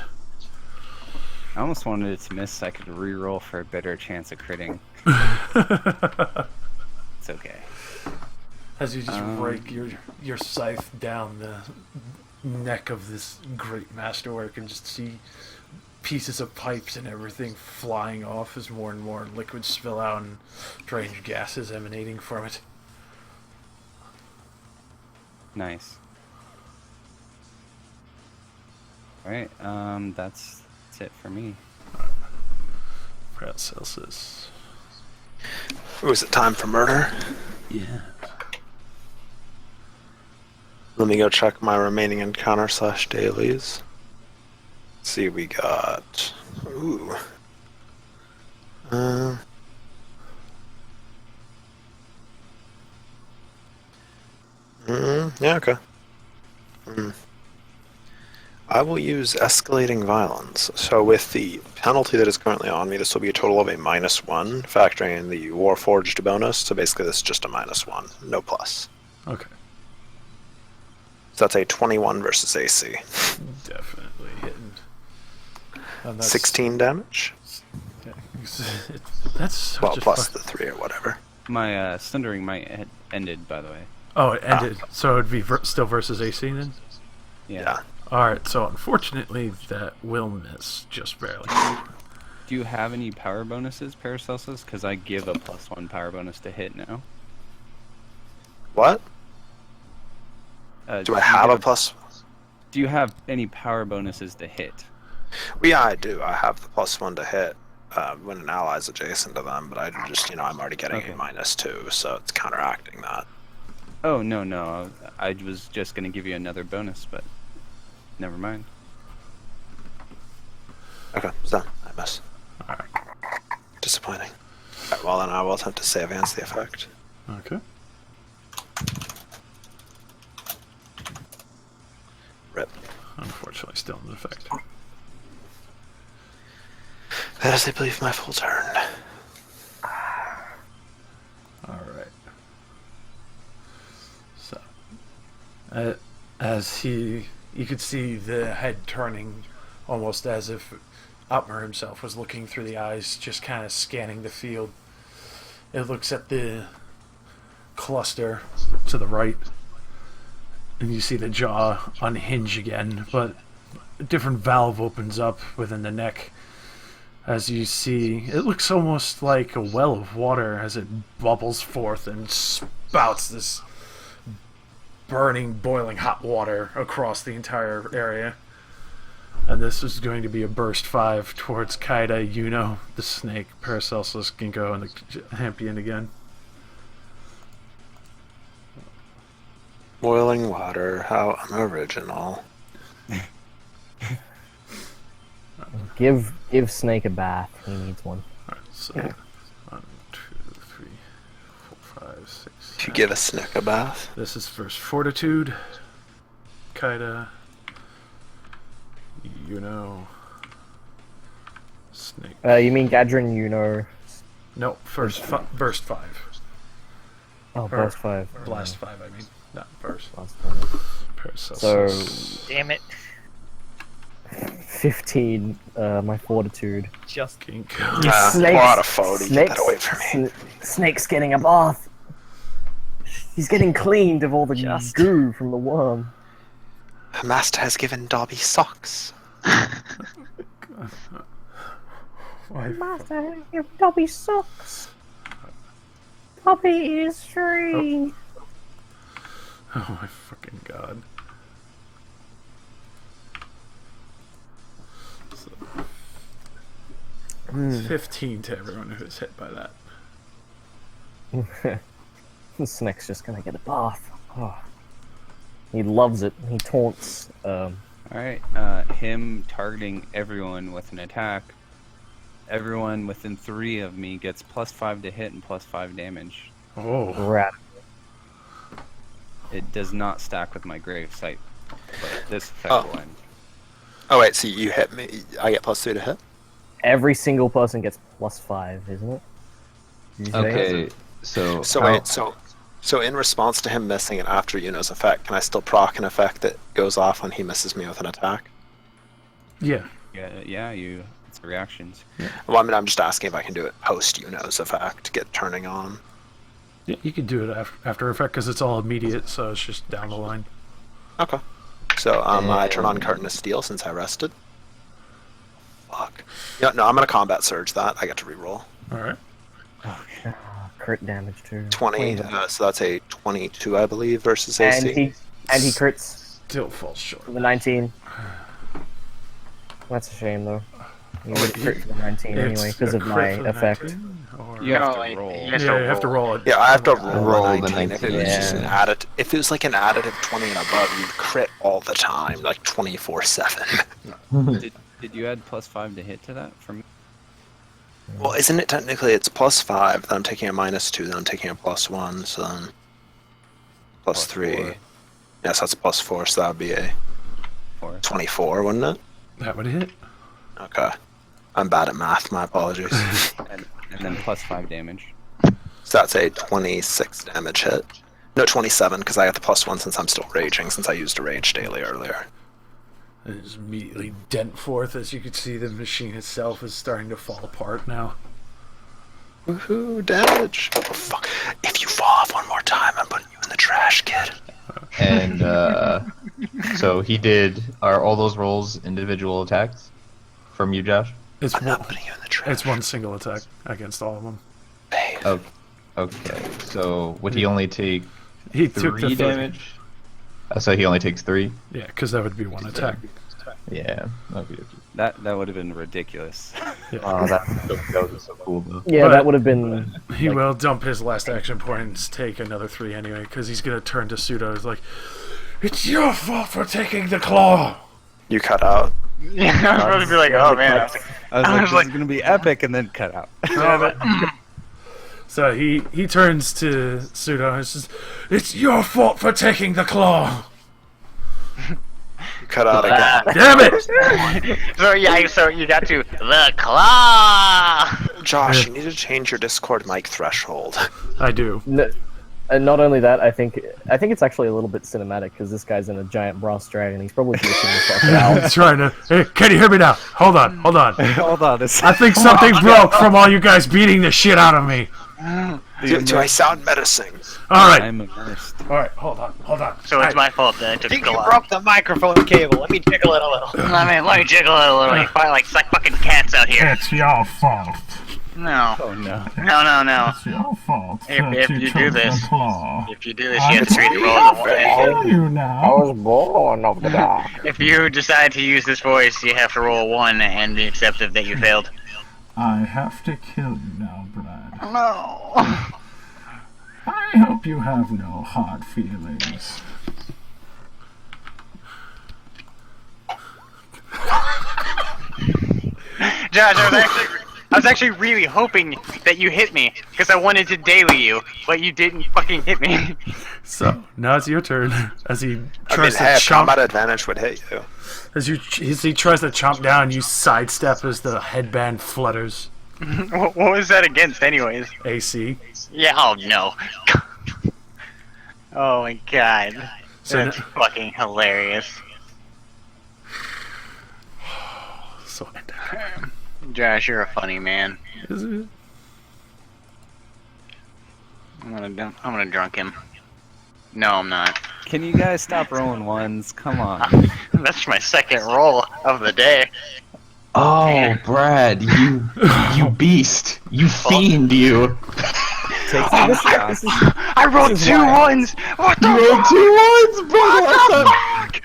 I almost wanted it to miss so I could reroll for a better chance of critting. It's okay. As you just rake your scythe down the neck of this great masterwork and just see pieces of pipes and everything flying off as more and more liquids spill out and strange gases emanating from it. Nice. Alright, that's it for me. Paracelsus. Ooh, is it time for murder? Yeah. Let me go check my remaining encounter/dailies. See, we got. Ooh. Yeah, okay. I will use escalating violence. So with the penalty that is currently on me, this will be a total of a -1, factoring in the Warforged bonus. So basically, this is just a -1, no plus. Okay. So that's a 21 versus AC. Definitely hitting. And that's, 16 damage. That's such Well, a plus the 3 or whatever. My sundering might had ended, by the way. Oh, it ended. So it'd be still versus AC then? Yeah. Alright, so unfortunately that will miss, just barely. Do you have any power bonuses, Paracelsus? Because I give a +1 power bonus to hit now. What? Do I have a plus? Do you have any power bonuses to hit? Well, yeah, I do. I have the +1 to hit when an ally is adjacent to them, but I just, I'm already getting a -2, so it's counteracting that. Oh, no. I was just going to give you another bonus, but never mind. Okay, so I miss. Alright. Disappointing. Alright, well then I will attempt to say advance the effect. Okay. Rip. Unfortunately, still in effect. That is, I believe, my full turn. Alright. So, as you could see the head turning almost as if Upmer himself was looking through the eyes, just kind of scanning the field. It looks at the cluster to the right, and you see the jaw unhinge again, but a different valve opens up within the neck. As you see, it looks almost like a well of water as it bubbles forth and spouts this burning, boiling hot water across the entire area. And this is going to be a burst 5 towards Kaida, Yuno, the snake, Paracelsus, Ginkgo, and the Champion again. Boiling water, how unoriginal. Give Snake a bath. He needs one. Alright, so 1, 2, 3, 4, 5, 6. To give a snake a bath. This is first Fortitude, Kaida, Yuno, Snake. You mean Gadrin, Yuno? No, first burst 5. Oh, burst 5. Blast 5, I mean. Not burst. Blast 5. Paracelsus. Damn it. 15, my Fortitude. Just Ginkgo. What a photo. Get that away from me. Snake's getting a bath. He's getting cleaned of all the goo from the worm. Master has given Dobby socks. Master has given Dobby socks. Dobby is free. Oh my fucking god. So, 15 to everyone who is hit by that. Snake's just gonna get a bath. Oh. He loves it. He taunts. Alright, him targeting everyone with an attack. Everyone within 3 of me gets +5 to hit and +5 damage. Oh. Rat. It does not stack with my grave sight, but this effect will end. Oh wait, so you hit me, I get +2 to hit? Every single person gets +5, isn't it? Okay, so So in response to him missing it after Yuno's effect, can I still proc an effect that goes off when he misses me with an attack? Yeah. Yeah, it's the reactions. Well, I mean, I'm just asking if I can do it post Yuno's effect, get turning on. Yeah, you can do it after effect because it's all immediate, so it's just down the line. Okay. So I turn on Curtain of Steel since I rested. Fuck. Yeah, no, I'm gonna combat surge that. I get to reroll. Alright. Okay. Crit damage too. 20. So that's a 22, I believe, versus AC. And he crits. Still falls short. For the 19. That's a shame though. You would crit for the 19 anyway because of my effect. You have to roll. You have to roll it. Yeah, I have to roll the the 19. If it was 19. just an if it was like an additive 20 and above, you'd crit all the time, like 24/7. Did you add +5 to hit to that for me? Well, isn't it technically it's +5, then I'm taking a -2, then I'm taking a +1, so then +3. +4. Yes, that's a +4, so that would be a 24, wouldn't it? That would hit. Okay. I'm bad at math, my apologies. And then +5 damage. So that's a 26 damage hit. No, 27, because I got the +1 since I'm still raging, since I used a rage daily earlier. And just immediately dent forth as you can see the machine itself is starting to fall apart now. Woohoo, damage! Oh, fuck. If you fall off one more time, I'm putting you in the trash, kid. And so are all those rolls individual attacks from you, Josh? It's not putting you in the trash. It's one single attack against all of them. Oh, okay. So would he only take He took the 3 damage? So he only takes 3? Yeah, because that would be one attack. Yeah. Okay. That would have been ridiculous. Yeah. Oh, that was so cool though. Yeah, But that would have been. He will dump his last action point and take another 3 anyway, because he's going to turn to Pseudo. He's like, "It's your fault for taking the claw!" You cut out. Yeah, I was about to be like, oh man. I was like, this is gonna be epic, and then cut out. So he turns to Pseudo and says, "It's your fault for taking the claw!" You cut out again. Damn it! So you got to the claw. Josh, you need to change your Discord mic threshold. I do. And not only that, I think it's actually a little bit cinematic because this guy's in a giant brass dragon. He's probably glitching the fuck out. He's trying to. Hey, can you hear me now? Hold on. Hold on. I think something broke from all you guys beating the shit out of me. Do I sound menacing? All right. I'm immersed. All right. Hold on. So it's my fault that I took I think so you long. broke the microphone cable. Let me jiggle it a little. Let me jiggle it a little. You fight like fucking cats out here. It's your fault. No. Oh no. No. It's your fault. If you do this, claw. you have to treat the role of one. You I now. was born of the dark. If you decide to use this voice, you have to roll a 1 and be accepted that you failed. I have to kill you now, Brad. No. I hope you have no hard feelings. Josh, I was actually really hoping that you hit me because I wanted to daily you, but you didn't fucking hit me. So now it's your turn. As he I mean, tries to hey, a chomp, combat advantage would hit you. as he tries to chomp down, you sidestep as the headband flutters. What was that against, anyways? AC. Yeah. Oh no. Oh my god. So That's fucking hilarious. So Josh, you're a funny man. is it? I'm gonna drunk him. No, I'm not. Can you guys stop rolling ones? Come on. That's my second roll of the day. Oh, Brad, you beast, you fiend, you. Take some shots. I rolled 2 ones. What the? You rolled 2 ones, bro.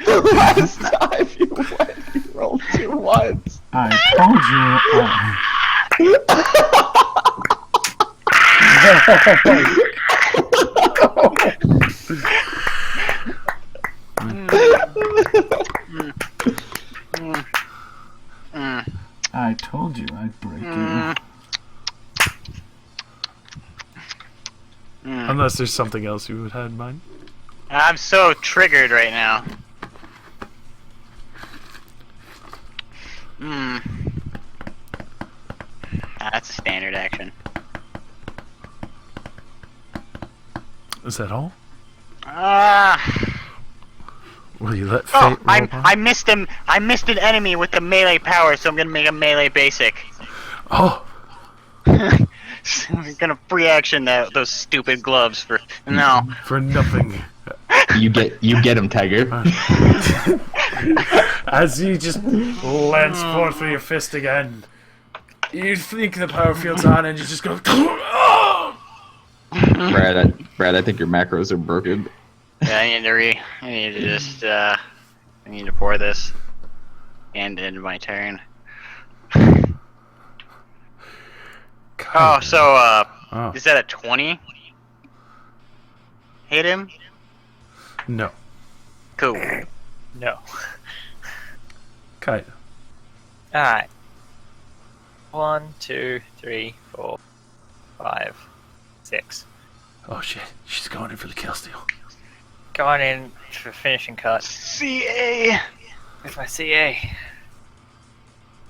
The last time you went, you rolled 2 ones. I told I told you I'd break you. Unless there's something else you would have in mind. I'm so triggered right now. That's a standard action. Is that all? Ah. Will you let fate Oh, roll by? I missed him. I missed an enemy with the melee power, so I'm gonna make a melee basic. Oh! I'm gonna free action those stupid gloves for no. For nothing. You get him, Tiger. As he just lends forth with your fist again, you think the power field's on and you just go. Brad, I think your macros are broken. Yeah, I need to just I need to pour this and end my turn. Oh, so is that a 20? Hit him? No. Cool. No. Kite. Alright. 1, 2, 3, 4, 5, 6. Oh shit, she's going in for the kill steal. Going in for finishing cut. CA! With my CA.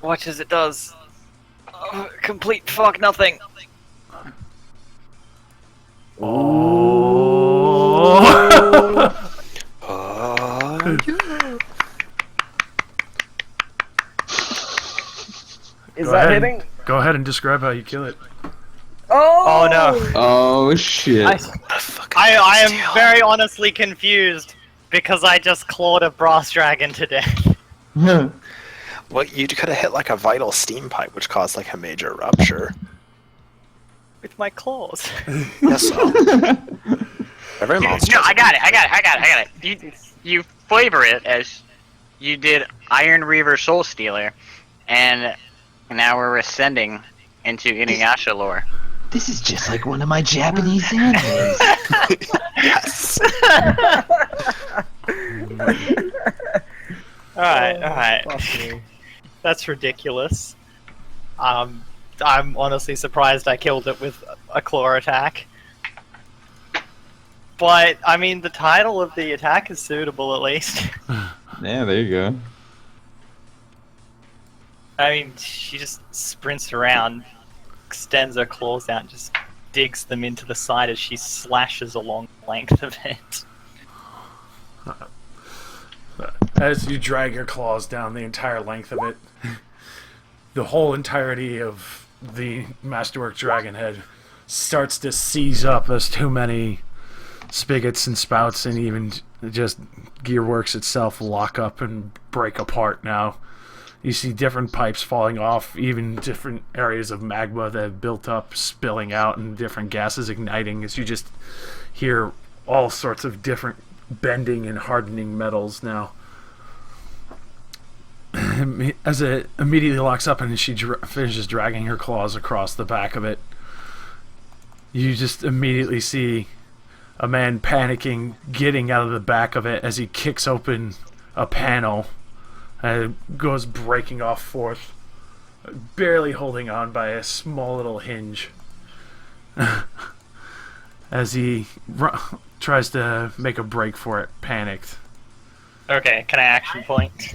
Watch as it does. Complete fuck nothing. Oh! Is that hitting? Go ahead and describe how you kill it. Oh no. Oh shit. I am very honestly confused because I just clawed a brass dragon to death. Well, you could have hit like a vital steam pipe, which caused like a major rupture. With my claws. Yes, so. Every monster. No, I got it. You flavor it as you did Iron Reaver Soul Stealer, and now we're ascending into Inuyasha lore. This is just like one of my Japanese animes. Yes. Alright. That's ridiculous. I'm honestly surprised I killed it with a claw attack. But, I mean, the title of the attack is suitable, at least. Yeah, there you go. I mean, she just sprints around, extends her claws out, and just digs them into the side as she slashes along the length of it. As you drag your claws down the entire length of it, the whole entirety of the Masterwork Dragon Head starts to seize up as too many spigots and spouts and even just Gearworks itself lock up and break apart now. You see different pipes falling off, even different areas of magma that have built up spilling out and different gases igniting as you just hear all sorts of different bending and hardening metals now. As it immediately locks up and she finishes dragging her claws across the back of it, you just immediately see a man panicking, getting out of the back of it as he kicks open a panel and goes breaking off forth, barely holding on by a small little hinge as he tries to make a break for it, panicked. Okay, can I action point?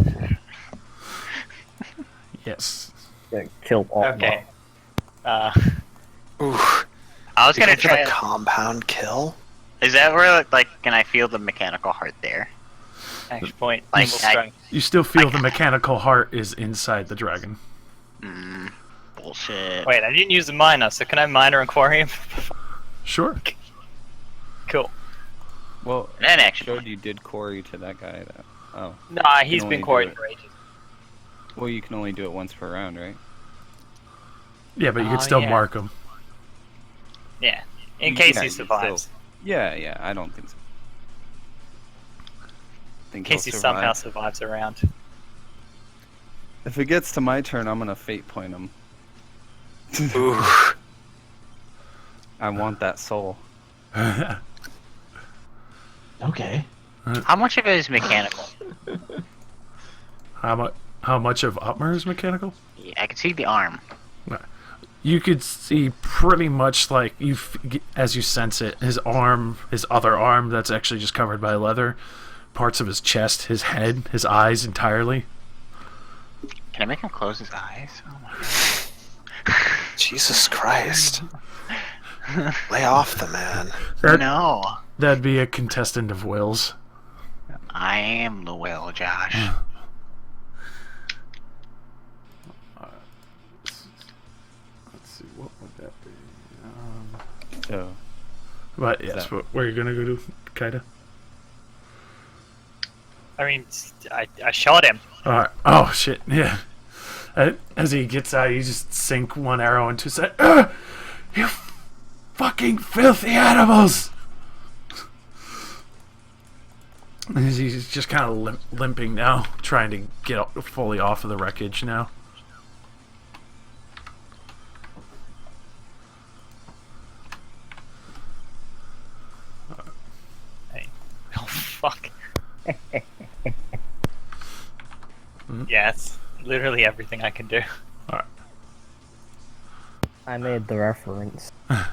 Yes. Yeah, killed all. Okay. Ooh. I was gonna Because of try. a compound kill? Is that where, like, can I feel the mechanical heart there? Action point. Like, Single I- strength. You still feel the mechanical heart is inside the dragon. Bullshit. Wait, I didn't use the miner, so can I miner Aquarium? Sure. Cool. Well, Then action showed point. you did quarry to that guy, though. Oh. Nah, he's only been do quarried it. for ages. Well, you can only do it once per round, right? Yeah, but you Oh, could still yeah. mark him. Yeah, in case Yeah, he you survives. still- Yeah, I don't think so. In Think case he he'll somehow survive. survives a round. If it gets to my turn, I'm gonna fate point him. Ooh. I want that soul. Okay. How much of it is mechanical? How much of Upmer is mechanical? Yeah, I can see the arm. You could see pretty much like as you sense it, his arm, his other arm that's actually just covered by leather, parts of his chest, his head, his eyes entirely. Can I make him close his eyes? Oh my Jesus Christ. Lay off the man. god. No. That'd be a contestant of wills. I am the will, Josh. Let's see, what would that be? So, But yes, that- what are you gonna go do, Kaida? I mean, I shot him. Alright. Oh shit, yeah. As he gets out, you just sink one arrow into his head. You fucking filthy animals! He's just kind of limping now, trying to get fully off of the wreckage now. Hey. Oh fuck. Yeah, it's literally everything I can do. I made the reference. Alright,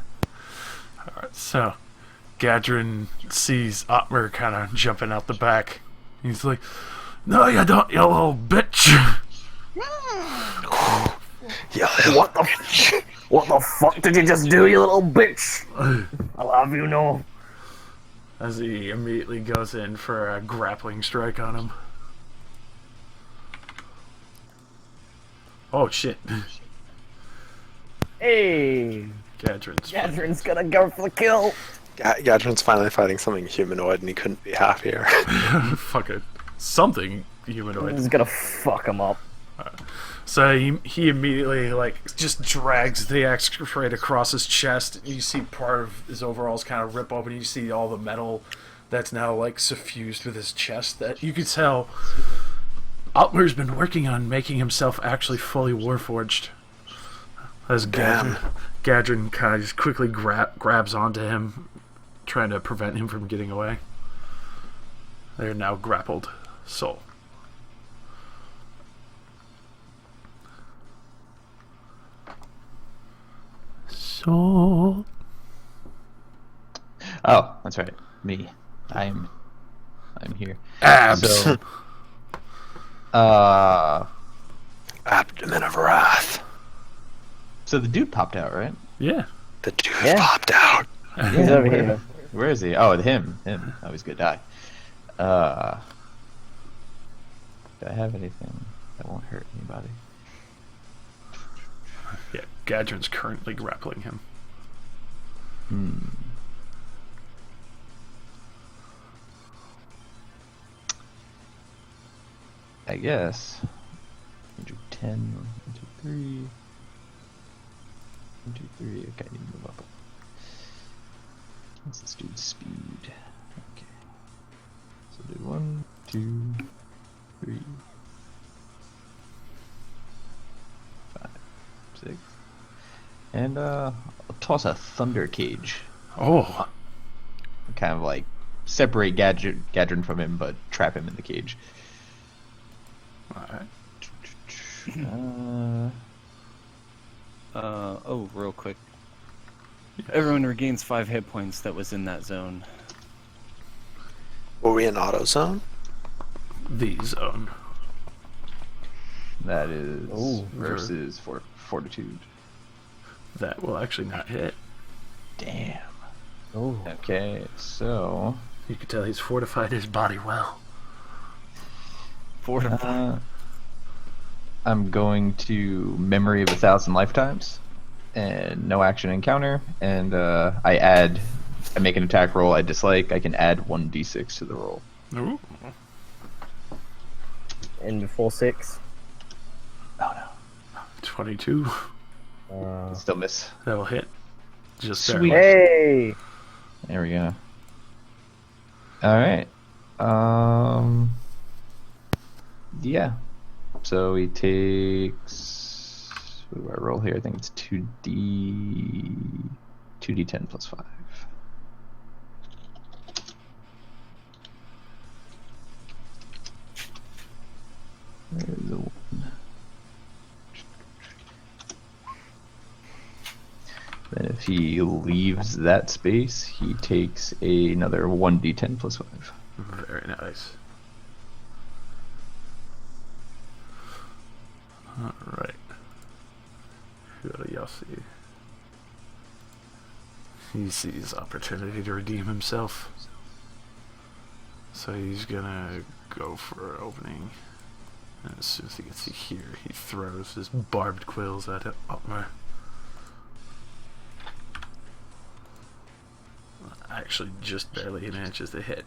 so Gadrin sees Otmer kind of jumping out the back. He's like, "No, you don't, you little bitch!" Yeah. What the fuck did you just do, you little bitch? I'll have you know. As he immediately goes in for a grappling strike on him. Oh shit. Hey, Gadrin's gonna go for the kill. Gadrin's finally fighting something humanoid and he couldn't be happier. fucking something humanoid. This is gonna fuck him up. So he immediately like just drags the axe right across his chest. You see part of his overalls kind of rip open. You see all the metal that's now like suffused with his chest. That you could tell Otmer's been working on making himself actually fully warforged. As Gadrin kind of just quickly grabs onto him, trying to prevent him from getting away. They're now grappled. Soul. Soul. Oh, that's right. Me. I'm here. Abs. So, Abdomen of Wrath. so the dude popped out, right? Yeah. The dude Yeah. popped out. He's over here. Where is he? Oh, him. Oh, he's gonna die. Do I have anything that won't hurt anybody? Yeah, Gadron's currently grappling him. I guess. 110, 1, 2, 3. 1, 2, 3. Okay, I need to move up. What's this dude's speed? Okay. So do 1, 2, 3, 5, 6. And I'll toss a thunder cage. Oh, Kind of like separate Gadron from him, but trap him in the cage. alright. Oh, real quick. Everyone regains 5 hit points that was in that zone. Were we in auto zone? The zone. That is Ooh. versus fortitude. That will actually not hit. Damn. Oh. Okay, so You can tell he's fortified his body well. I'm going to Memory of 1,000 Lifetimes and no action encounter, and I make an attack roll I dislike. I can add 1d6 to the roll. Ooh. And before 6. Oh no. 22. Still miss. That will hit. Just Sweet. barely. Hey! There we go. Alright. Yeah. So he takes... What do I roll here? I think it's 2d10 plus 5. There's the 1. Then if he leaves that space, he takes another 1d10 plus 5. Very nice. Alright. What do y'all see? He sees opportunity to redeem himself. So he's gonna go for an opening. And as soon as he gets to here, he throws his barbed quills at Otmar. Actually, just barely manages to hit.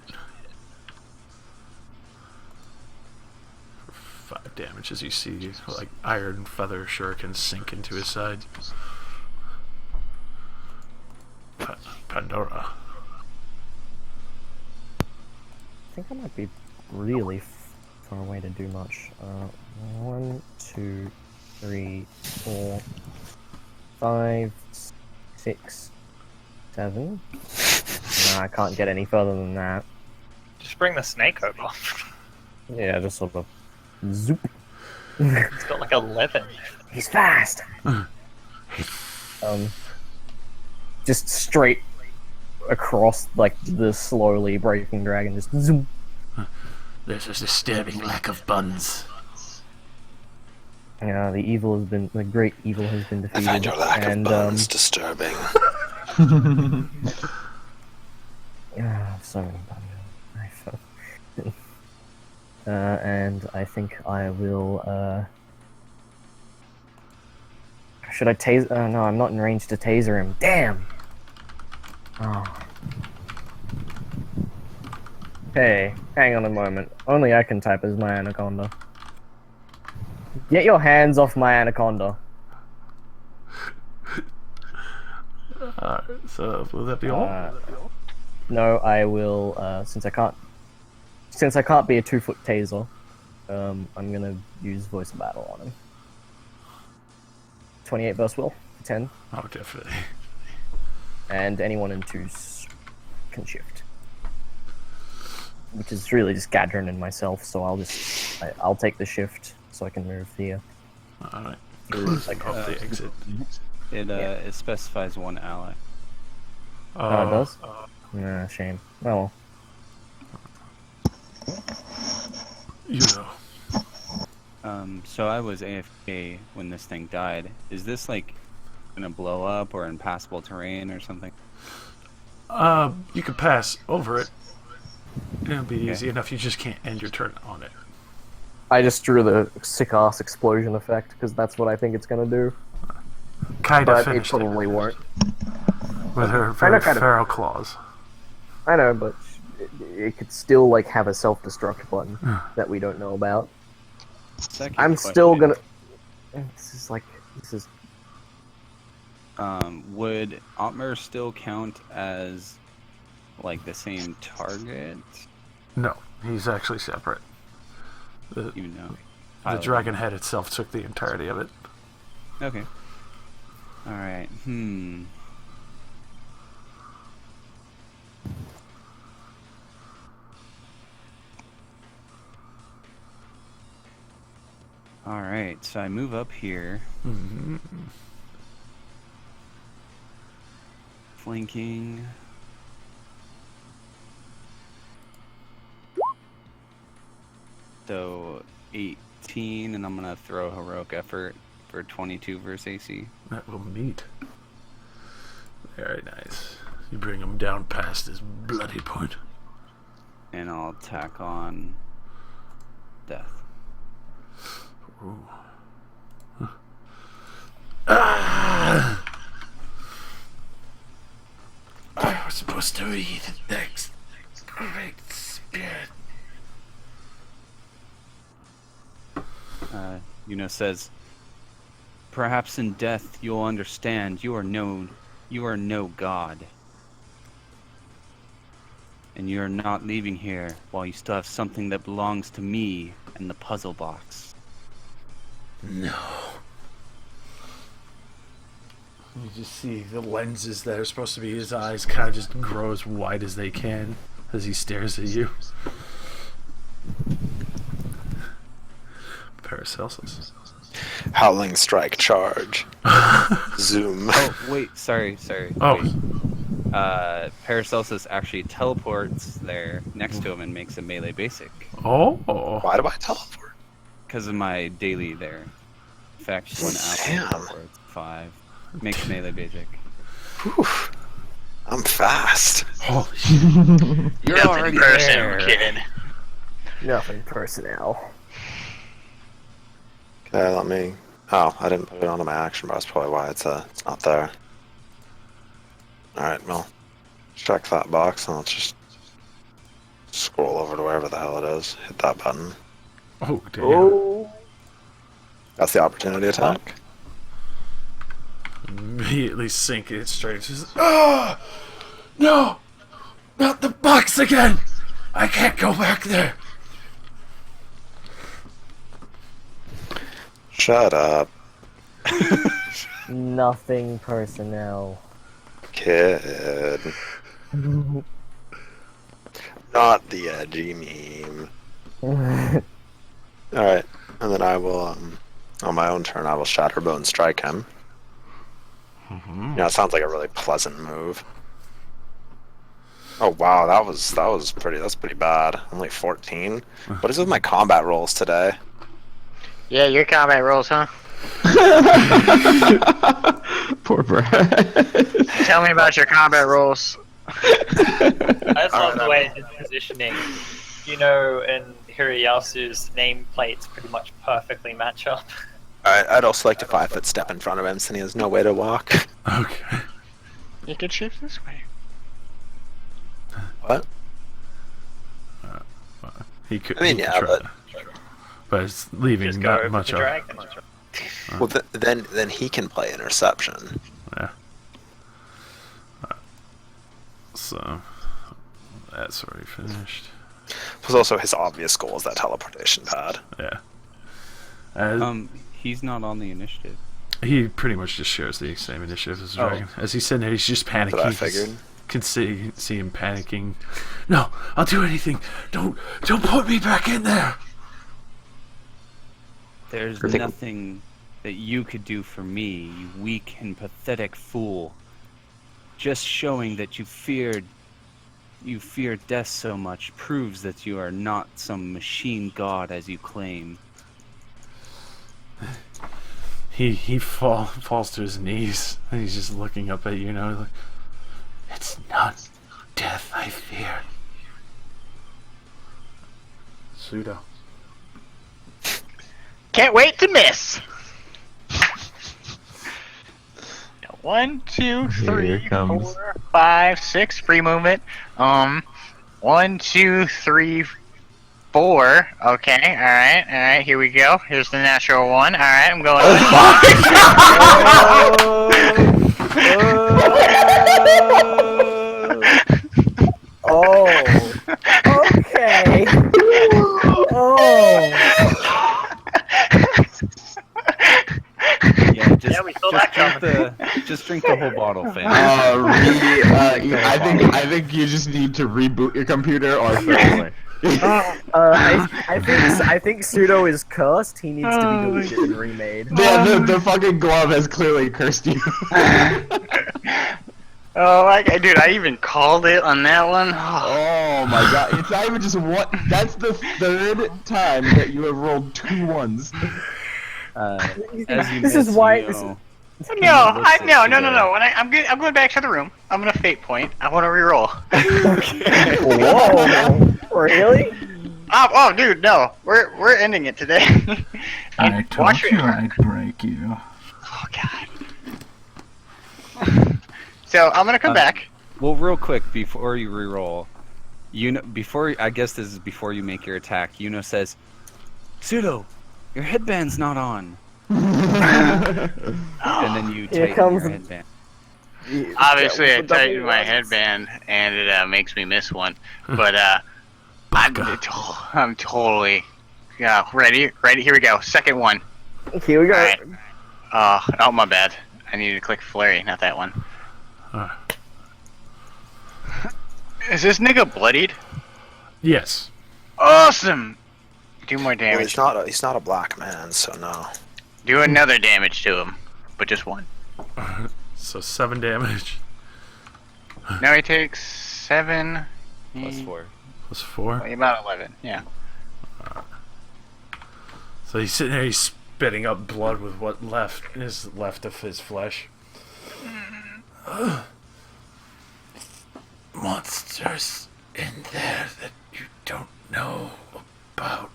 For 5 damage, as you see, like iron feather shuriken sink into his side. Pandora. I think I might be really far away to do much. 1, 2, 3, 4, 5, 6, 7. No, I can't get any further than that. Just bring the snake over. Yeah, just sort of zoop. It's got like 11. He's fast. Just straight across like the slowly breaking dragon. Just zoom. There's a disturbing lack of buns. Yeah, the great evil has been I defeated. find your lack and, of buns disturbing. So many buns. And I think I will. Should I tase? No, I'm not in range to taser him. Damn. Oh. Hey, hang on a moment. Only I can type as my anaconda. Get your hands off my anaconda. So will that be all? No, I will. Since I can't be a 2-foot taser, I'm gonna use voice of battle on him. 28 burst will, 10, Oh, definitely. and anyone in 2s can shift. Which is really just Gadron and myself, so I'll take the shift so I can move here. Alright. Like, Off the exit. It specifies 1 ally. Oh, it does? Nah, shame. Oh well. You know. So I was AFK when this thing died. Is this like gonna blow up or impassable terrain or something? You could pass over it. It'll be Okay. easy enough. You just can't end your turn on it. I just drew the sick-ass explosion effect, because that's what I think it's gonna do. Kaida But it finished it probably won't. with her I know very Kaida- feral claws. I know, but it could still, like, have a self-destruct button that we don't know about. Second I'm question. still gonna... This is... Would Otmer still count as like the same target? No, he's actually separate. Even though The dragon head itself took the entirety of it. Okay. Alright, Alright, so I move up here. Flanking. So 18, and I'm gonna throw heroic effort for 22 versus AC. That will meet. Very nice. You bring him down past his bloody point. And I'll tack on death. Ooh. Ah! I was supposed to read next. Great spirit. Yuna says, "Perhaps in death you'll understand you are no god. And you're not leaving here while you still have something that belongs to me and the puzzle box." No. You just see the lenses that are supposed to be his eyes kind of just grow as wide as they can as he stares at you. Paracelsus. Howling strike charge. Zoom. Oh, wait, sorry. Oh. Wait. Paracelsus actually teleports there next to him and makes a melee basic. Oh. Why do I teleport? Because of my daily there. Effect, when Damn. Apple teleports, 5. Makes melee basic. Whew. I'm fast. Holy You're Nothing already personal, there. kid. Nothing personnel. Okay, let me... Oh, I didn't put it onto my action bar. That's probably why it's not there. Alright, well, check that box and let's just scroll over to wherever the hell it is. Hit that button. Oh, damn. Oh. That's the opportunity attack. Immediately sink it straight. Just, oh! No! Not the box again! I can't go back there! Shut up, Nothing personnel. kid. Not the edgy meme. Alright, and then I will, on my own turn, I will Shatterbone strike him. Yeah, it sounds like a really pleasant move. Oh wow, that's pretty bad. Only 14. What is with my combat rolls today? Yeah, your combat rolls, huh? Poor Brad. Tell me about your combat rolls. I just love the way his positioning. You know, and Hirayasu's nameplates pretty much perfectly match up. Alright, I'd also like to 5-foot step in front of him since he has no way to walk. Okay. You could shift this way. What? He could. I mean, he could yeah, try. But it's leaving Just go not over much the of. dragon. Well, then he can play interception. Yeah. So that's already finished. Plus, also his obvious goal is that teleportation pad. Yeah. He's not on the initiative. He pretty much just shares the same initiative as the Oh. dragon. As he's sitting there, he's just panicking. That's what I figured. Can see him panicking. No, I'll do anything. Don't put me back in there. There's Everything- nothing that you could do for me, you weak and pathetic fool. Just showing that you fear death so much proves that you are not some machine god as you claim. He falls to his knees, and he's just looking up at you now. Like, it's not death I fear. Pseudo. Can't wait to miss. 1, 2, 3, 4, 5, 6. Free movement. 1, 2, 3, 4. Okay. All right. Here we go. Here's the natural one. All right. I'm going. Oh. Okay. Oh. Yeah, just, we saw that just drink the whole bottle, fam. I think you just need to reboot your computer or throw it away. I think Pseudo is cursed. He needs to be deleted and remade. Yeah, the fucking glove has clearly cursed you. Oh, dude, I even called it on that one. Oh my god, it's not even just one. That's the third time that you have rolled 2 1s. As you This miss, is why. you This is, know, No. I'm going back to the room. I'm gonna fate point. I want to reroll. whoa! Really? Oh, dude, no. We're ending it today. I told you I'd break you. Oh God. So I'm gonna come back. Well, real quick before you reroll, I guess this is before you make your attack. Yuno says, "Pseudo, your headband's not on." And then you tighten your headband. Obviously, I tightened my headband, and it makes me miss one. But I'm totally ready. Here we go. Second one. Here we go. All right. Oh, my bad. I needed to click flurry, not that one. Is this nigga bloodied? Yes. Awesome. Do more Well, damage. he's not a black man, so no. Do another damage to him, but just one. So 7 damage. Now he takes 7 Plus 4. Plus 4. About 11. Yeah. So he's sitting there, he's spitting up blood with what is left of his flesh. Monsters in there that you don't know about.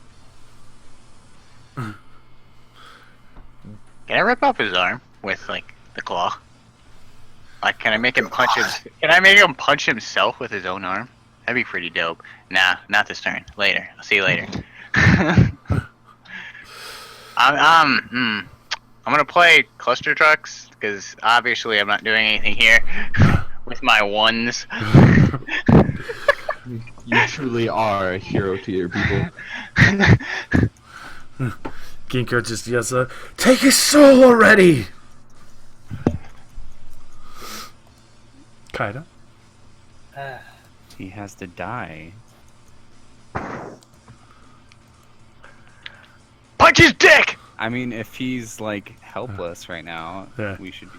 Can I rip up his arm with like the claw? Like, can I make him punch himself with his own arm? That'd be pretty dope. Nah, not this turn. Later. I'll see you later. I'm gonna play cluster trucks because obviously I'm not doing anything here with my ones. You truly are a hero to your people. Ginkgo just yells, "Take his soul already!" Kaida? He has to die. Punch his dick! I mean, if he's like helpless right now, Yeah. we should.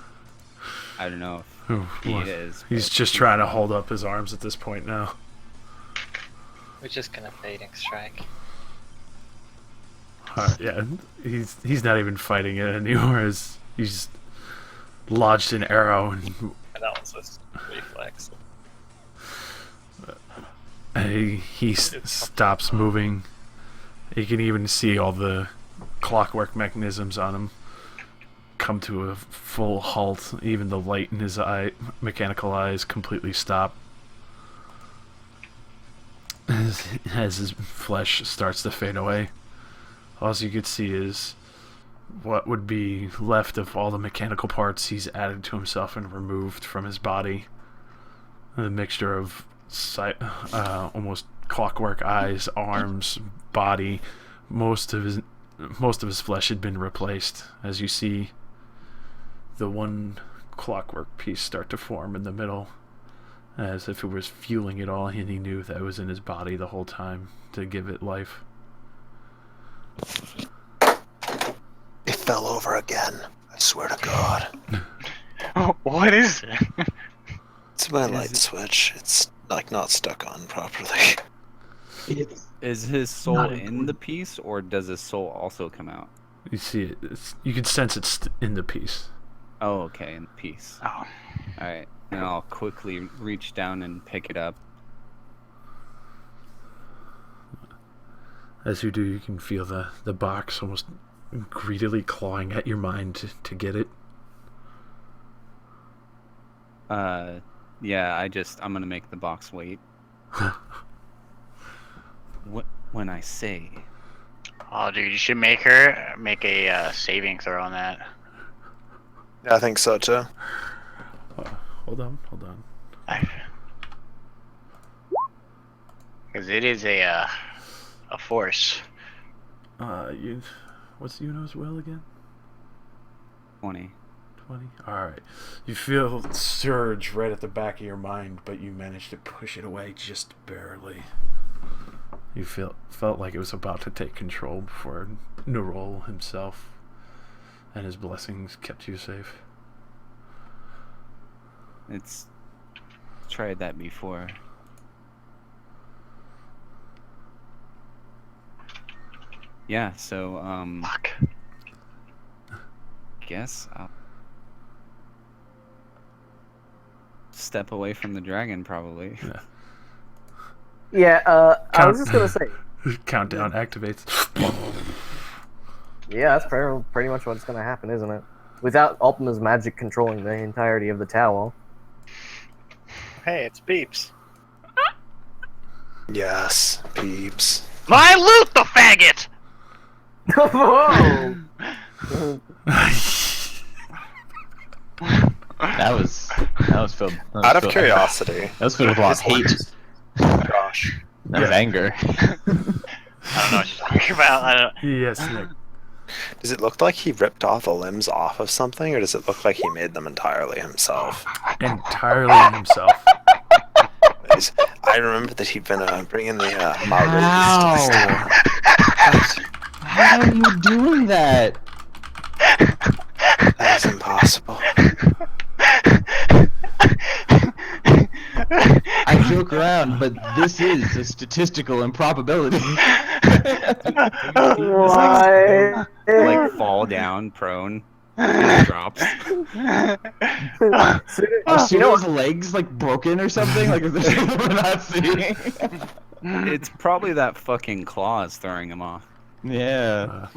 I don't know Oh, if he what? is. He's but just trying to hold up his arms at this point now. We're just gonna fading strike. Yeah, he's not even fighting it anymore. He's lodged an arrow and That one's just reflex. he stops moving. You can even see all the clockwork mechanisms on him come to a full halt. Even the light in his mechanical eyes completely stop. As his flesh starts to fade away, all you could see is what would be left of all the mechanical parts he's added to himself and removed from his body. A mixture of almost clockwork eyes, arms, body. Most of his flesh had been replaced. As you see the one clockwork piece start to form in the middle, as if it was fueling it all, and he knew that it was in his body the whole time to give it life. It fell over again. I swear to God. What is it? It's my light switch. It's like not stuck on properly. Is his soul in the piece, or does his soul also come out? You see it. You can sense it's in the piece. Oh, okay, in the piece. Oh. Alright, and I'll quickly reach down and pick it up. As you do, you can feel the box almost greedily clawing at your mind to get it. Yeah, I'm gonna make the box wait. When I say... Oh, dude, you should make a saving throw on that. Yeah, I think so too. Hold on. Because it is a force. What's Yuno's will again? 20. 20? Alright. You feel it surge right at the back of your mind, but you manage to push it away just barely. You felt like it was about to take control before Nerol himself and his blessings kept you safe. It's tried that before. Yeah, so Fuck. Guess I'll step away from the dragon probably. Yeah. I was just gonna say. Countdown activates. Yeah, that's pretty much what's gonna happen, isn't it? Without Ultima's magic controlling the entirety of the tower. Hey, it's Beeps. Yes, peeps. My loot, the faggot! Whoa! That was filled. Out of curiosity. That was filled with a lot of hate. Gosh. That was anger. I don't know what you're talking about. I don't. Yes, Nick. Does it look like he ripped all the limbs off of something, or does it look like he made them entirely himself? Entirely himself. I remember that he'd been bringing the How? How are you doing that? That is impossible. I joke around, but this is a statistical improbability. Why? Like fall down, prone, and drops. Are Suno's legs like broken or something? Like is there something we're not seeing? It's probably that fucking claws throwing him off. Yeah.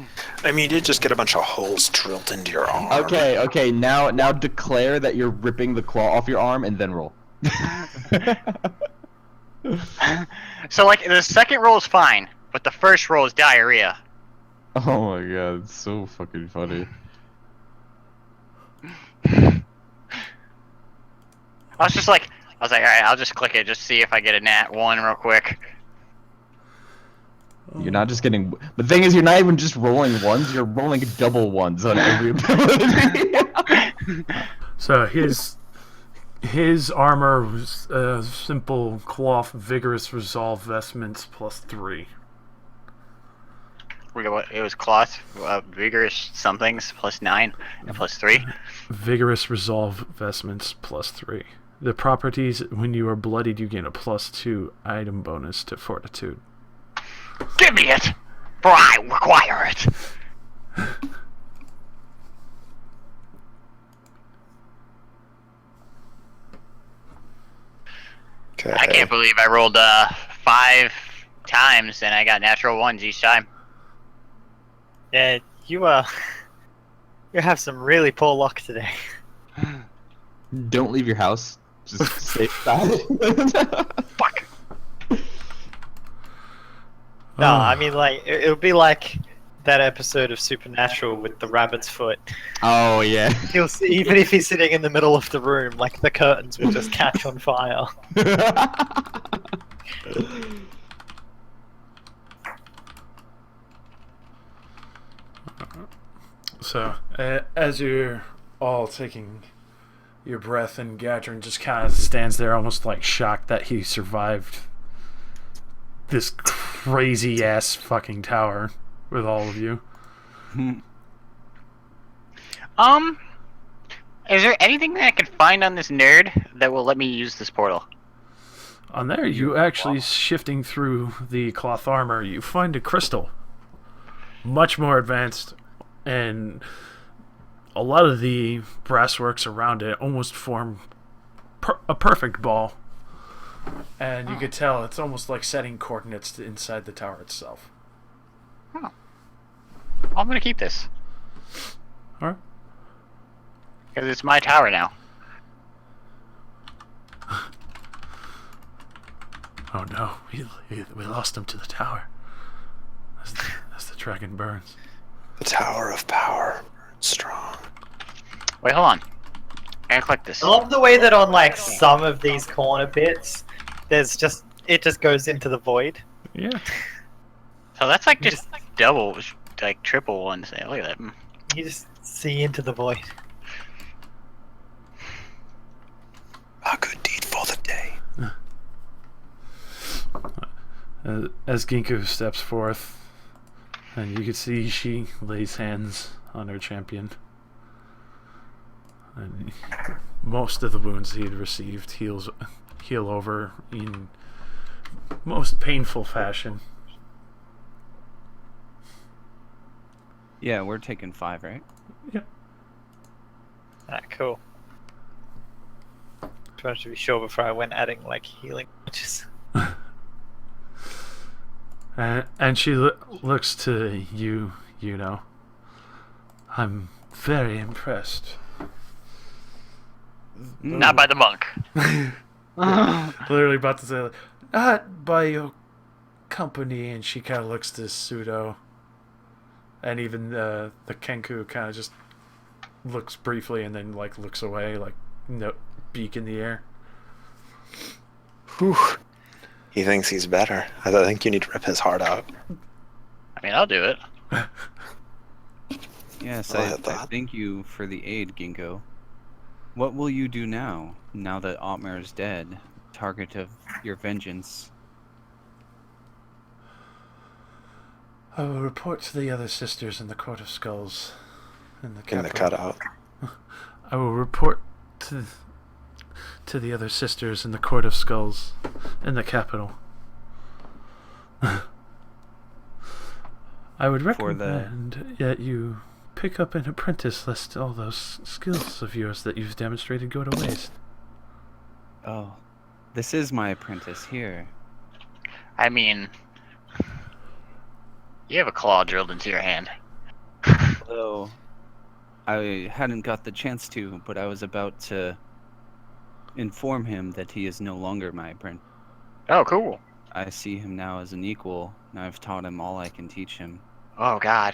I mean, you did just get a bunch of holes drilled into your arm. Okay. Now declare that you're ripping the claw off your arm and then roll. So, like, the second roll is fine, but the first roll is diarrhea. Oh my god, it's so fucking funny. I was like, alright, I'll just click it, just see if I get a nat 1 real quick. You're not just getting. The thing is, you're not even just rolling ones. You're rolling double ones on every ability. So his armor was simple cloth, vigorous resolve vestments +3. It was cloth, vigorous somethings +9 and +3. Vigorous resolve vestments +3. The properties: when you are bloodied, you gain a +2 item bonus to fortitude. Give me it, for I require it. Okay. I can't believe I rolled 5 times and I got natural 1s each time. Yeah, you have some really poor luck today. Don't leave your house. Just stay inside. Fuck. No, I mean, like, it'll be like that episode of Supernatural with the rabbit's foot. Oh yeah. He'll see, even if he's sitting in the middle of the room, like, the curtains will just catch on fire. So, as you're all taking your breath, and Gadrin just kind of stands there almost like shocked that he survived this crazy ass fucking tower with all of you. Is there anything that I can find on this nerd that will let me use this portal? On there, you actually shifting through the cloth armor, you find a crystal. Much more advanced and a lot of the brassworks around it almost form a perfect ball. And you could tell it's almost like setting coordinates inside the tower itself. Huh. I'm gonna keep this. Alright. Because it's my tower now. Oh no, we lost him to the tower. As the dragon burns. The Tower of Power. Strong. Wait, hold on. I gotta click this. I love the way that on like some of these corner bits, it just goes into the void. Yeah. So that's like just double, like triple ones. Look at that. You just see into the void. A good deed for the day. As Ginkgo steps forth, and you can see she lays hands on her champion. And most of the wounds he had received heal over in most painful fashion. Yeah, we're taking 5, right? Yeah. Ah, cool. Trying to be sure before I went adding like healing touches. And she looks to you, you know. I'm very impressed. Not by the monk. Literally about to say, like, not by your company, and she kind of looks to Pseudo. And even the Kenku kind of just looks briefly and then like looks away, like no beak in the air. Whew. He thinks he's better. I think you need to rip his heart out. I mean, I'll do it. Yes, I I had that. thank you for the aid, Ginkgo. What will you do now that Otmar is dead, target of your vengeance? I will report to the other sisters in the Court of Skulls. In the capital. cutout. I will report to the other sisters in the Court of Skulls in the capital. I would recommend that you pick up an apprentice lest all those skills of yours that you've demonstrated go to waste. Oh, this is my apprentice here. I mean, you have a claw drilled into your hand. Although I hadn't got the chance to, but I was about to inform him that he is no longer my apprentice. Oh, cool. I see him now as an equal, and I've taught him all I can teach him. Oh, God.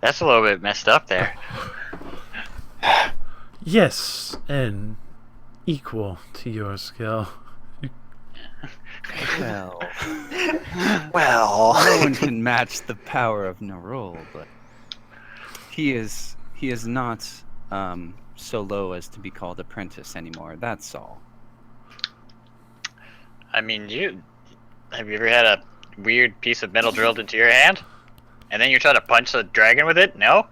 That's a little bit messed up there. Yes, and equal to your skill. Well, Well. no one can match the power of Nerul, but he is not so low as to be called apprentice anymore. That's all. I mean, have you ever had a weird piece of metal drilled into your hand? And then you're trying to punch the dragon with it? No?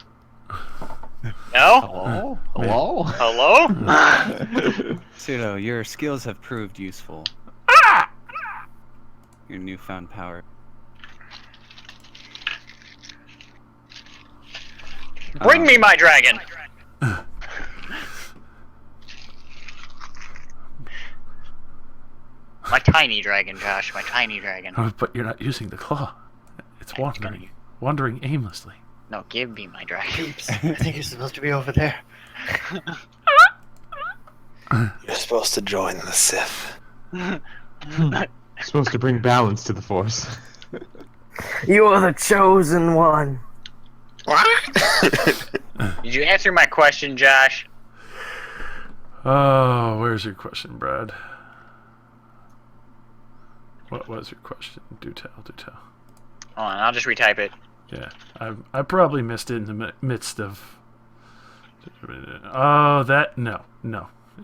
No? Hello? Hello? Pseudo, your skills have proved useful. Your newfound power. Bring me my dragon! My tiny dragon, Josh. My tiny dragon. Oh, but you're not using the claw. It's wandering aimlessly. No, give me my dragon. Oops. I think you're supposed to be over there. You're supposed to join the Sith. Supposed to bring balance to the Force. You are the chosen one. Did you answer my question, Josh? Oh, where's your question, Brad? What was your question? Do tell. Hold on, I'll just retype it. Yeah, I probably missed it in the midst of. Oh, no,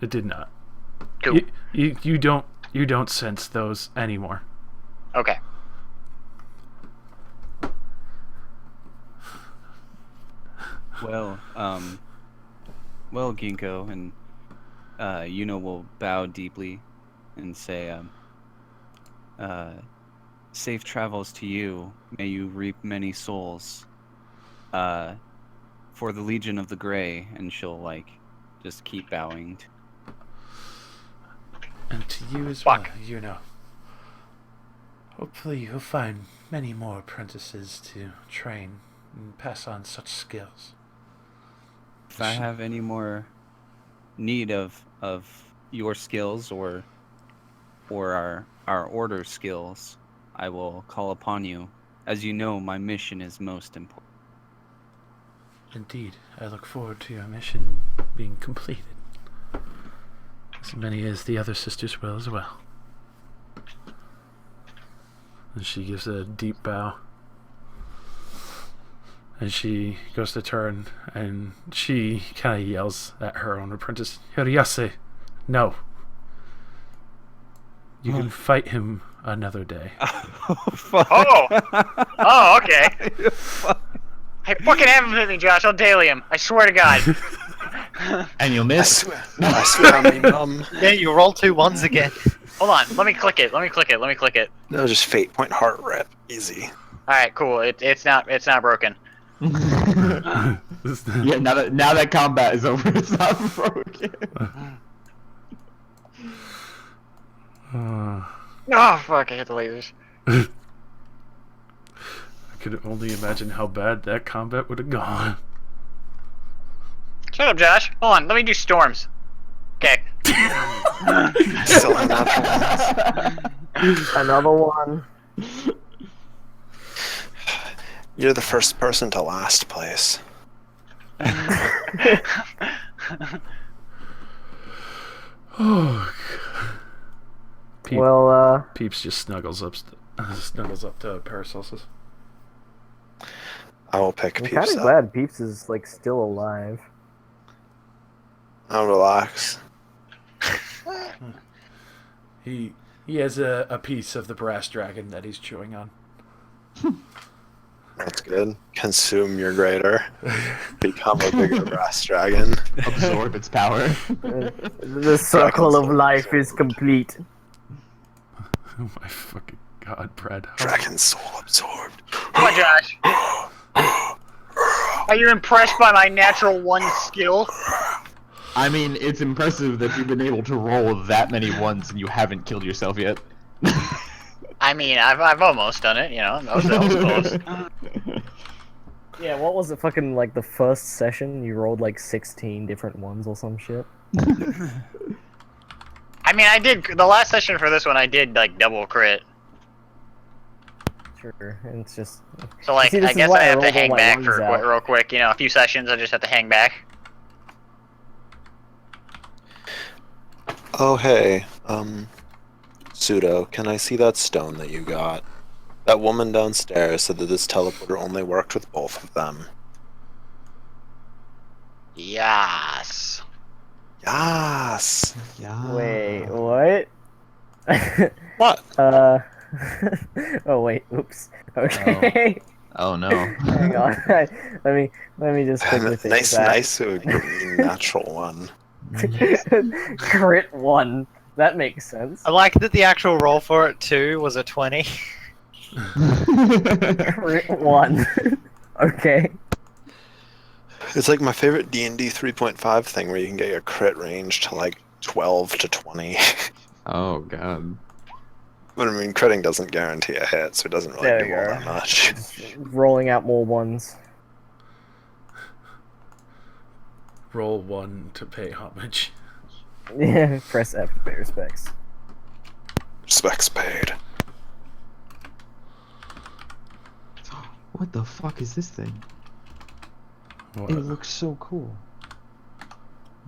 it did not. Cool. You don't sense those anymore. Okay. Well, Ginkgo, and Yuno will bow deeply and say, safe travels to you. May you reap many souls. for the Legion of the Grey, and she'll like just keep bowing. And to you as Fuck. well, you know. Hopefully you'll find many more apprentices to train and pass on such skills. If I have any more need of your skills or our order skills, I will call upon you. As you know, my mission is most important. Indeed, I look forward to your mission being completed. As many as the other sisters will as well. And she gives a deep bow. And she goes to turn, and she kind of yells at her own apprentice, Horiase, no. You can fight him another day. Oh, okay. Hey, fucking have him with me, Josh. I'll daily him. I swear to God. And you'll I miss. swear on me, mum. Yeah, you roll 2 1s again. Hold on. Let me click it. Let me click it. No, just fate point heart rip. Easy. All right, cool. It's not broken. Yeah, now that combat is over, it's not broken. Oh fuck! I hit the lasers. I could only imagine how bad that combat would have gone. Shut up, Josh. Hold on. Let me do storms. Okay. Still have natural ones. Another one. You're the first person to last place. Oh, Peep, Well, Peeps just snuggles up to Paracelsus. I will pick I'm kind Peeps of up. glad Peeps is like still alive. I'll relax. He has a piece of the brass dragon that he's chewing on. That's good. Consume your greater. Become a bigger brass dragon. Absorb its power. The circle of life is complete. Oh my fucking god, Brad. Dragon soul absorbed. Come on, Josh. Are you impressed by my natural 1 skill? I mean, it's impressive that you've been able to roll that many ones and you haven't killed yourself yet. I mean, I've almost done it. You know, that was close. Yeah, what was it? Fucking like the first session, you rolled like 16 different ones or some shit. I mean, I did the last session for this one. I did like double crit. Sure, and it's just. So like, See, this I is guess why I have to rolled all hang my back ones for out. real quick. You know, a few sessions. I just have to hang back. Oh hey, Pseudo, can I see that stone that you got? That woman downstairs said that this teleporter only worked with both of them. Yes. Yes! Wait, what? What? Oh wait, oops. Okay. Oh no. Hang on. let me just quickly think Nice, that. nice green natural one. Crit 1. That makes sense. I like that the actual roll for it too was a 20. Crit 1. Okay. It's like my favorite D&D 3.5 thing where you can get your crit range to like 12 to 20. Oh god. But I mean, critting doesn't guarantee a hit, so it doesn't really There do you all go. that much. Rolling out more ones. Roll 1 to pay homage. Yeah, press F to pay respects. Respects paid. What the fuck is this thing? What? It looks so cool.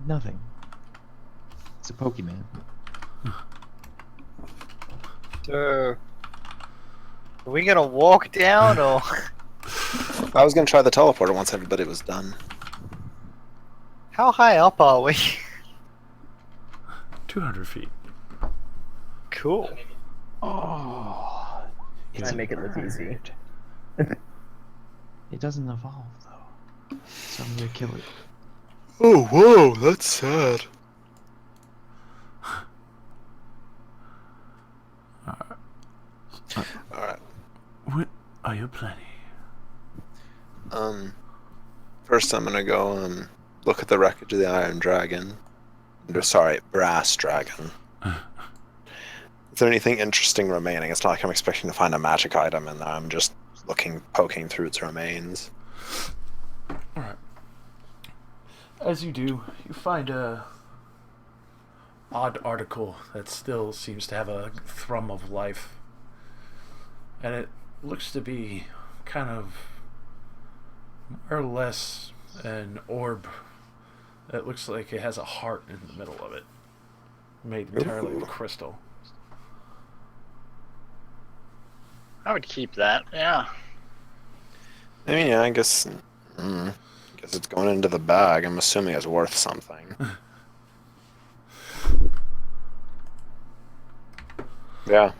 Nothing. It's a Pokemon. So, are we gonna walk down or? I was gonna try the teleporter once everybody was done. How high up are we? 200 feet. Cool. Oh. Try and make it look easy. It doesn't evolve though. So I'm gonna kill it. Oh, whoa, that's sad. Alright. What are you planning? First, I'm gonna go and look at the wreckage of the Iron Dragon. Sorry, Brass Dragon. Is there anything interesting remaining? It's not like I'm expecting to find a magic item in there. I'm just poking through its remains. Alright. As you do, you find a odd article that still seems to have a thrum of life. And it looks to be kind of more or less an orb that looks like it has a heart in the middle of it, made entirely of crystal. I would keep that. Yeah. I mean, yeah, I guess it's going into the bag. I'm assuming it's worth something. Yeah.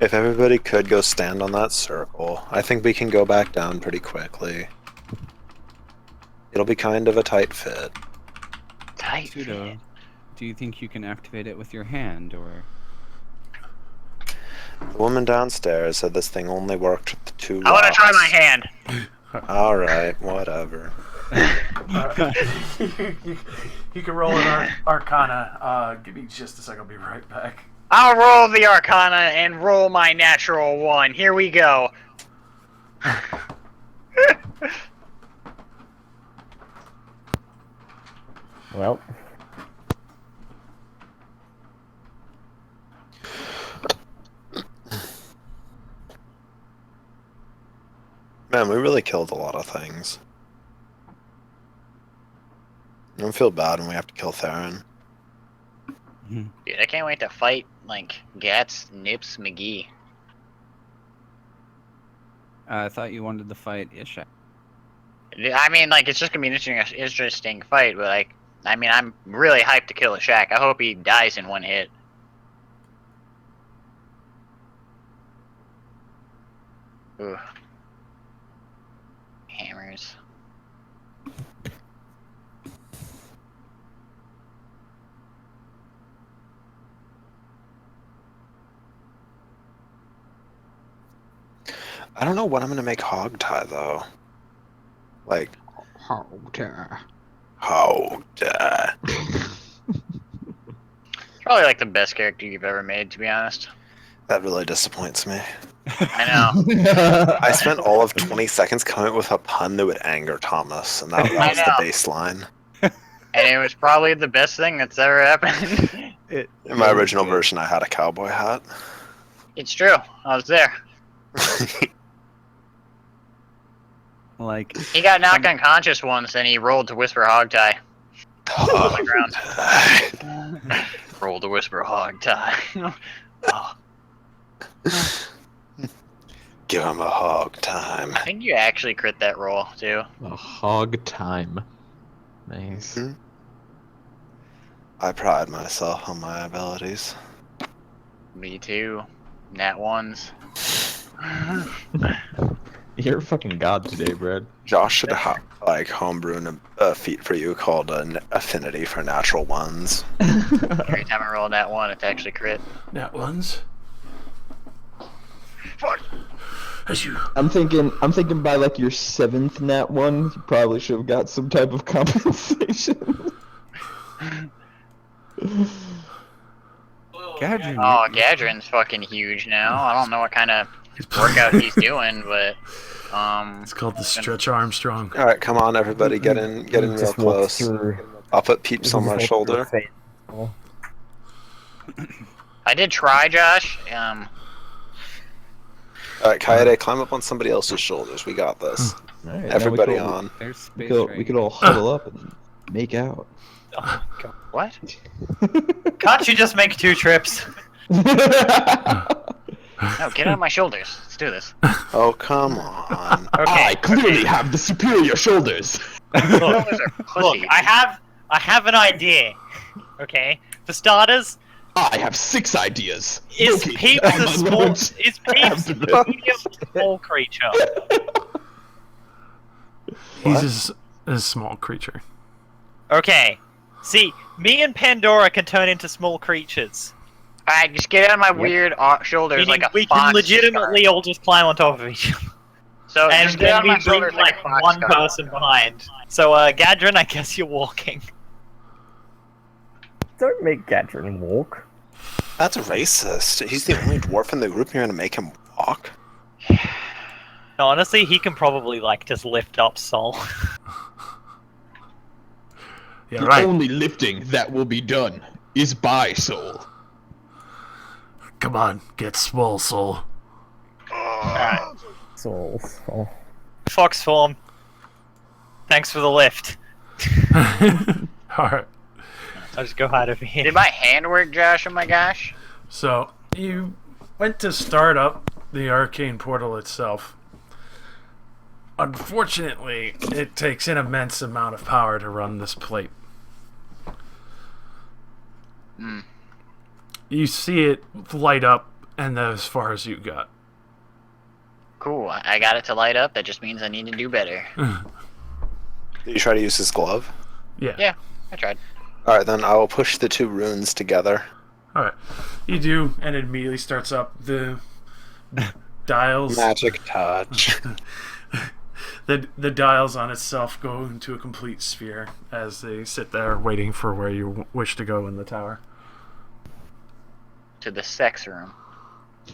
If everybody could go stand on that circle, I think we can go back down pretty quickly. It'll be kind of a tight fit. Tight Pseudo, fit. do you think you can activate it with your hand, or? The woman downstairs said this thing only worked with the 2 I want to rocks. try my hand. Alright, whatever. You can roll an Arcana. Give me just a second, I'll be right back. I'll roll the Arcana and roll my natural 1. Here we go. Well. Man, we really killed a lot of things. I don't feel bad when we have to kill Theron. Dude, I can't wait to fight, like, Gats, Nips, McGee. I thought you wanted to fight Ishak. I mean, like, it's just gonna be an interesting fight, but, like, I mean, I'm really hyped to kill Ishak. I hope he dies in 1 hit. Ooh. Hammers. I don't know what I'm gonna make Hogtie though. Like Hogtie. Hogtie. Probably, like, the best character you've ever made, to be honest. That really disappoints me. I know. I spent all of 20 seconds coming up with a pun that would anger Thomas, and that was the baseline. And it was probably the best thing that's ever happened. In my original version, I had a cowboy hat. It's true. I was there. Like, He got knocked unconscious once, and he rolled to whisper Hogtie. On the ground. Roll to whisper Hogtie. Oh. Give him a hog time. I think you actually crit that roll, too. A hog time. Nice. I pride myself on my abilities. Me too. Nat 1s. You're a fucking god today, Brad. Josh should have like homebrew a feat for you called an affinity for natural ones. Every time I roll a Nat 1, it's actually crit. Nat 1s? Fuck. As you... I'm thinking by like your 7th nat 1, you probably should have got some type of compensation. Gadrin. Oh, Gadrin's fucking huge now. I don't know what kind of workout he's doing, but It's called the Stretch Armstrong. All right, come on, everybody, get in real Just walk close. through- I'll put Peeps on my just walk shoulder. through a phase. I did try, Josh. All right, Kaede, climb up on somebody else's shoulders. We got this. All right, now Everybody we could, on. There's space We could all huddle up and make out. Oh, God. What? Can't you just make 2 trips? No, get on my shoulders. Let's do this. Oh, come on. Okay. clearly have the superior shoulders. Shoulders are Look, pussy. I have an idea. Okay. For starters, I have 6 ideas. is Okay, Peeps I'm a small? alone. Is Peeps a medium small creature? He's a small creature. Okay. See, me and Pandora can turn into small creatures. Alright, just get on my weird shoulders Meaning like a we fox. can legitimately all just climb on top of each other. So And just get then on we my bring shoulders like like a one fox person behind. So Gadrin, I guess you're walking. Don't make Gadrin walk. That's racist. He's the only dwarf in the group. You're gonna make him walk? No, honestly, he can probably like just lift up Sol. Yeah, The right. only lifting that will be done is by Soul. Come on, get swole, soul. Alright. Soul. Fox form. Thanks for the lift. Alright. I'll just go hide over here. Did my hand work, Josh? Oh my gosh. So, you went to start up the arcane portal itself. Unfortunately, it takes an immense amount of power to run this plate. You see it light up, and that's as far as you got. Cool. I got it to light up. That just means I need to do better. Did you try to use his glove? Yeah. Yeah, I tried. Alright, then I will push the two runes together. Alright. You do, and it immediately starts up the dials. Magic touch. The dials on itself go into a complete sphere as they sit there waiting for where you wish to go in the tower. To the sex room.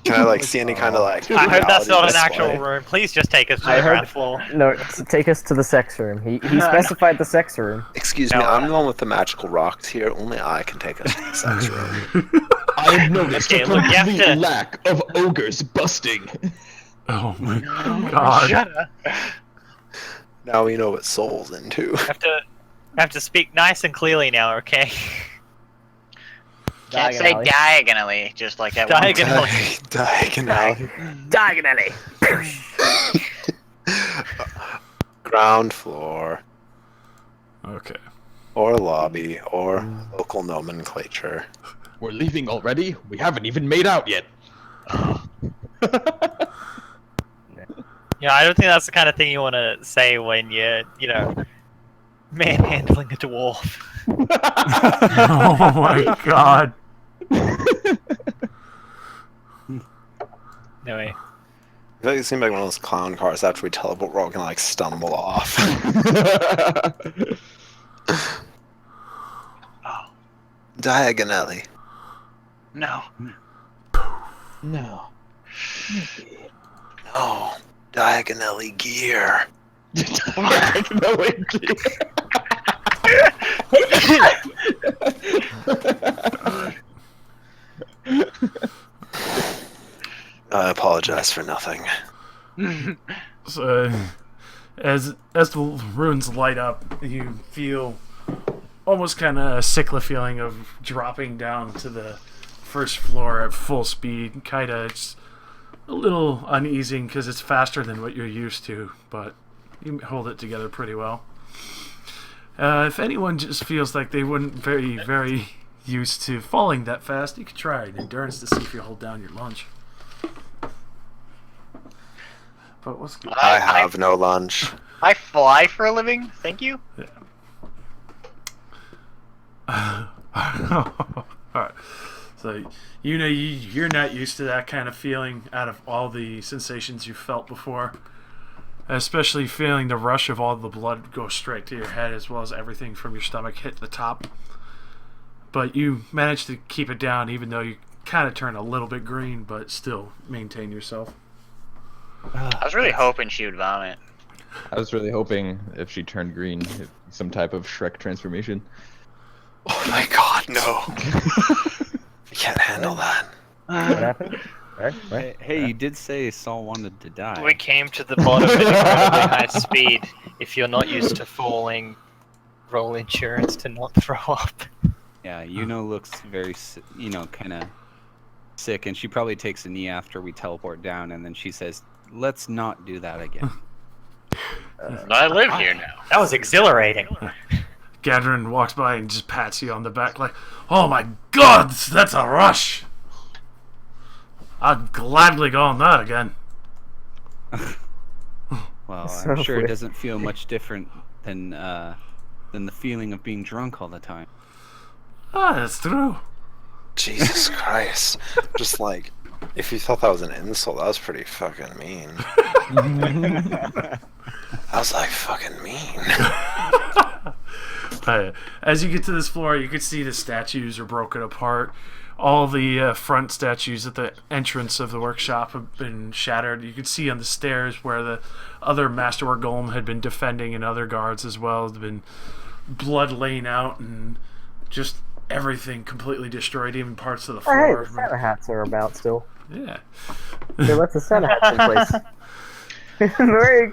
Can I like see any kind of like? I hope that's not an reality actual display? room. Please just take us to I the heard- ground floor. No, take us to the sex room. He specified the sex room. Excuse me, I'm the one with the magical rocks here. Only I can take us to the sex room. I have noticed Okay, a look, you have complete to- lack of ogres busting. Oh my god. Shut up. Now we know what Soul's into. I have to speak nice and clearly now, okay? Can't say diagonally, just like that. Diagonally. Diagonally. Diagonally. Ground floor. Okay. Or lobby. Or local nomenclature. We're leaving already? We haven't even made out yet. Yeah, I don't think that's the kind of thing you want to say when you're, manhandling a dwarf. Oh my god. No way. I feel like it seemed like one of those clown cars after we teleport, we're all gonna like stumble off. Diagonally. No. No. No. Diagonally gear. I apologize for nothing. So, as the runes light up, you feel almost kind of a sickly feeling of dropping down to the first floor at full speed. Kind of, it's a little uneasy because it's faster than what you're used to, but you hold it together pretty well. If anyone just feels like they wouldn't very used to falling that fast, you could try an endurance to see if you hold down your lunge. But what's good? I have no lunch. I fly for a living. Thank you. Alright. So, you're not used to that kind of feeling out of all the sensations you felt before. Especially feeling the rush of all the blood go straight to your head as well as everything from your stomach hit the top. But you managed to keep it down even though you kind of turn a little bit green, but still maintain yourself. I was really hoping she would vomit. I was really hoping if she turned green, some type of Shrek transformation. Oh my god, no. I can't handle that. What happened? Right? Hey, you did say Saul wanted to die. We came to the bottom at incredibly high speed. If you're not used to falling, roll insurance to not throw up. Yeah, looks very, kind of sick, and she probably takes a knee after we teleport down, and then she says, "Let's not do that again." I live here now. That was exhilarating. Gadrin walks by and just pats you on the back like, "Oh my god, that's a rush! I'd gladly go on that again." Well, So I'm sure it weird. doesn't feel much different than the feeling of being drunk all the time. Ah, that's true. Jesus Christ. Just like If you thought that was an insult, that was pretty fucking mean. I was like, fucking mean. As you get to this floor, you can see the statues are broken apart. All the front statues at the entrance of the workshop have been shattered. You can see on the stairs where the other Masterwork Golem had been defending, and other guards as well. There's been blood laying out and just everything completely destroyed, even parts of the Oh, hey, floor. the Santa hats are about still. Yeah. They left the Santa hats in place.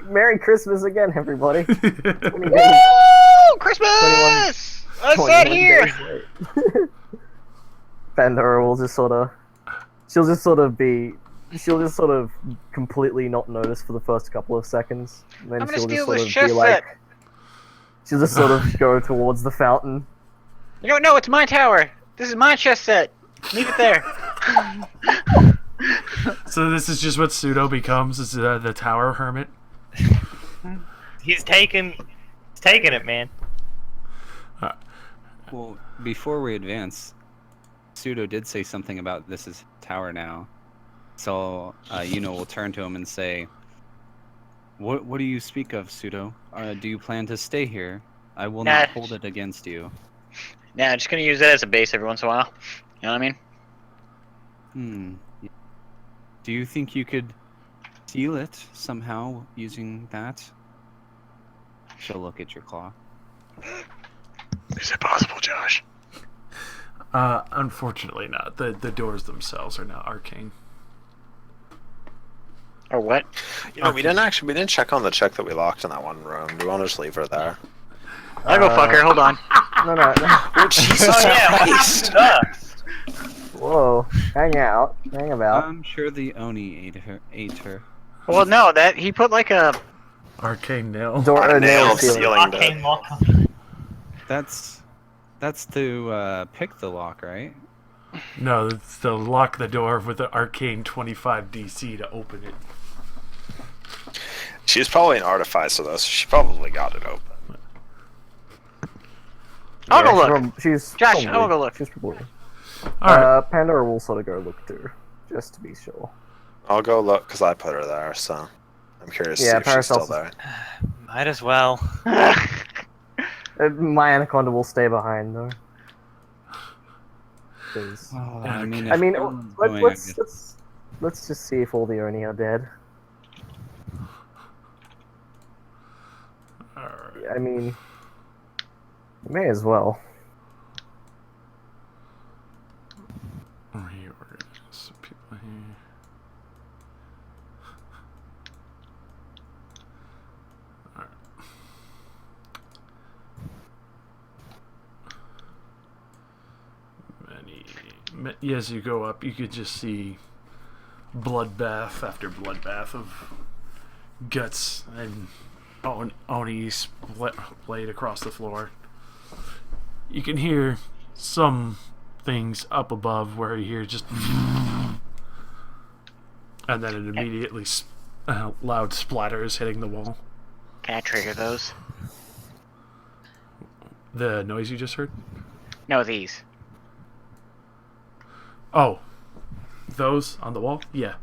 Merry Christmas again, everybody. 20 days, Woo! Christmas! I said 21 here. days late. Pandora will just sort of, she'll just sort of completely not notice for the first couple of seconds. And then I'm gonna she'll just steal sort this of chess be like, set. she'll just sort of go towards the fountain. You don't know, it's my tower. This is my chess set. Leave it there. So this is just what Pseudo becomes, is the Tower Hermit? He's taking it, man. Well, before we advance, Pseudo did say something about this is tower now. So, we'll turn to him and say, What do you speak of, Pseudo? Do you plan to stay here? I will not hold it against you. Nah, just gonna use that as a base every once in a while. You know what I mean? Do you think you could steal it somehow using that? She'll look at your claw. Is it possible, Josh? Unfortunately not. The doors themselves are now arcane. Or what? You know, we didn't check on the chick that we locked in that one room. Do we want to just leave her there? I'll go fuck her, hold on. No. Oh, Jesus Christ! Whoa, hang about. I'm sure the Oni ate her. Well, no, he put like a... Arcane nail. Nail sealing Arcane lock. That's to pick the lock, right? No, it's to lock the door with the arcane 25 DC to open it. She's probably an artificer, though, so she probably got it open. I'll go look. She's Josh, probably, I'll go look. She's probably. Alright. Pandora will sort of go look too, just to be sure. I'll go look, because I put her there, so I'm curious to see if she's still there. Might as well. My anaconda will stay behind though. I mean, let's just see if all the Oni are dead. Alright. I mean, may as well. Reorganize some people here. Alright. As you go up, you could just see bloodbath after bloodbath of guts and Oni splayed across the floor. You can hear some things up above where you hear just and then it immediately loud splatters hitting the wall. Can I trigger those? The noise you just heard? No, these. Oh, those on the wall? Yeah.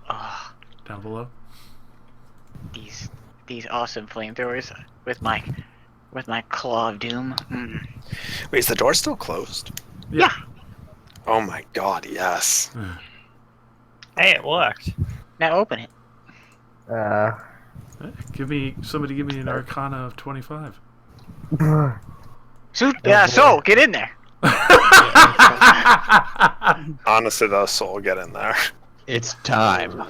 Oh, Down below. these awesome flamethrowers with my claw of doom. Wait, is the door still closed? Yeah. Oh my god, yes. Hey, it worked. Now open it. Somebody give me an Arcana of 25. So get in there. Honestly, though, Soul, get in there. It's time.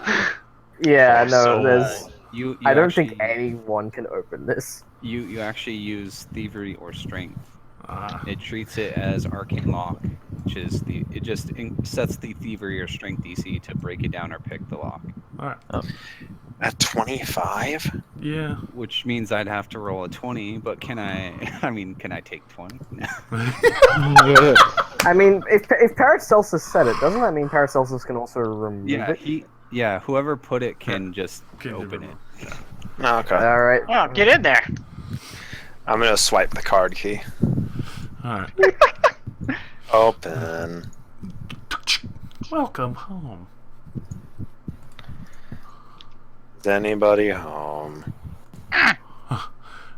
Yeah, no, So, there's. You I don't actually, think anyone can open this. You actually use thievery or strength. Ah. It treats it as arcane lock, which is it just sets the thievery or strength DC to break it down or pick the lock. Alright. At 25? Yeah. Which means I'd have to roll a 20, but can I? I mean, can I take 20? I mean, if Paracelsus said it, doesn't that mean Paracelsus can also remove it? Yeah, whoever put it can just open it. Okay. All right. Oh, get in there. I'm gonna swipe the card key. Alright. Open. Welcome home. Is anybody home?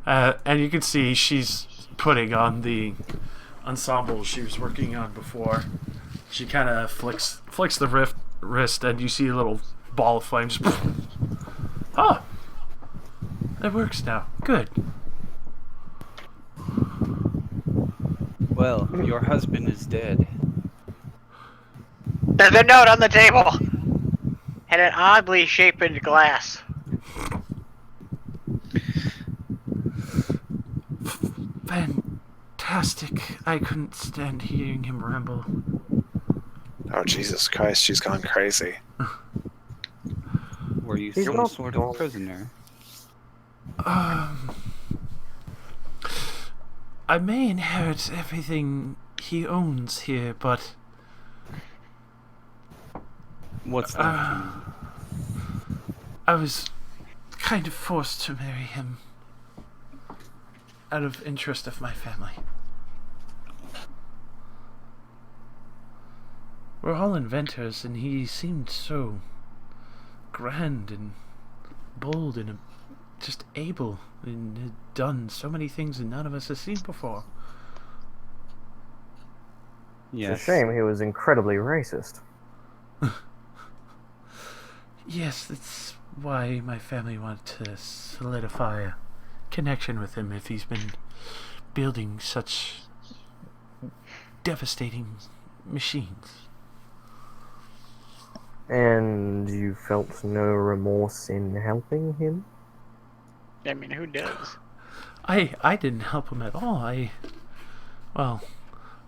And you can see she's putting on the ensemble she was working on before. She kind of flicks the wrist, and you see a little ball of flames. Oh, it works now. Good. Well, your husband is dead. There's a note on the table! And an oddly shaped glass. Fantastic. I couldn't stand hearing him ramble. Oh, Jesus Christ, she's gone crazy. Were you He's some not sort gone. of prisoner? I may inherit everything he owns here, but What's that? I was kind of forced to marry him out of interest of my family. We're all inventors, and he seemed so grand and bold and just able, and had done so many things that none of us have seen before. Yes. It's a shame he was incredibly racist. Yes, that's why my family wanted to solidify a connection with him if he's been building such devastating machines. And you felt no remorse in helping him? I mean, who does? I didn't help him at all. Well,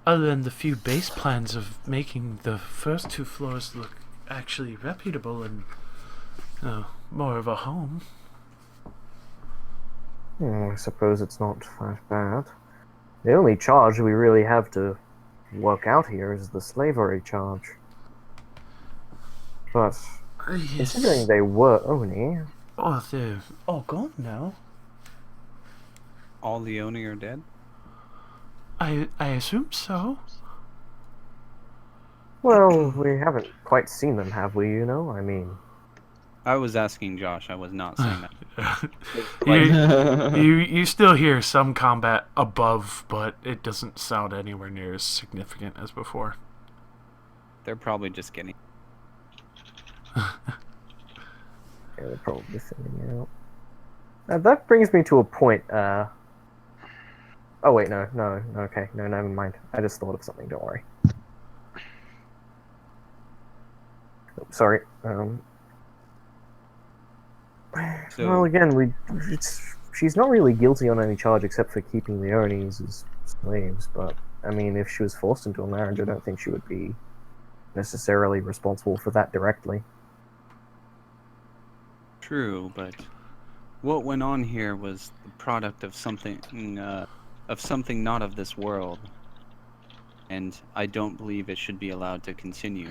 other than the few base plans of making the first 2 floors look actually reputable and more of a home. I suppose it's not that bad. The only charge we really have to work out here is the slavery charge. But Yes. considering they were Oni, Oh, they're all gone now. All the Oni are dead? I assume so. well, we haven't quite seen them, have we, you know? I mean... I was asking Josh, I was not saying that. You still hear some combat above, but it doesn't sound anywhere near as significant as before. They're probably just getting... Yeah, they're probably thinning out. That brings me to a point, Oh wait, no, okay, no, never mind. I just thought of something, don't worry. Oh, sorry, So, well, again, she's not really guilty on any charge except for keeping the Onis as slaves, but, I mean, if she was forced into a marriage, I don't think she would be necessarily responsible for that directly. true, but what went on here was the product of something not of this world, and I don't believe it should be allowed to continue.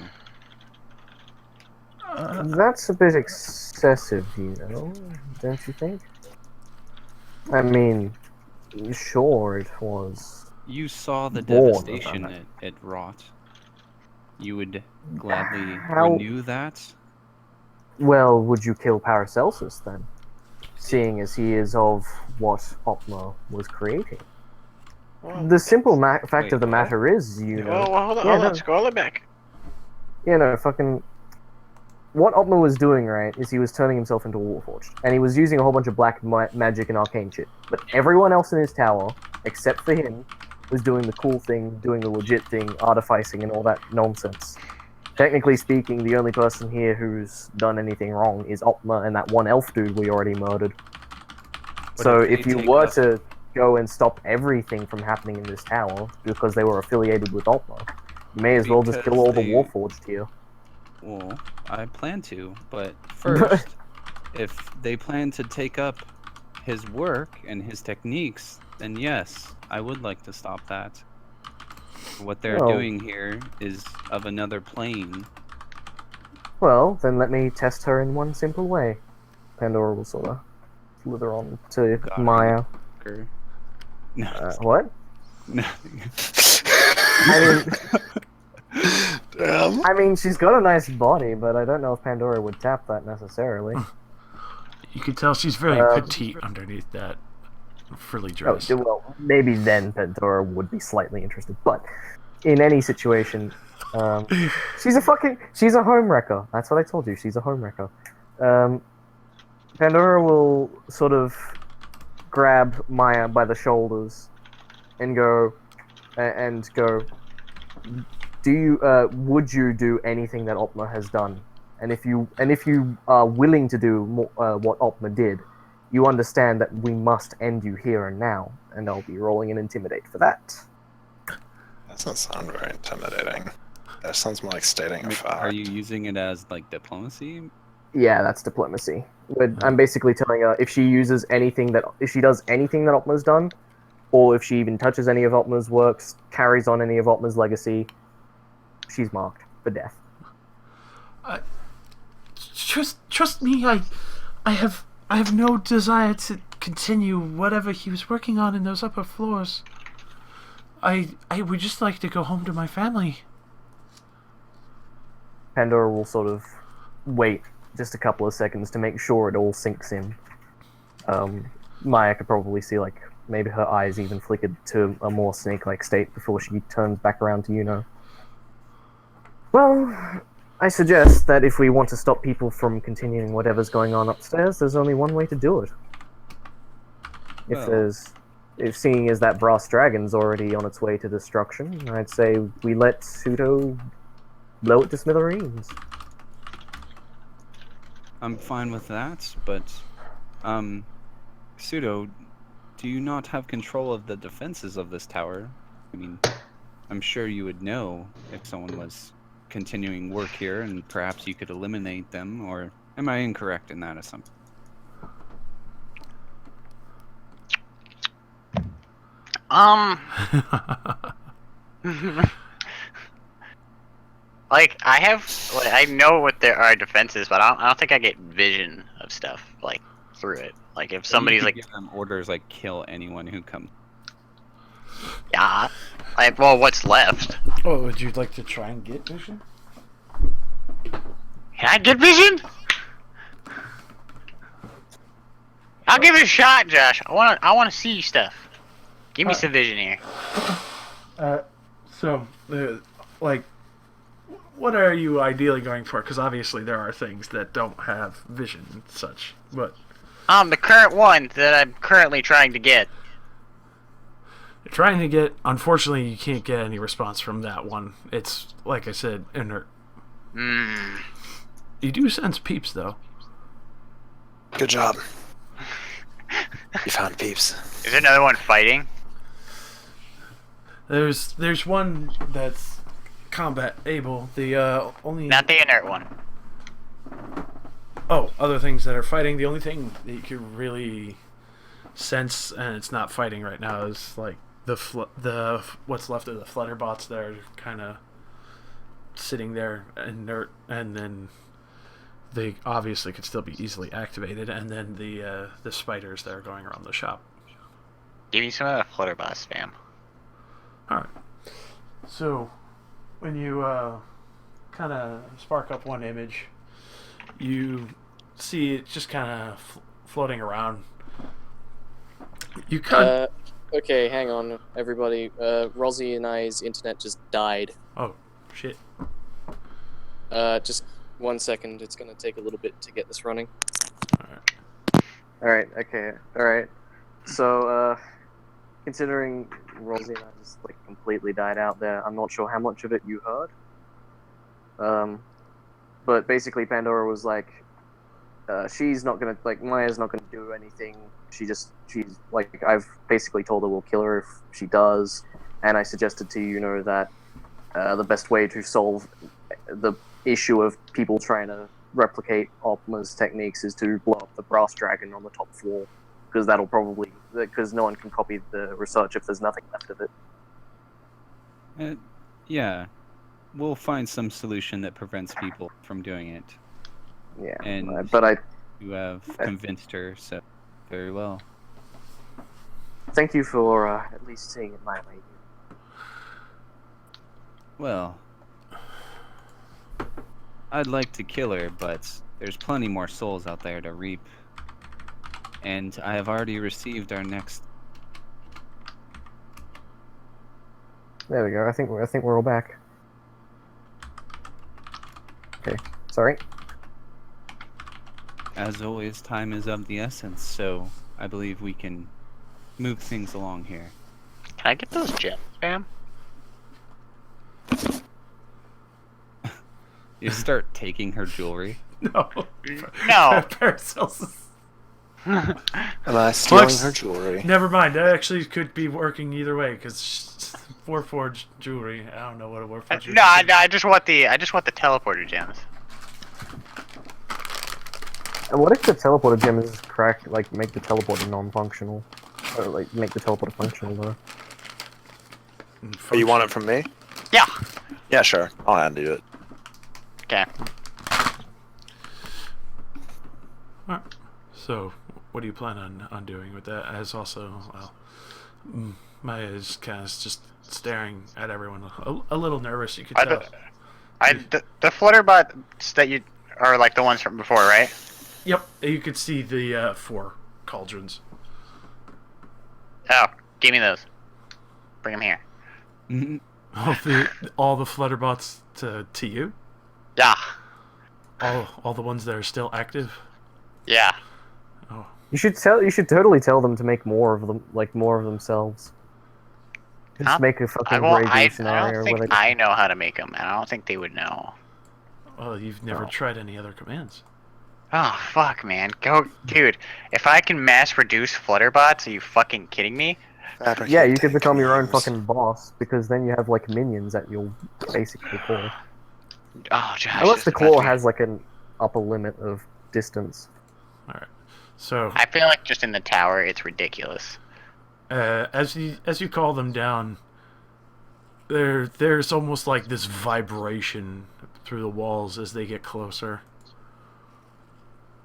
That's a bit excessive, you know, don't you think? I mean, sure, it was. You saw the Born of devastation that. it wrought. You would gladly How- renew that? Well, would you kill Paracelsus then? Seeing as he is of what Opma was creating. The simple fact Wait, of the what? matter is, you know. Well, hold on, Yeah, hold no. on, scroll it back. You know, fucking. What Opma was doing, right, is he was turning himself into a Warforged. And he was using a whole bunch of black magic and arcane shit. But everyone else in his tower, except for him, was doing the cool thing, doing the legit thing, artificing and all that nonsense. Technically speaking, the only person here who's done anything wrong is Opma and that one elf dude we already murdered. But So if they if you take were up- to go and stop everything from happening in this tower because they were affiliated with Opma, you may as well just kill Because all the they- Warforged here. Well, I plan to, but first, if they plan to take up his work and his techniques, then yes, I would like to stop that. What they're Oh. doing here is of another plane. Well, then let me test her in one simple way. Pandora will sort of slither on to God. Maya. Or... No, What? no. I mean, Damn. I mean, she's got a nice body, but I don't know if Pandora would tap that necessarily. You can tell she's very petite underneath that frilly Oh, dress. well, maybe then Pandora would be slightly interested, but in any situation, she's a home wrecker. That's what I told you. She's a home wrecker. Pandora will sort of grab Maya by the shoulders and go, would you do anything that Opma has done? And if you are willing to do what Opma did, you understand that we must end you here and now, and I'll be rolling an intimidate for that. That doesn't sound very intimidating. That sounds more like stating a fact. Are you using it as like diplomacy? Yeah, that's diplomacy. But I'm basically telling her if she does anything that Opma's done, or if she even touches any of Opma's works, carries on any of Opma's legacy, she's marked for death. Trust me, I have no desire to continue whatever he was working on in those upper floors. I would just like to go home to my family. Pandora will sort of wait just a couple of seconds to make sure it all sinks in. Maya could probably see, like, maybe her eyes even flickered to a more snake-like state before she turns back around to Yuno. Well, I suggest that if we want to stop people from continuing whatever's going on upstairs, there's only one way to do it. If seeing as that brass dragon's already on its way to destruction, I'd say we let Pseudo blow it to smithereens. I'm fine with that, but Pseudo, do you not have control of the defenses of this tower? I mean, I'm sure you would know if someone was continuing work here, and perhaps you could eliminate them, or am I incorrect in that assumption? Like, I know what there are defenses, but I don't think I get vision of stuff, like, through it. Like, if somebody's, like... give them orders, like, kill anyone who comes. Yeah. Like, well, what's left? Oh, would you like to try and get vision? Can I get vision? I'll give it a shot, Josh. I wanna see stuff. Give me some vision here. Like, what are you ideally going for? Because obviously there are things that don't have vision and such, but... The current one that I'm currently trying to get. You're trying to get... Unfortunately, you can't get any response from that one. It's, like I said, inert. You do sense peeps, though. Good job. You found peeps. Is there another one fighting? There's one that's combat able. The only... Not the inert one. Oh, other things that are fighting. The only thing that you can really sense, and it's not fighting right now, is like the what's left of the flutterbots that are kind of sitting there inert, and then they obviously could still be easily activated, and then the spiders that are going around the shop. Give me some of that flutterbot spam. All right. So when you kind of spark up one image, you see it just kind of floating around. You cut. Okay, hang on, everybody. Rosie and I's internet just died. Oh, shit. Just 1 second. It's gonna take a little bit to get this running. Alright, okay, alright. So, considering Rosie and I just, like, completely died out there, I'm not sure how much of it you heard. But basically Pandora was like, she's not gonna, like, Maya's not gonna do anything. She's, like, I've basically told her we'll kill her if she does, and I suggested to you that the best way to solve the issue of people trying to replicate Opma's techniques is to blow up the brass dragon on the top floor, because that'll probably, because no one can copy the research if there's nothing left of it. Yeah, we'll find some solution that prevents people from doing it. Yeah, and but you have convinced her, so very well. Thank you for at least seeing it my way. Well, I'd like to kill her, but there's plenty more souls out there to reap. And I have already received our next. There we go. I think we're all back. Okay. Sorry. As always, time is of the essence, so I believe we can move things along here. Can I get those gems, fam? You start taking her jewelry. No. No. Paracelsus. Am I stealing Flex- her jewelry? Never mind. That actually could be working either way because Warforged jewelry. I don't know what a Warforged. No, I just want the teleporter gems. And what if the teleporter gems crack, like, make the teleporter non-functional? Or, like, make the teleporter functional, though? Oh, you want it from me? Yeah. Yeah, sure. I'll hand you it. Okay. Alright. So, what do you plan on doing with that? As also, well, Maya is kind of just staring at everyone, a little nervous. You could tell. The flutterbots that you are like the ones from before, right? Yep, you could see the 4 cauldrons. Oh, give me those. Bring them here. All the flutterbots to you? Yeah. All the ones that are still active? Yeah. Oh. You should totally tell them to make more of them, like more of themselves. Just make a fucking Grey scenario. I don't think I know how to make them, and I don't think they would know. Well, you've never tried any other commands. Oh, fuck, man. Dude, if I can mass produce flutterbots, are you fucking kidding me? Yeah, you could become your own fucking boss, because then you have, like, minions that you'll basically claw. Oh, Josh. Unless the claw has, like, an upper limit of distance. Alright. So... I feel like just in the tower, it's ridiculous. As you call them down, there's almost like this vibration through the walls as they get closer.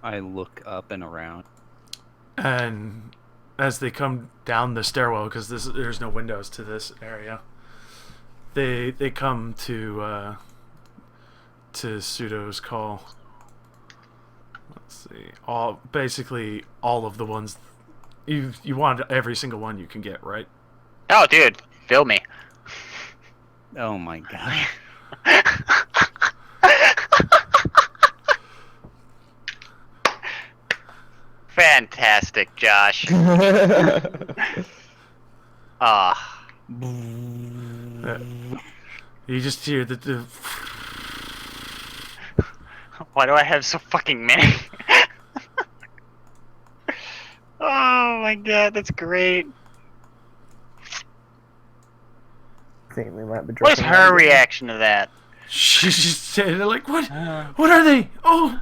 I look up and around. And as they come down the stairwell, because there's no windows to this area, they come to Pseudo's call. Let's see. Basically all of the ones you want, every single one you can get, right? Oh, dude, fill me. Oh my god. Fantastic, Josh. You just hear the Why do I have so fucking many? Oh my god, that's great. I think we might be What's her reaction to that? She's just saying, like, what are they? Oh,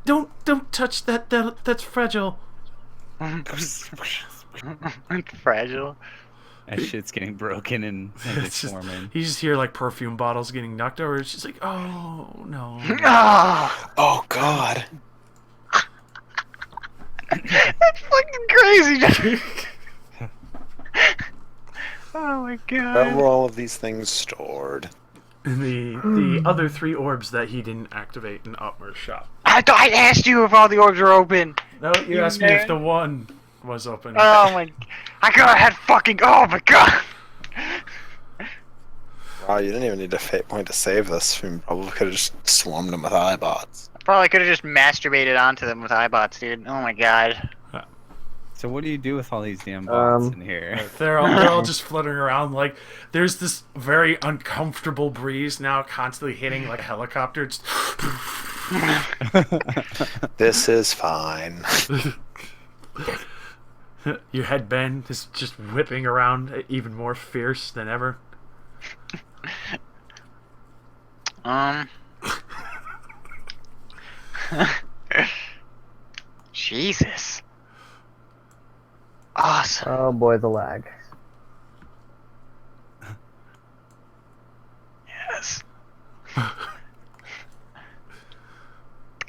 don't touch that. That's fragile. It's fragile. That shit's getting broken and deforming. You just hear like perfume bottles getting knocked over. It's just like, oh no. Oh god. That's fucking crazy. Oh my god. Where were all of these things stored? And the other 3 orbs that he didn't activate in Otmer's shop. I asked you if all the orbs were open. No, you asked me if the one was open. Oh my! I could have had fucking. Oh my god! Wow, you didn't even need to point to save this. We probably could have just swarmed them with iBots. I probably could have just masturbated onto them with iBots, dude. Oh my god. So what do you do with all these damn bots in here? They're all just fluttering around. Like there's this very uncomfortable breeze now, constantly hitting like a helicopter. Just This is fine. Your headband is just whipping around, even more fierce than ever. Jesus. Awesome. Oh boy, the lag. Yes.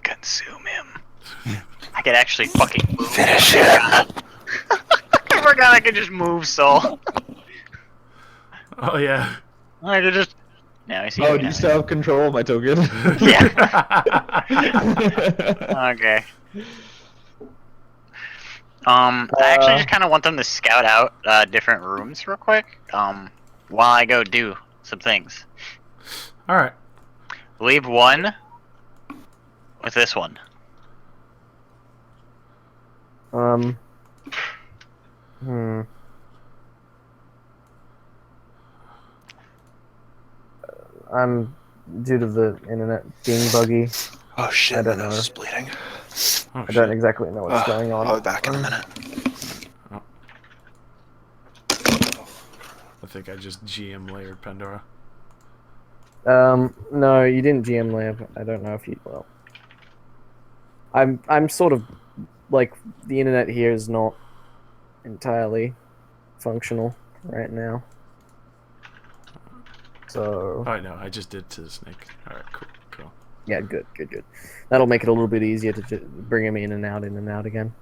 Consume him. I could actually fucking move. Finish him. I forgot I could just move, Soul. Oh yeah. I could just. Now I see. Oh, you do now. you still have control of my token? Okay. I actually just kind of want them to scout out different rooms real quick. While I go do some things. All right. Leave one with this one. I'm due to the internet being buggy. Oh shit, I my don't know. nose is bleeding. Oh, I don't shit. exactly know what's going on. I'll be back in a minute. I think I just GM layered Pandora. No, you didn't GM layer. I don't know if you will. I'm sort of like the internet here is not entirely functional right now. So Oh no, I just did to the snake. All right, cool. yeah, good. That'll make it a little bit easier to bring him in and out again.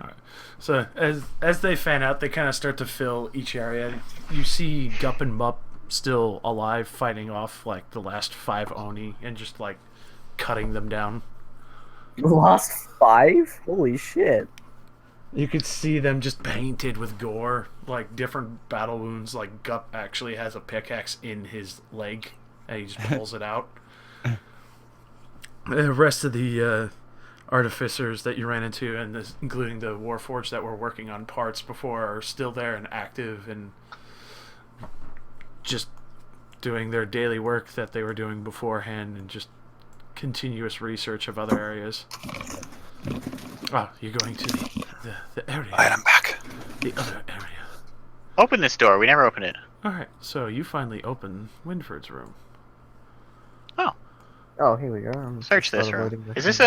All right. So as they fan out, they kind of start to fill each area. You see Gup and Mup still alive, fighting off like the last 5 Oni and just like cutting them down. The last 5? Holy shit! You could see them just painted with gore, like different battle wounds. Like Gup actually has a pickaxe in his leg, and he just pulls it out. The rest of the artificers that you ran into, and this, including the Warforged that were working on parts before, are still there and active and just doing their daily work that they were doing beforehand, and just continuous research of other areas. Oh, you're going to the area. Alright, I'm back. The other area. Open this door. We never opened it. Alright, so you finally open Winford's room. Oh, here we go. I'm Search this started room. loading Is this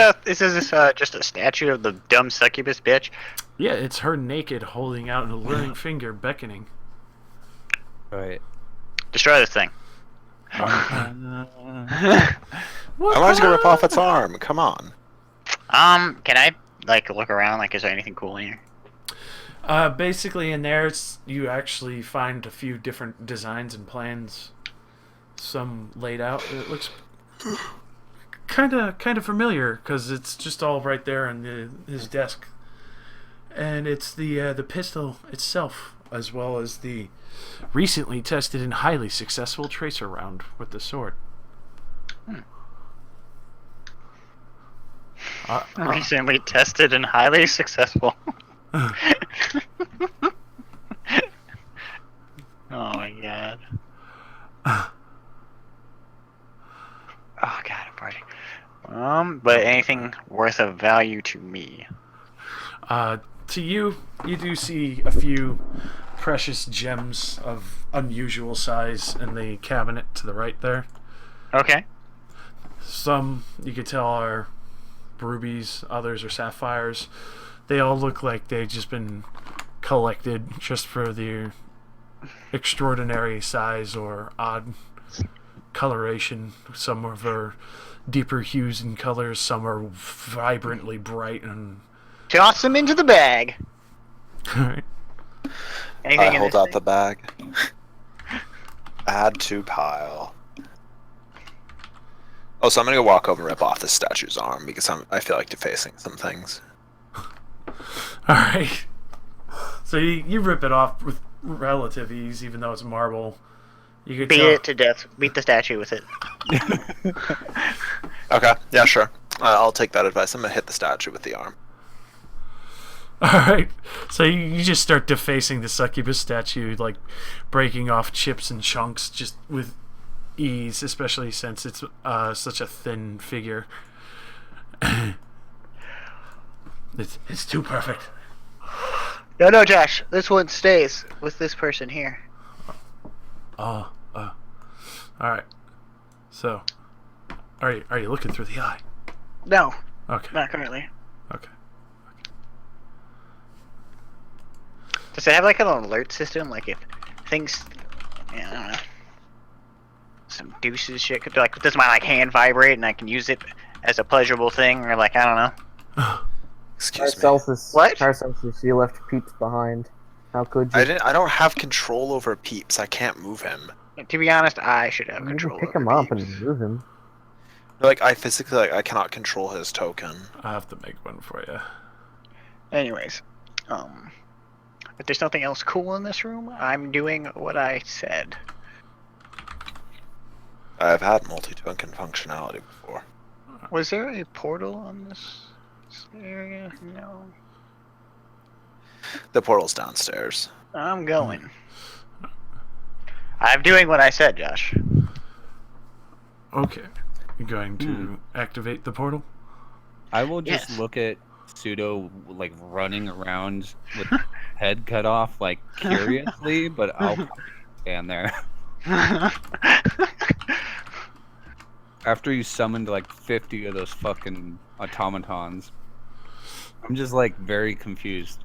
just a statue of the dumb succubus bitch? Yeah, it's her naked, holding out an alluring finger, beckoning. Right. Destroy this thing. I wanted to go rip off its arm. Come on. Can I like look around? Like, is there anything cool in here? Basically, in there, you actually find a few different designs and plans. Some laid out. It looks kind of familiar because it's just all right there on his desk, and it's the pistol itself, as well as the recently tested and highly successful tracer round with the sword. Recently tested and highly successful. Oh my god. Oh god, I'm farting. But anything worth of value to me? To you do see a few precious gems of unusual size in the cabinet to the right there. Okay. Some you could tell are rubies, others are sapphires. They all look like they've just been collected just for their extraordinary size or odd coloration. Some are deeper hues and colors, some are vibrantly bright and Toss them into the bag. Alright. Anything I in hold this out thing? the bag. Add to pile. Oh, so I'm gonna go walk over and rip off this statue's arm because I feel like defacing some things. Alright. So you rip it off with relative ease, even though it's marble. You could Beat tell. it to death. Beat the statue with it. Okay, yeah, sure. I'll take that advice. I'm gonna hit the statue with the arm. Alright. So you just start defacing the succubus statue, like breaking off chips and chunks just with ease, especially since it's such a thin figure. It's too perfect. No, Josh. This one stays with this person here. Alright. So, are you looking through the eye? No, Okay. not currently. Okay. Does it have like an alert system? Like if things, yeah, I don't know, some deuces shit could like, does my like hand vibrate and I can use it as a pleasurable thing, or like I don't know. Excuse me. Paracelsus, What? Paracelsus, you left peeps behind. How could you? I don't have control over Peeps. I can't move him. To be honest, I should have You control can pick over him up Peeps. and move him. Like I physically, like I cannot control his token. I have to make one for you. Anyways, if there's nothing else cool in this room, I'm doing what I said. I've had multi-token functionality before. Was there a portal on this area? No. The portal's downstairs. I'm going. I'm doing what I said, Josh. Okay. You're going to activate the portal? I will just Yes. look at Pseudo like running around with his head cut off, like curiously, but I'll probably stand there. After you summoned like 50 of those fucking automatons, I'm just like very confused.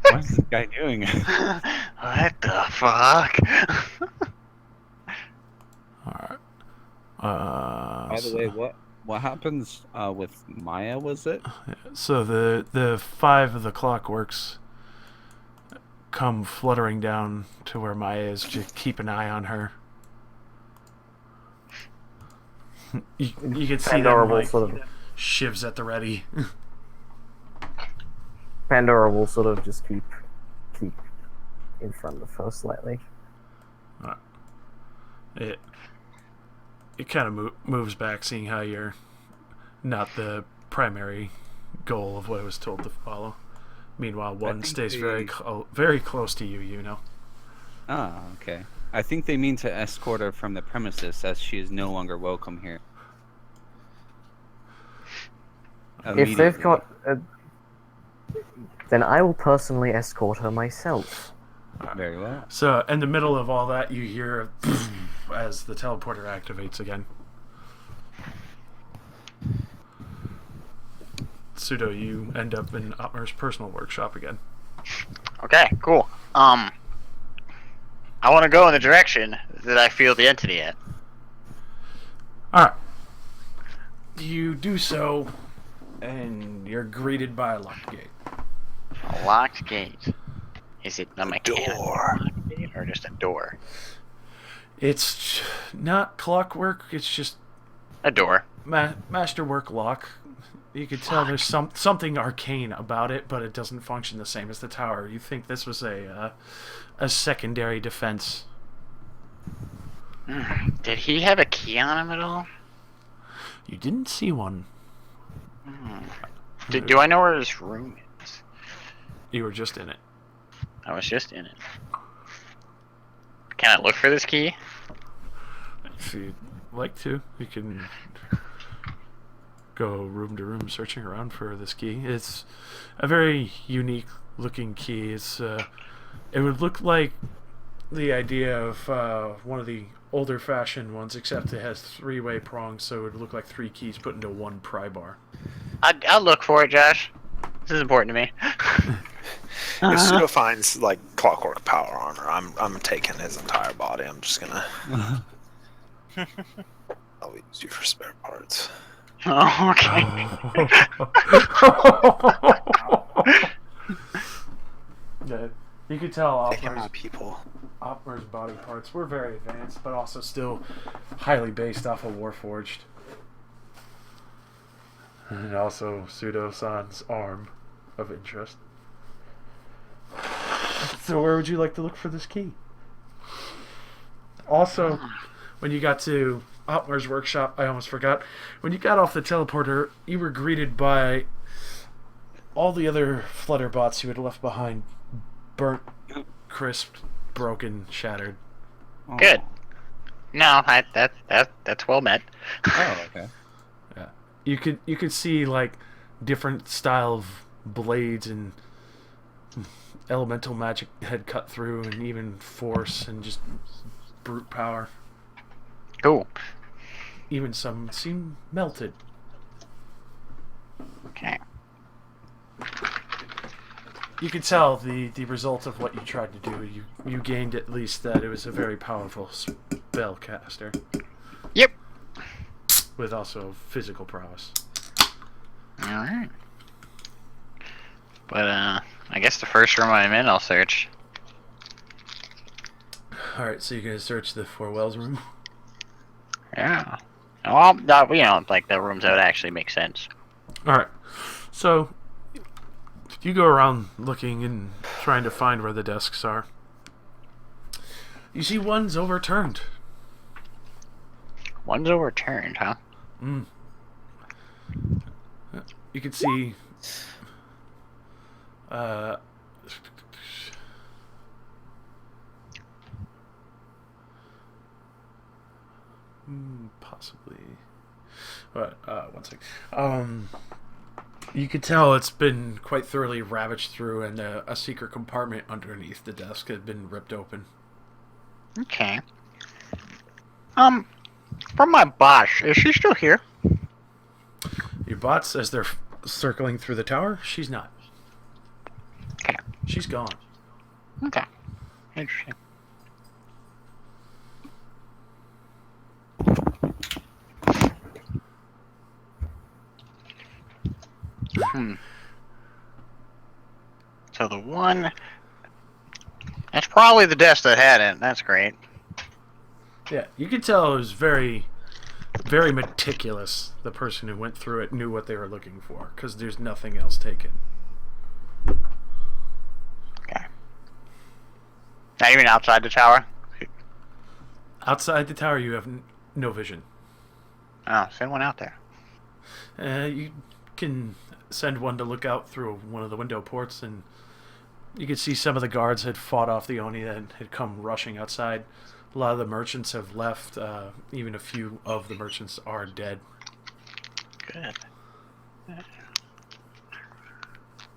What is this guy doing? What the fuck? Alright. By the way, what happens with Maya? Was it? So the 5 of the clockworks come fluttering down to where Maya is to keep an eye on her. You can see Pandora them will like sort of shivs at the ready. Pandora will sort of just keep in front of her slightly. It kind of moves back, seeing how you're not the primary goal of what it was told to follow. Meanwhile, one stays very close to you. You know. Ah, okay. I think they mean to escort her from the premises, as she is no longer welcome here. If they've got, then I will personally escort her myself. Very well. So, in the middle of all that, you hear as the teleporter activates again. Pseudo, you end up in Otmar's personal workshop again. Okay, cool. I want to go in the direction that I feel the entity at. Alright. You do so, and you're greeted by a locked gate. A locked gate. Is it a mechanical door. locked gate or just a door? It's not clockwork, it's just A door. masterwork lock. You could tell there's something arcane about it, but it doesn't function the same as the tower. You think this was a secondary defense. Did he have a key on him at all? You didn't see one. Do I know where his room is? You were just in it. I was just in it. Can I look for this key? If you'd like to, you can go room to room searching around for this key. It's a very unique looking key. It's it would look like the idea of one of the older fashioned ones, except it has 3-way prongs, so it would look like 3 keys put into one pry bar. I'll look for it, Josh. This is important to me. If Pseudo finds like clockwork power armor, I'm taking his entire body. I'm just gonna. I'll use you for spare parts. Oh, okay. Yeah, you could tell Taking my people. Opmer's body parts were very advanced, but also still highly based off of Warforged. And also Pseudo-san's arm of interest. So where would you like to look for this key? Also, when you got to Opmer's workshop, I almost forgot. When you got off the teleporter, you were greeted by all the other Flutterbots you had left behind. Burnt, crisp, broken, shattered. Good. No, that's well met. Oh, okay. Yeah, you could see like different style of blades and elemental magic had cut through, and even force and just brute power. Cool. Even some seem melted. Okay. You could tell the result of what you tried to do. You gained at least that it was a very powerful spellcaster. Yep. With also physical prowess. Alright. But I guess the first room I'm in, I'll search. Alright, so you're gonna search the Four Wells room? Yeah. Well, you know, like the rooms that would actually make sense. Alright. So, you go around looking and trying to find where the desks are. You see one's overturned. One's overturned, huh? Mm. You can see possibly. But one sec. You could tell it's been quite thoroughly ravaged through, and a secret compartment underneath the desk had been ripped open. Okay. From my boss, is she still here? Your bots, as they're circling through the tower, she's not. Okay. She's gone. Okay. Interesting. So the one... That's probably the desk that had it. That's great. Yeah, you could tell it was very, very meticulous. The person who went through it knew what they were looking for, because there's nothing else taken. Okay. Not even outside the tower? Outside the tower, you have no vision. Oh, send one out there. You can send one to look out through one of the window ports, and you can see some of the guards had fought off the Oni that had come rushing outside. A lot of the merchants have left. Even a few of the merchants are dead. Good.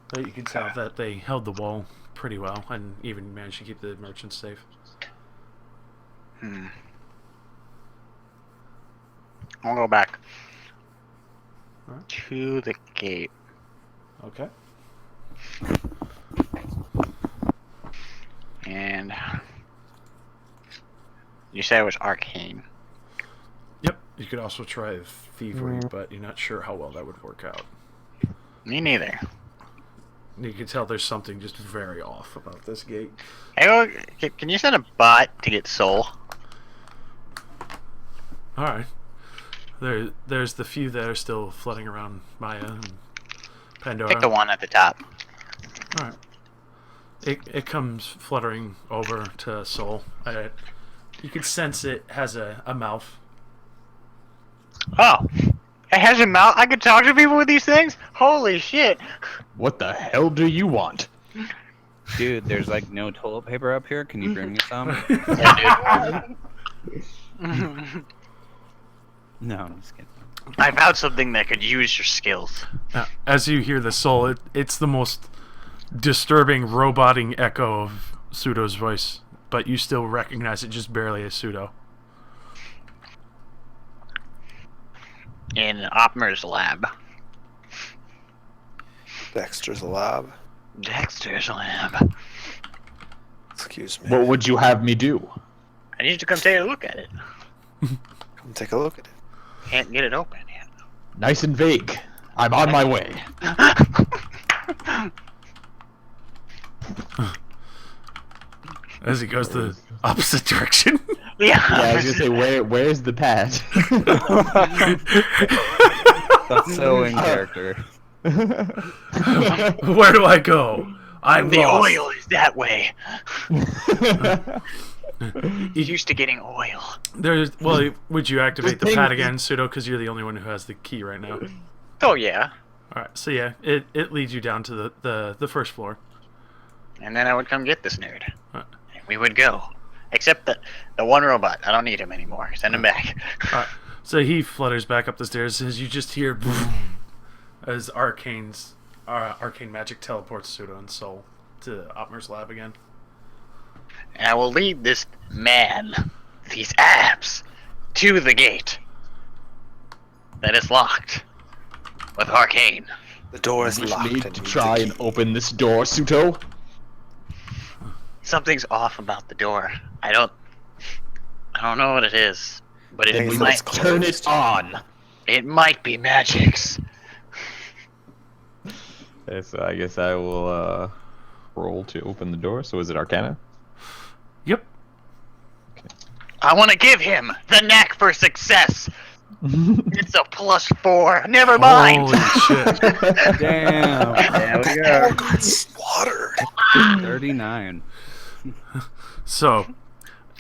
But you can tell that they held the wall pretty well, and even managed to keep the merchants safe. I'll go back Alright. to the gate. Okay. And you said it was arcane. Yep. You could also try thievery, but you're not sure how well that would work out. Me neither. You can tell there's something just very off about this gate. Hey, can you send a bot to get soul? Alright. There's the few that are still flooding around Maya and Pandora. Pick the one at the top. Alright. It comes fluttering over to Soul. You can sense it has a mouth. Oh, it has a mouth. I can talk to people with these things. Holy shit! What the hell do you want? Dude, there's like no toilet paper up here. Can you bring me some? No, I'm just kidding. I found something that could use your skills. As you hear the Soul, it's the most disturbing roboting echo of Pseudo's voice, but you still recognize it just barely as Pseudo. In Opmer's lab. Dexter's lab. Dexter's lab. Excuse me. What would you have me do? I need you to come take a look at it. Come take a look at it. Can't get it open yet. Nice and vague. I'm on my way. As he goes the opposite direction. Yeah. I was gonna say, where's the path? That's so in character. Where do I go? I'm The lost. oil is that way. He's used to getting oil. Well, would you activate the pad again, Pseudo, because you're the only one who has the key right now? Oh yeah. Alright, so yeah, it leads you down to the first floor. And then I would come get this nerd. Alright. And we would go. Except the one robot. I don't need him anymore. Send him back. Alright, so he flutters back up the stairs as you just hear as arcane magic teleports Pseudo and Soul to Opmer's lab again. And I will lead this man, these abs, to the gate that is locked with arcane. The door is Wish locked. me And to you try need and open this door, Suto. Something's off about the door. I don't know what it is, but Then it we might must Turn it on. It might be magics. Okay, so I guess I will roll to open the door. So is it Arcana? Yep. I want to give him the knack for success. It's a +4. Never mind. Holy shit. Damn. There we go. Oh, got slaughtered. 39. So,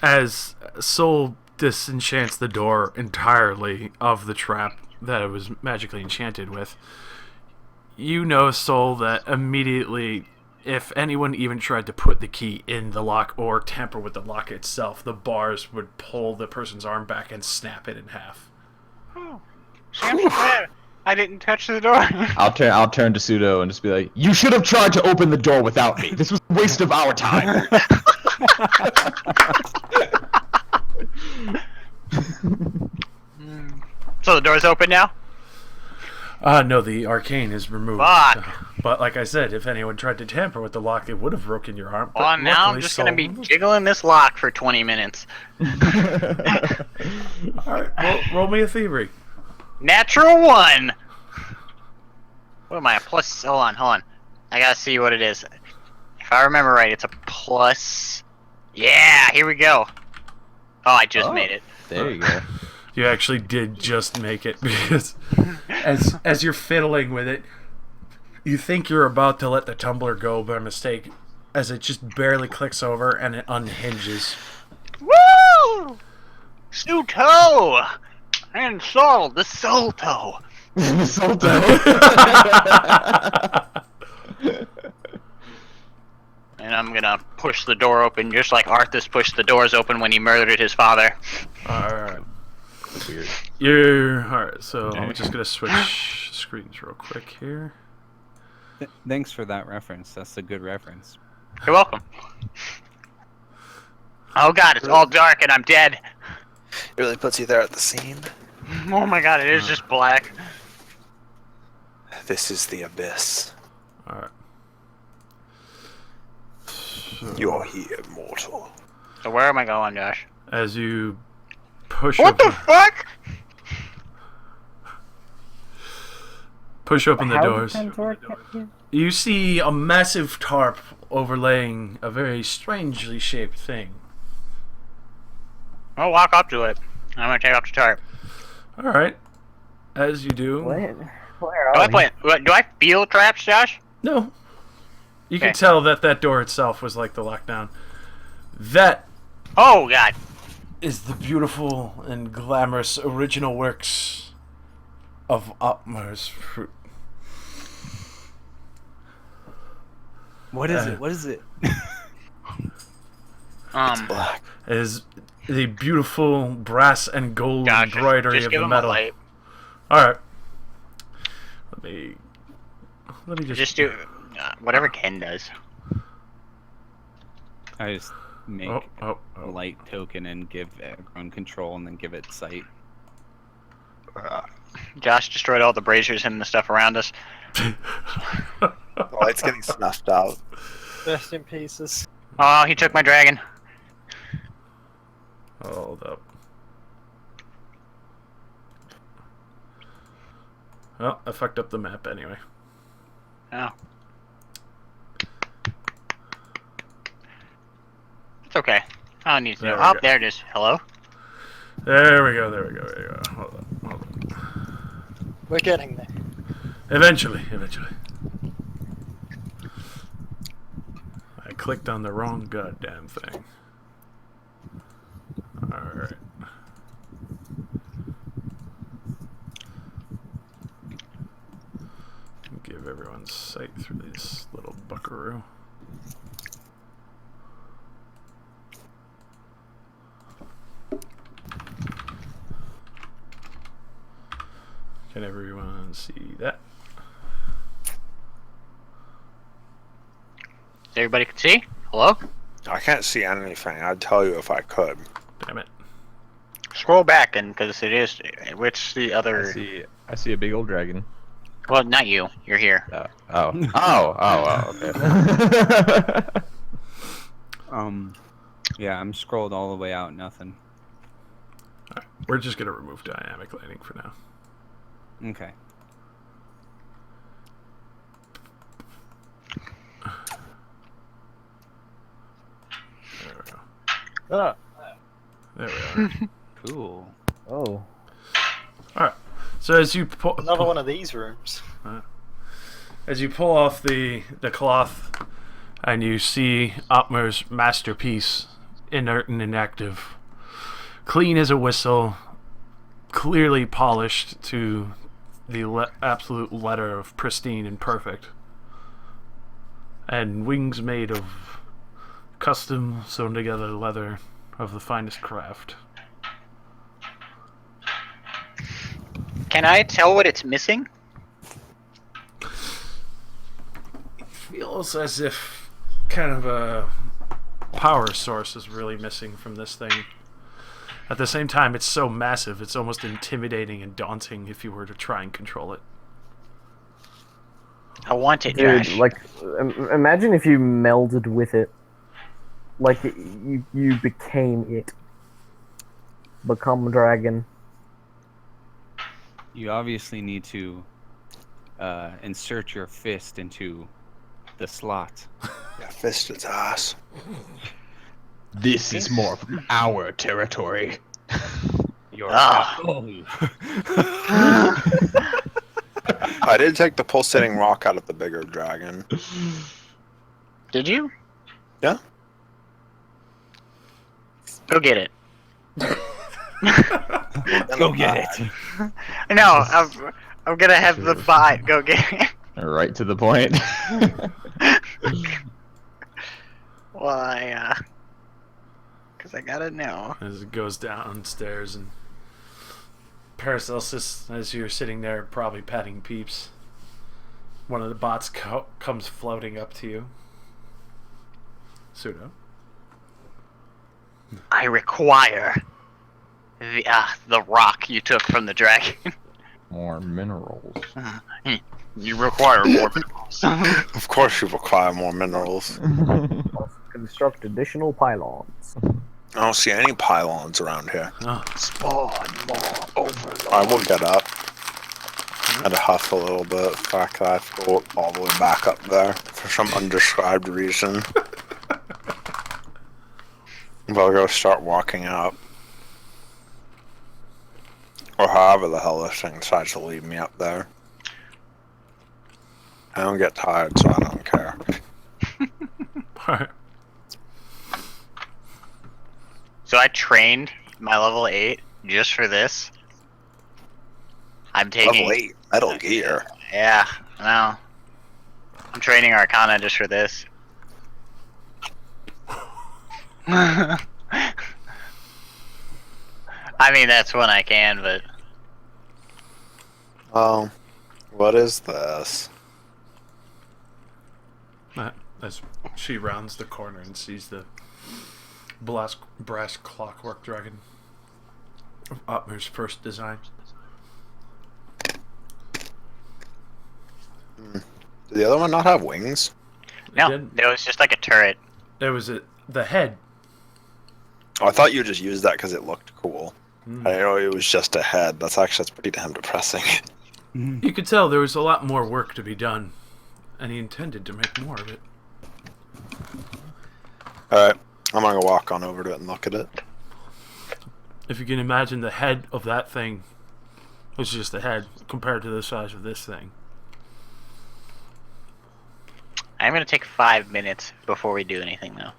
as Soul disenchants the door entirely of the trap that it was magically enchanted with, you know, Soul, that immediately, if anyone even tried to put the key in the lock or tamper with the lock itself, the bars would pull the person's arm back and snap it in half. Oh, I didn't touch the door. I'll turn to Pseudo and just be like, "You should have tried to open the door without me. This was a waste of our time." So the door's open now? No, the arcane is removed. Fuck. But like I said, if anyone tried to tamper with the lock, it would have broken your arm. Well, now I'm just gonna be jiggling this lock for 20 minutes. Alright, roll me a thievery. Natural 1! What am I, a plus? Hold on. I gotta see what it is. If I remember right, it's a plus... Yeah, here we go. Oh, I just made it. There you go. You actually did just make it, because as you're fiddling with it, you think you're about to let the tumbler go by mistake, as it just barely clicks over and it unhinges. Woo! Suto! And Soul, the Soul Toe. And I'm gonna push the door open just like Arthas pushed the doors open when he murdered his father. Alright. Weird. Alright, so I'm just gonna switch screens real quick here. Thanks for that reference. That's a good reference. You're welcome. Oh god, it's all dark and I'm dead. It really puts you there at the scene. Oh my god, it is just black. This is the abyss. Alright. You're here, mortal. So where am I going, Josh? As you push What the fuck? push open the How doors, did Centaur get here? you see a massive tarp overlaying a very strangely shaped thing. I'll walk up to it. I'm gonna take off the tarp. Alright. As you do. Where Do are I play? Do I feel traps, Josh? No. You Okay. can tell that that door itself was like the lockdown. That Oh god. is the beautiful and glamorous original works of Otmar's fruit. What is it? What is it? Black. Is the beautiful brass and gold Josh, embroidery just of give the him metal. a light. Alright. Let me Just do whatever Ken does. I just make Oh. a light token and give everyone control and then give it sight. Josh destroyed all the braziers and the stuff around us. The light's getting snuffed out. Rest in pieces. Oh, he took my dragon. Hold up. Well, I fucked up the map anyway. Oh. It's okay. I don't need to There know. we Oh, go. there it is. Hello? There we go. Hold up. We're getting there. Eventually. I clicked on the wrong goddamn thing. Alright. Give everyone sight through this little buckaroo. Can everyone see that? Everybody can see? Hello? I can't see anything. I'd tell you if I could. Damn it. Scroll back, and because it is. Which the other. I see a big old dragon. Well, not you. You're here. Okay. Yeah, I'm scrolled all the way out. Nothing. Alright, we're just gonna remove dynamic lighting for now. Okay. Ah. There we are. Cool. Oh. Alright. So as you pull Another one of these rooms. off the cloth and you see Otmar's masterpiece, inert and inactive, clean as a whistle, clearly polished to the absolute letter of pristine and perfect, and wings made of custom sewn together leather of the finest craft. Can I tell what it's missing? Feels as if kind of a power source is really missing from this thing. At the same time, it's so massive, it's almost intimidating and daunting if you were to try and control it. I want it, Dude, Josh. like, imagine if you melded with it. Like, you became it. Become a dragon. You obviously need to insert your fist into the slot. Yeah, fist its ass. This is more from our territory. Your I did take the pulsating rock out of the bigger dragon. Did you? Yeah. Go get it. Go get it. No, I'm gonna have the bot go get it. Right to the point. Why? Because I gotta know. As it goes downstairs, and Paracelsus, as you're sitting there probably patting Peeps, one of the bots comes floating up to you. Pseudo. I require the rock you took from the dragon. More minerals. You require more minerals. Of course you require more minerals. Construct additional pylons. I don't see any pylons around here. Spawn more overlord. I will get up. And huff a little bit. The fact that I have to go all the way back up there for some undescribed reason. But I'll go start walking up. Or however the hell this thing decides to leave me up there. I don't get tired, so I don't care. Alright. So I trained my level 8 just for this. I'm taking... Level 8, Metal Gear. Yeah, I know. I'm training Arcana just for this. I mean, that's when I can, but... Oh, what is this? As she rounds the corner and sees the brass clockwork dragon of Otmar's first design. Did the other one not have wings? No, Again, it was just like a turret. there was the head. Oh, I thought you just used that because it looked cool. Mm. I didn't know it was just a head. That's pretty damn depressing. You could tell there was a lot more work to be done, and he intended to make more of it. Alright, I'm gonna go walk on over to it and look at it. If you can imagine the head of that thing was just a head compared to the size of this thing. I'm gonna take 5 minutes before we do anything, though.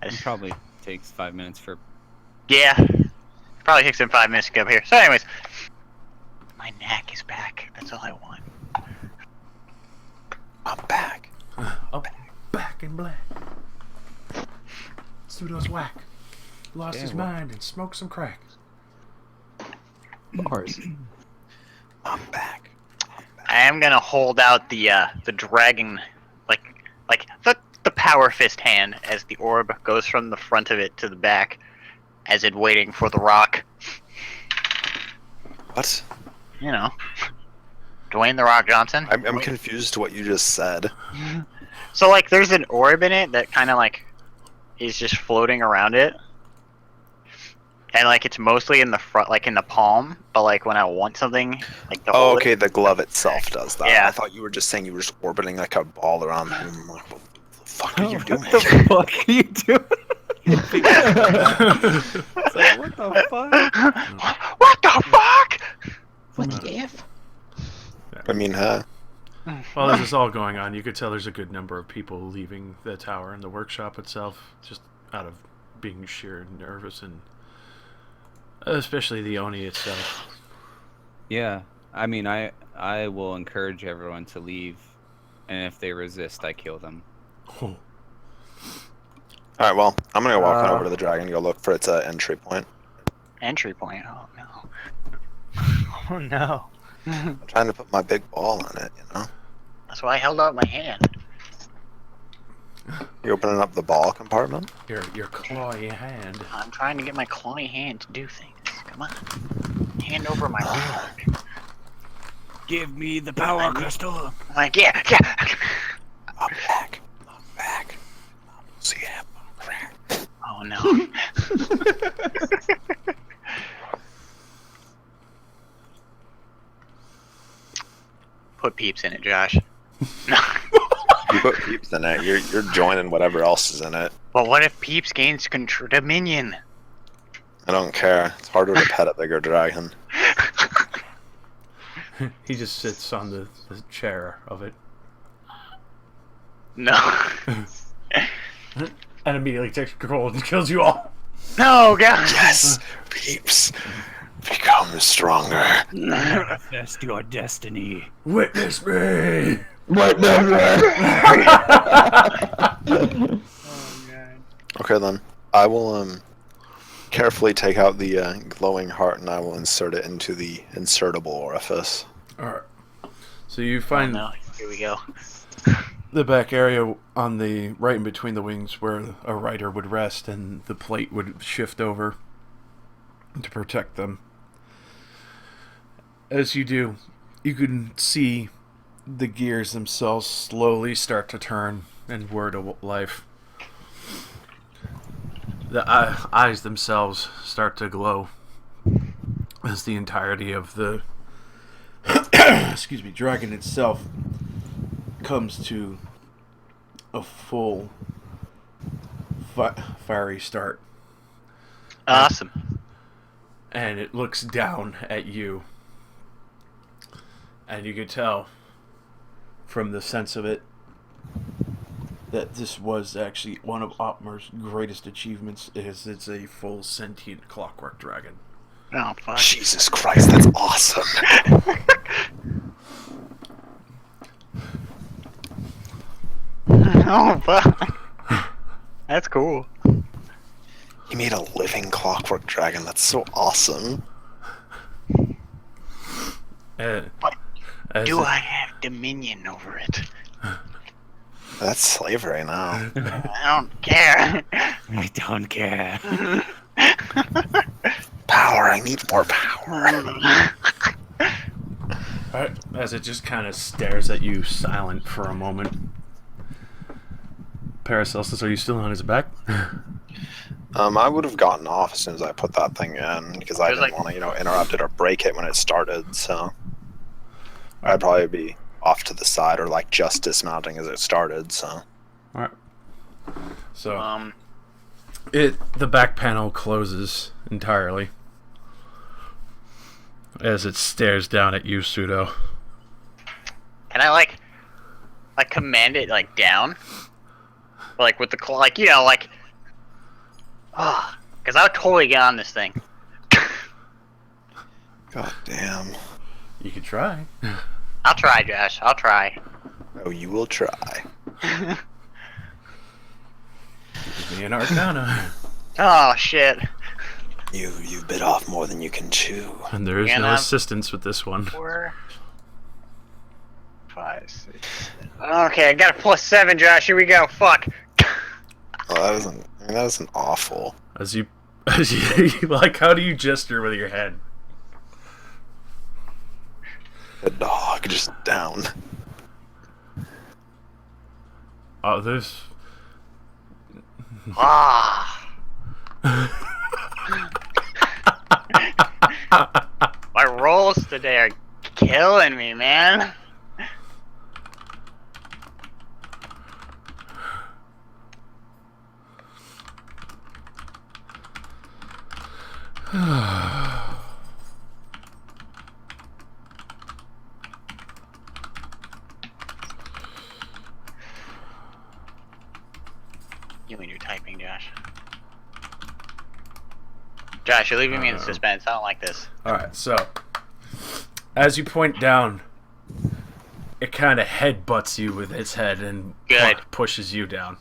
It probably takes 5 minutes for... Yeah. Probably takes him 5 minutes to get up here. So anyways. My neck is back. That's all I want. I'm back. Oh, back in black. Pseudo's whack. Lost his mind and smoked some crack. Bars. I'm back. I am gonna hold out the dragon, like the power fist hand as the orb goes from the front of it to the back, as it waiting for the rock. What? You know, Dwayne the Rock Johnson. I'm confused to what you just said. So like, there's an orb in it that kind of like is just floating around it, and like it's mostly in the front, like in the palm. But like when I want something, like the Oh, okay, the glove itself does that. Yeah. I thought you were just saying you were just orbiting like a ball around the room. Like, what the fuck are you doing? What the fuck are you doing? It's like, what the fuck? What the fuck? What if? I mean, While this is all going on, you could tell there's a good number of people leaving the tower and the workshop itself, just out of being sheer nervous, and especially the Oni itself. Yeah, I mean, I will encourage everyone to leave, and if they resist, I kill them. Oh. alright, well, I'm gonna go walk on over to the dragon and go look for its entry point. Entry point. Oh no. Oh no. I'm trying to put my big ball in it, you know? That's why I held out my hand. You opening up the ball compartment? Your clawy hand. I'm trying to get my clawy hand to do things. Come on. Hand over my rock. Give me the power crystal. I'm like, yeah. I'm back. See ya. Crack. Oh no. Put peeps in it, Josh. No. You put peeps in it, you're joining whatever else is in it. But what if peeps gains dominion? I don't care. It's harder to pet a bigger dragon. He just sits on the chair of it. No. And immediately takes control and kills you all. No, God. Yes! Peeps! Become stronger. Manifest your destiny. Witness me! Okay then. I will carefully take out the glowing heart and I will insert it into the insertable orifice. Alright. So you find Oh, no. Here we go. the back area on the right in between the wings where a rider would rest and the plate would shift over to protect them. As you do, you can see the gears themselves slowly start to turn and whir to life. The eyes themselves start to glow as the entirety of the dragon itself comes to a full fiery start. Awesome. And it looks down at you. And you can tell from the sense of it that this was actually one of Opmer's greatest achievements, is it's a full sentient clockwork dragon. Oh, fuck. Jesus Christ, that's awesome! Oh, fuck. That's cool. He made a living clockwork dragon, that's so awesome. Do I have dominion over it? That's slavery now. I don't care. I don't care. Power, I need more power. Alright, as it just kind of stares at you silent for a moment. Paracelsus, are you still on his back? I would have gotten off as soon as I put that thing in, because I didn't want to, interrupt it or break it when it started, so... I'd probably be off to the side or, just dismounting as it started, so... Alright. So... the back panel closes entirely as it stares down at you, Pseudo. Can I, command it, down? With the claw, because I would totally get on this thing. God damn. You could try. I'll try, Josh. I'll try. Oh, you will try. Give me an Arcana. Oh, shit. You bit off more than you can chew. And there is no assistance with this one. 4, 5, 6. Okay, I got a +7, Josh. Here we go. Fuck. Oh, that isn't awful. As you how do you gesture with your head? The dog just down. Oh, this. Ah. My rolls today are killing me, man. You and your typing, Josh. Josh, you're leaving me in suspense. I don't like this. Alright, so as you point down, it kind of headbutts you with its head and pushes you down.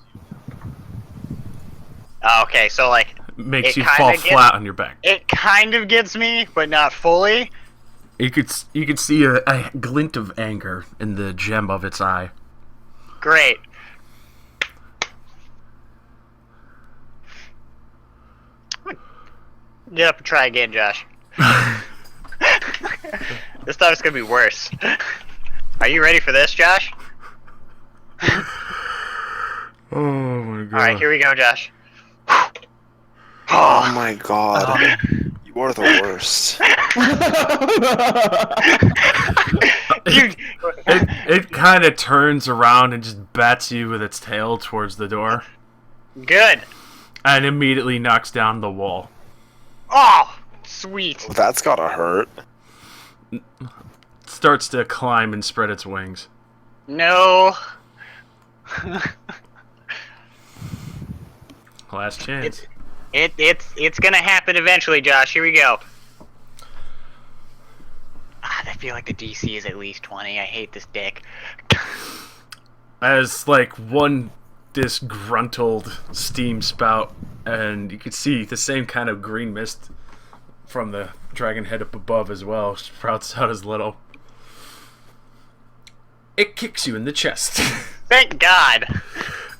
Okay, so like Makes you fall flat on your back. It kind of gets me, but not fully. You could see a glint of anger in the gem of its eye. Great. Get up and try again, Josh. This time it's gonna be worse. Are you ready for this, Josh? Oh my god. Alright, here we go, Josh. Oh my god. You are the worst. It kind of turns around and just bats you with its tail towards the door. Good. And immediately knocks down the wall. Oh, sweet. That's gotta hurt. Starts to climb and spread its wings. No. Last chance. It's gonna happen eventually, Josh. Here we go. I feel like the DC is at least 20. I hate this dick. As like one disgruntled steam spout, and you can see the same kind of green mist from the dragon head up above as well sprouts out as little. It kicks you in the chest. Thank God.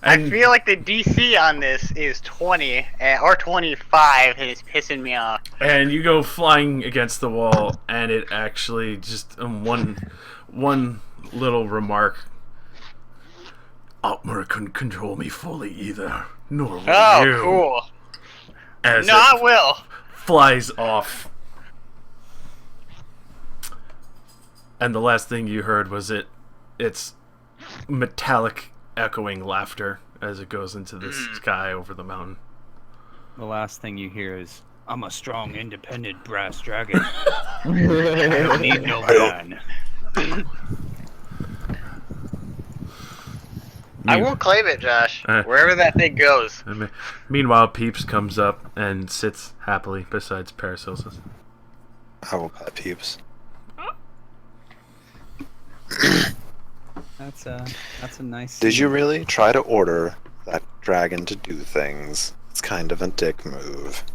And I feel like the DC on this is 20 or 25, and it's pissing me off. And you go flying against the wall, and it actually just one little remark. Altmer couldn't control me fully either. Nor will you. Cool. As I will. Flies off. And the last thing you heard was its metallic echoing laughter as it goes into the sky over the mountain. The last thing you hear is, "I'm a strong, independent brass dragon. I don't need no man." I will claim it, Josh. Wherever that thing goes. Meanwhile, Peeps comes up and sits happily beside Paracelsus. I will pet Peeps. That's a nice. Did you really try to order that dragon to do things? It's kind of a dick move.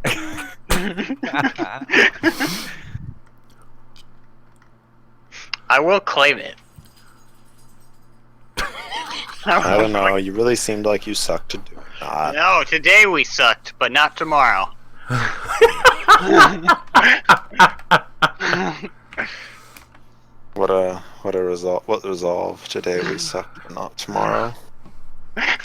I will claim it. I don't know, you really seemed like you sucked to do that. No, today we sucked, but not tomorrow. What resolve today we sucked, but not tomorrow. Yeah,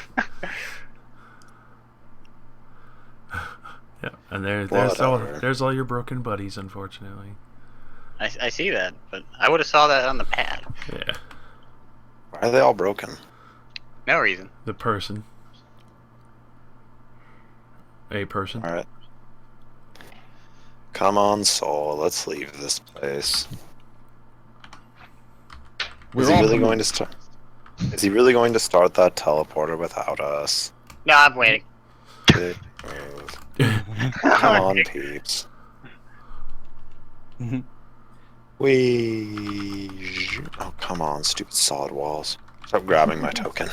and there's all your broken buddies, unfortunately. I see that, but I would have saw that on the pad. Yeah. Why are they all broken? No reason. The person. A person. Alright. Come on, Soul, let's leave this place. Is he really going to start that teleporter without us? No, I'm waiting. Good move. Come on, Peeps. Oh, come on, stupid solid walls. Stop grabbing my token.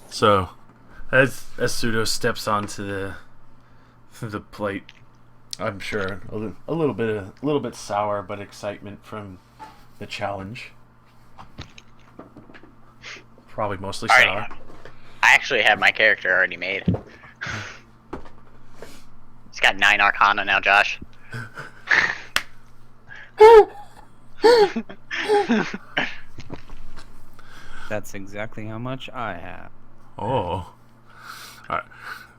So, as Pseudo steps onto the plate, I'm sure a little bit sour, but excitement from the challenge. Probably mostly sour. I actually have my character already made. He's got 9 Arcana now, Josh. That's exactly how much I have. Oh. Alright.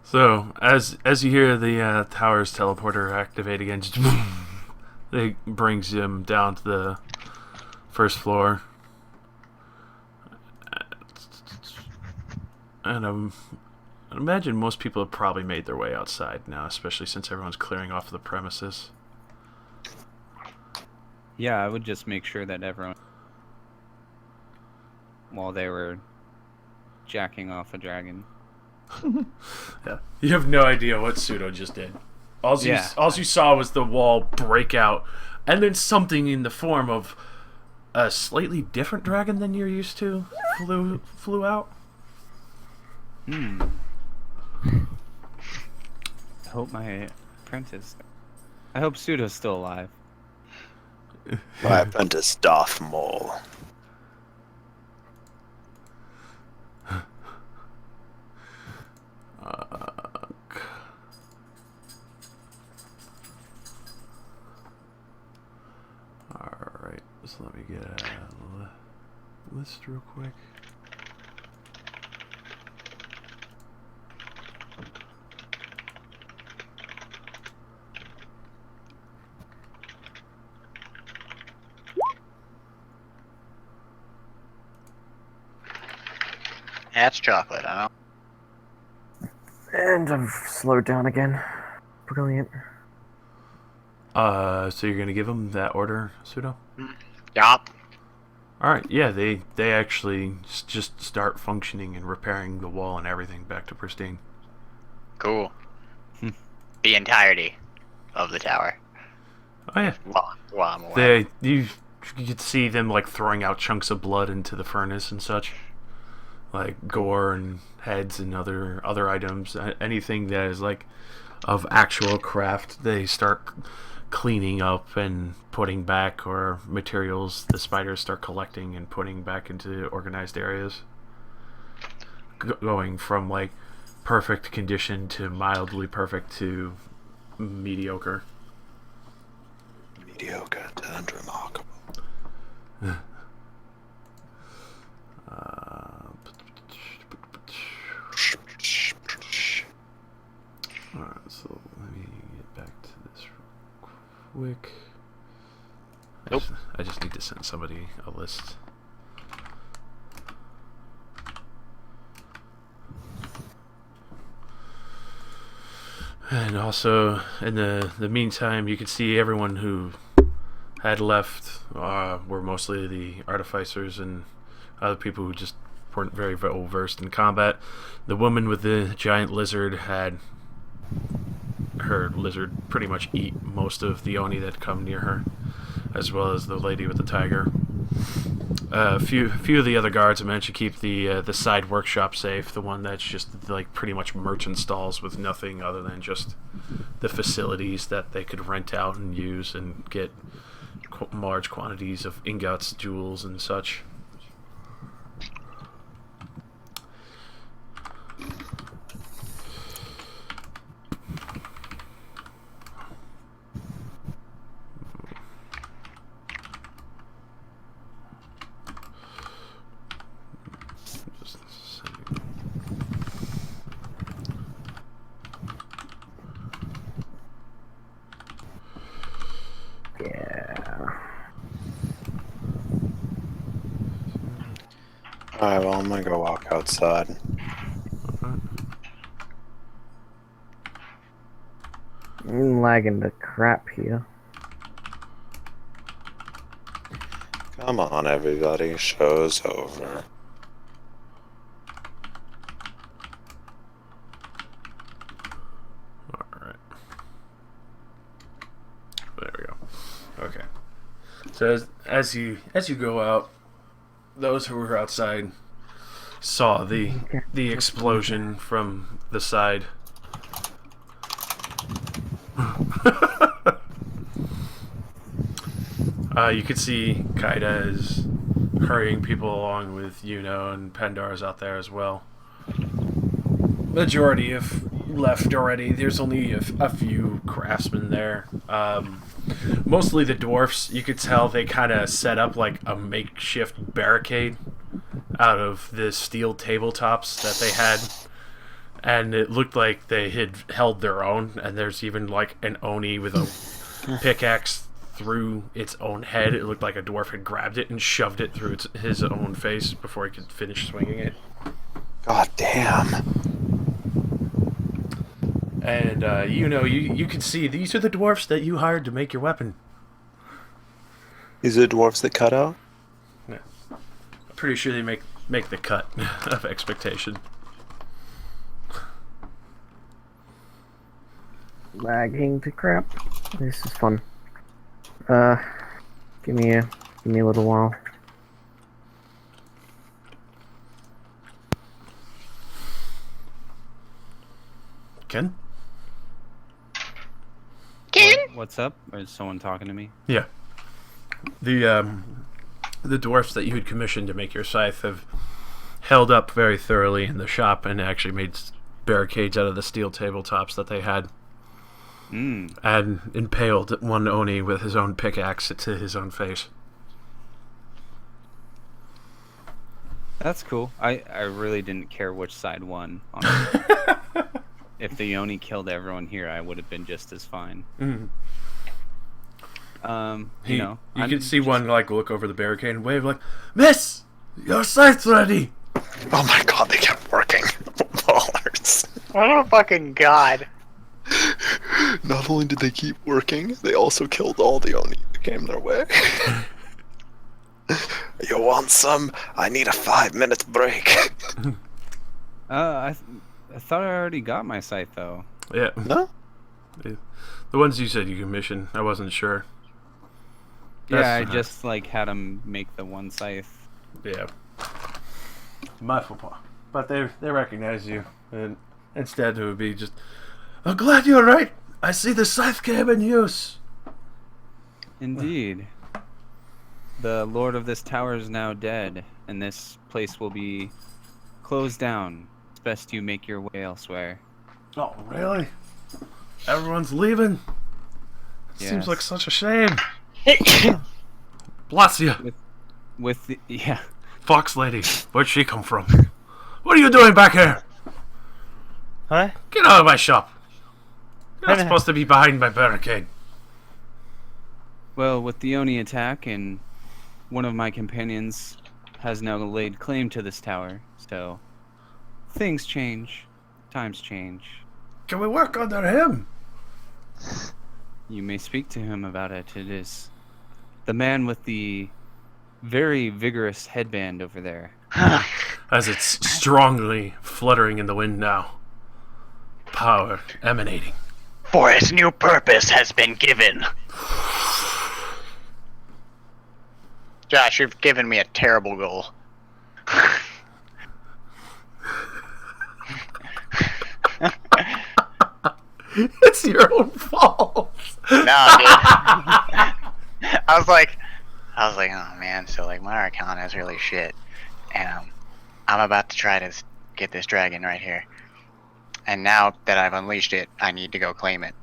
So, as you hear the tower's teleporter activate again, it brings him down to the first floor. And I imagine most people have probably made their way outside now, especially since everyone's clearing off the premises. Yeah, I would just make sure that everyone, while they were jacking off a dragon. Yeah, you have no idea what Pseudo just did. All you saw was the wall break out, and then something in the form of a slightly different dragon than you're used to flew out. I hope my apprentice. I hope Pseudo's still alive. My apprentice Darth Maul. Alright, so let me get a list real quick. That's chocolate, I know. And I've slowed down again. Brilliant. So you're gonna give them that order, Pseudo? Yup. Alright, yeah, they actually just start functioning and repairing the wall and everything back to pristine. Cool. The entirety of the tower. Oh yeah. While I'm away. You could see them like throwing out chunks of blood into the furnace and such. Like gore and heads and other items. Anything that is like of actual craft, they start cleaning up and putting back, or materials the spiders start collecting and putting back into organized areas. Going from like perfect condition to mildly perfect to mediocre. Mediocre turned remarkable. Alright, so let me get back to this real quick. I just need to send somebody a list. And also, in the meantime, you can see everyone who had left were mostly the artificers and other people who just weren't very well versed in combat. The woman with the giant lizard had her lizard pretty much eat most of the Oni that come near her, as well as the lady with the tiger. A few of the other guards managed to keep the side workshop safe, the one that's just like pretty much merchant stalls with nothing other than just the facilities that they could rent out and use and get large quantities of ingots, jewels, and such. Alright, well, I'm gonna go walk outside. I'm lagging the crap here. Come on, everybody. Show's over. Alright. There we go. Okay. So as you go out, those who were outside saw the explosion from the side. You could see Kaida is hurrying people along with Yuno, and Pendar's out there as well. Majority have left already. There's only a few craftsmen there. Mostly the dwarfs. You could tell they kind of set up like a makeshift barricade out of the steel tabletops that they had, and it looked like they had held their own. And there's even like an Oni with a pickaxe through its own head. It looked like a dwarf had grabbed it and shoved it through his own face before he could finish swinging it. God damn. And you can see these are the dwarfs that you hired to make your weapon. These are the dwarves that cut out? I'm pretty sure they make the cut of expectation. Lagging to crap. This is fun. Give me a little while. Ken? What's up? Or is someone talking to me? Yeah. The dwarfs that you had commissioned to make your scythe have held up very thoroughly in the shop and actually made barricades out of the steel tabletops that they had. And impaled one Oni with his own pickaxe to his own face. That's cool. I really didn't care which side won, honestly. If the Oni killed everyone here, I would have been just as fine. Mm. You could see one like look over the barricade and wave like, "Miss, your scythe's ready." Oh my god, they kept working. Ballers. Oh fucking god. Not only did they keep working, they also killed all the Oni that came their way. You want some? I need a 5-minute break. I thought I already got my scythe though. Yeah. No? The ones you said you commissioned, I wasn't sure. Yeah, I just like had them make the one scythe. Yeah. My faux pas. But they recognize you, and instead it would be just, "I'm glad you're right. I see the scythe came in use." Indeed. The lord of this tower is now dead, and this place will be closed down. It's best you make your way elsewhere. Oh, really? Everyone's leaving? Yes. Seems like such a shame. Bless you. With the, yeah. Fox lady, where'd she come from? What are you doing back here? Huh? Get out of my shop. You're not supposed to be behind my barricade. Well, with the Oni attack, and one of my companions has now laid claim to this tower, so things change. Times change. Can we work under him? You may speak to him about it. It is the man with the very vigorous headband over there. As it's strongly fluttering in the wind now. Power emanating. For its new purpose has been given. Josh, you've given me a terrible goal. It's your own fault. No, dude. I was like, oh man, so like my Arcana is really shit, and I'm about to try to get this dragon right here, and now that I've unleashed it, I need to go claim it.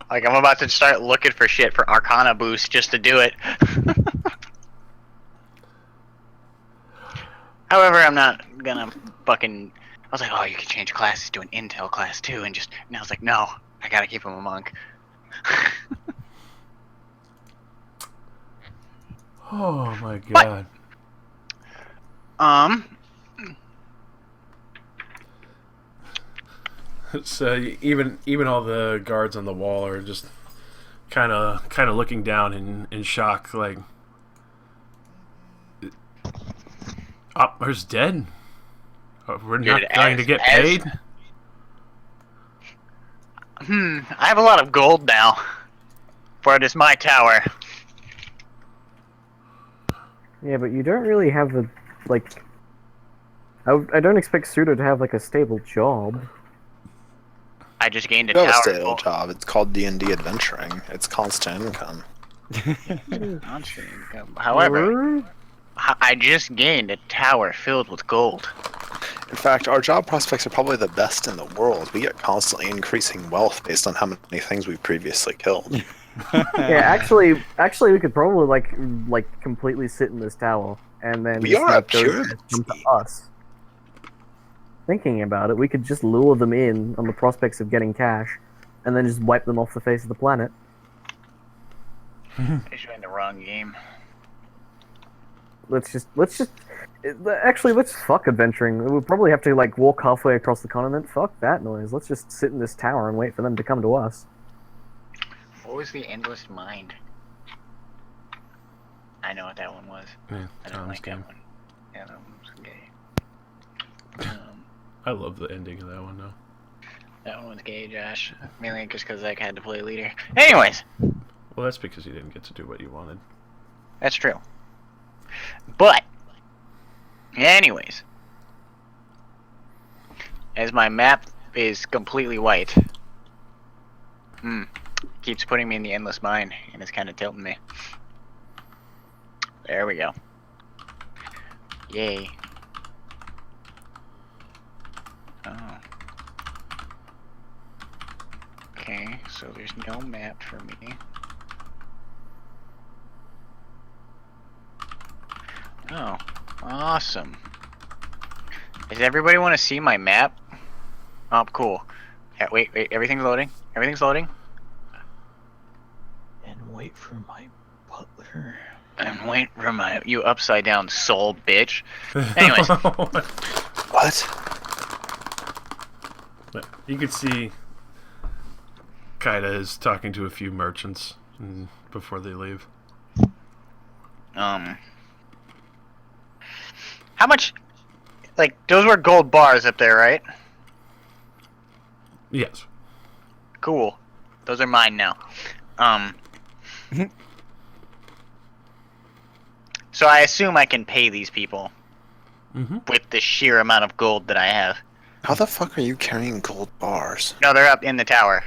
Like I'm about to start looking for shit for Arcana boost just to do it. However, I'm not gonna fucking. I was like, oh, you can change classes to an Intel class too, and I was like, no, I gotta keep him a monk. Oh my god. So even all the guards on the wall are just kind of looking down in shock, like, Opmer's dead. We're not going to get paid. I have a lot of gold now, for it is my tower. Yeah, but you don't really have a like. I don't expect Sudo to have like a stable job. I just gained a You have tower. a stable job. It's called D&D adventuring. It's constant income. However, I just gained a tower filled with gold. In fact, our job prospects are probably the best in the world. We get constantly increasing wealth based on how many things we previously killed. Yeah, actually, we could probably like completely sit in this tower and then We just are a let those pure guys come to us. Thinking about it, we could just lure them in on the prospects of getting cash, and then just wipe them off the face of the planet. I joined the wrong game. Let's just actually let's fuck adventuring. We'll probably have to like walk halfway across the continent. Fuck that noise. Let's just sit in this tower and wait for them to come to us. What was the Endless Mind? I know what that one was. Yeah, I don't Tom's like game. that one. Yeah, that one was gay. I love the ending of that one though. That one was gay, Josh. Mainly just because I had to play leader. Anyways, Well, that's because you didn't get to do what you wanted. that's true. But, anyways, as my map is completely white, keeps putting me in the Endless Mine, and it's kind of tilting me. There we go. Yay. Oh. Okay, so there's no map for me. Oh, awesome. Does everybody want to see my map? Oh, cool. Yeah, wait, everything's loading. Everything's loading. And wait for my butler. And wait for my you upside down soul bitch. Anyways, What? You could see Kaida is talking to a few merchants before they leave. how much? Like those were gold bars up there, right? Yes. Cool. Those are mine now. So I assume I can pay these people with the sheer amount of gold that I have. How the fuck are you carrying gold bars? No, they're up in the tower.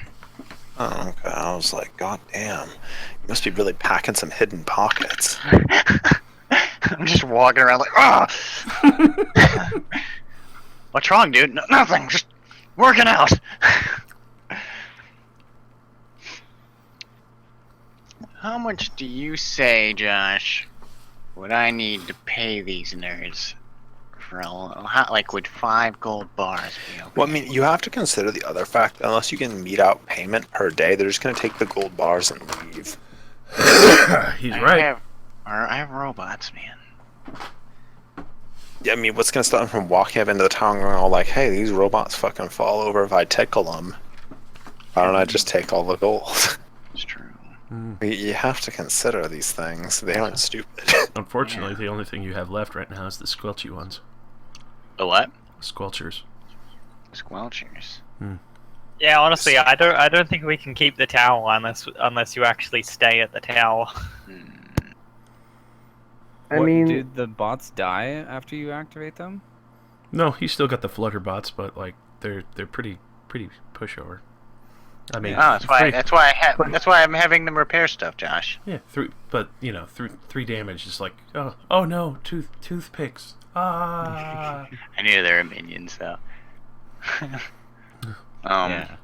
Oh, okay. I was like, god damn. You must be really packing some hidden pockets. I'm just walking around like, ah! What's wrong, dude? Nothing. Just working out. How much do you say, Josh, would I need to pay these nerds for like would 5 gold bars be okay? Well, I mean, you have to consider the other fact that unless you can meet out payment per day, they're just going to take the gold bars and leave. He's right. I have robots, man. Yeah, I mean, what's going to stop them from walking up into the town and going all like, hey, these robots fucking fall over if I tickle them. Why don't I just take all the gold? It's true. You have to consider these things. They aren't stupid. Unfortunately, the only thing you have left right now is the squelchy ones. The what? Squelchers. Squelchers. Yeah, honestly, I don't think we can keep the tower unless you actually stay at the tower. I mean, did the bots die after you activate them? No, he's still got the flutter bots, but like they're pretty pushover. I mean, that's why I'm having them repair stuff, Josh. Yeah, but you know, 3 damage is like, oh no, toothpicks. Ah. I knew they were minions, though. Yeah.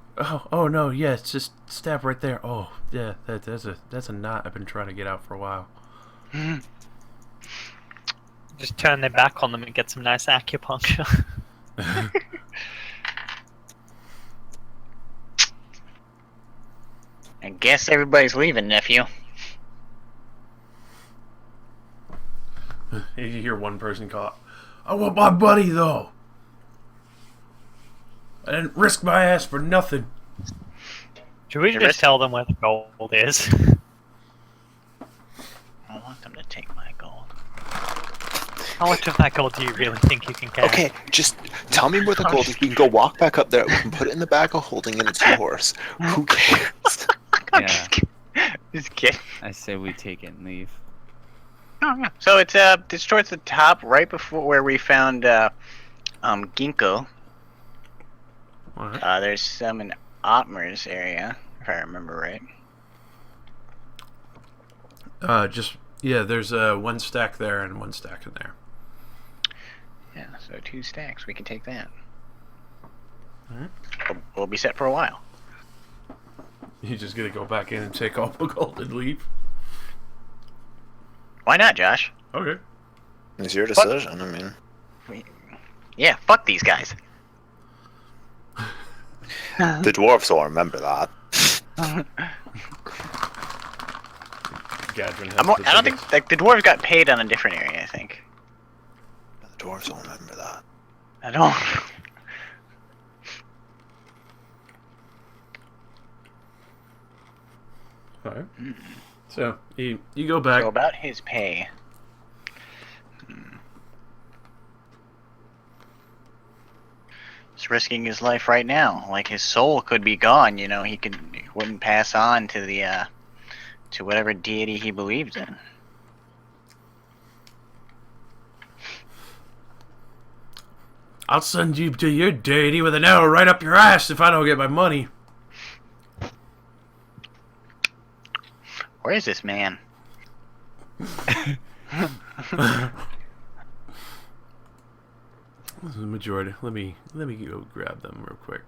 Oh no, yeah, it's just stab right there. Oh yeah, that's a knot I've been trying to get out for a while. Just turn their back on them and get some nice acupuncture. I guess everybody's leaving, nephew. You hear one person call out, I want my buddy though. I didn't risk my ass for nothing. Should we just tell them where the gold is? I want them to take my gold. How much of that gold do you really think you can carry? Okay, just tell me where the gold is. We can go walk back up there. We can put it in the bag of holding and it's yours. Who cares? Yeah. Just kidding. I say we take it and leave. Oh, yeah. So it's towards the top, right before where we found ginkgo. Right. There's some in Otmer's area, if I remember right. There's 1 stack there and 1 stack in there. Yeah, so 2 stacks. We can take that. Alright. We'll be set for a while. You just gonna go back in and take all the gold and leave? Why not, Josh? Okay. It's your decision, I mean. Yeah, fuck these guys. The dwarves will remember that. Gadrin has I don't the think like the dwarves got paid on a different area. I think. The dwarves will remember that. I don't. Alright. So, you go back. So about his pay. He's risking his life right now. Like his soul could be gone. You know, he wouldn't pass on to the to whatever deity he believed in. I'll send you to your deity with an arrow right up your ass if I don't get my money. Where is this man? This is the majority. Let me go grab them real quick.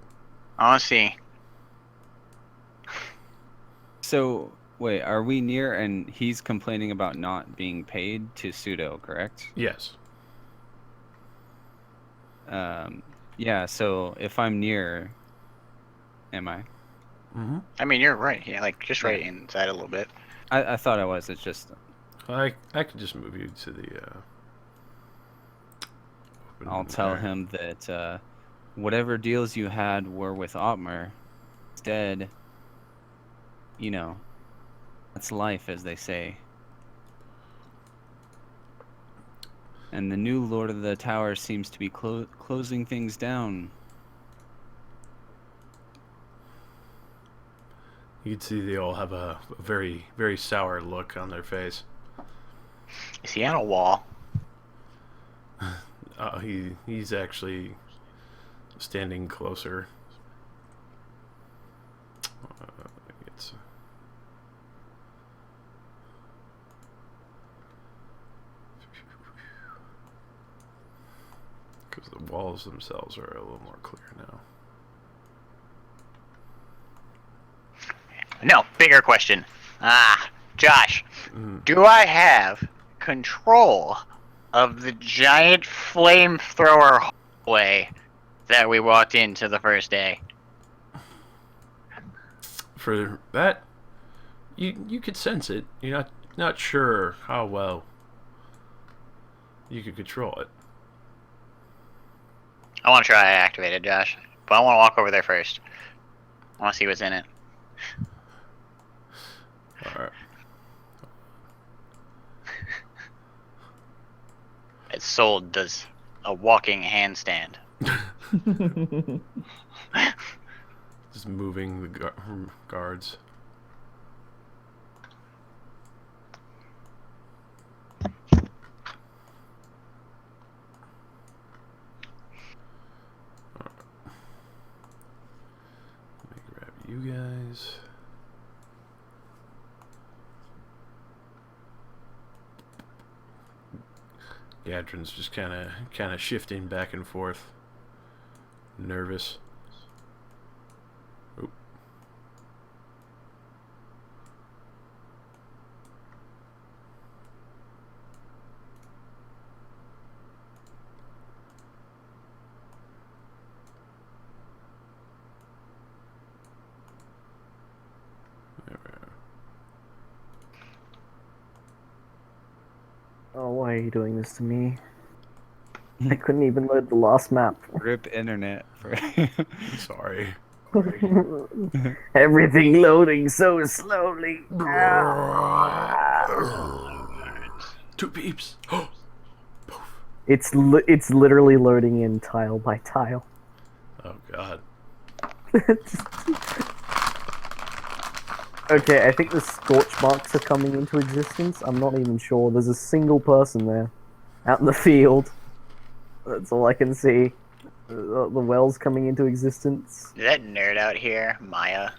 Oh, see. So, wait, are we near and he's complaining about not being paid to Pseudo, correct? Yes. Yeah, so if I'm near, am I? Mm-hmm. I mean, you're right. Yeah, like just right inside a little bit. I thought I was. It's just. I could just move you to the. I'll tell him that whatever deals you had were with Otmar. Instead, you know, that's life, as they say. And the new Lord of the Tower seems to be closing things down. You can see they all have a very, very sour look on their face. Is he on a wall? He's actually standing closer. Because the walls themselves are a little more clear now. No, bigger question. Josh, do I have control of the giant flamethrower hallway that we walked into the first day? For that, you could sense it. You're not sure how well you could control it. I want to try to activate it, Josh, but I want to walk over there first. I want to see what's in it. Alright. Its soul does a walking handstand. Just moving the guards. Let me grab you guys. Gadrin's just kind of shifting back and forth, nervous. Oop. There we are. Oh, why are you doing this to me? I couldn't even load the last map. Rip internet. Sorry. Everything loading so slowly. 2 peeps. It's literally loading in tile by tile. Oh god. Okay, I think the scorch marks are coming into existence. I'm not even sure. There's a single person there, out in the field. That's all I can see. The well's coming into existence. Is that nerd out here, Maya?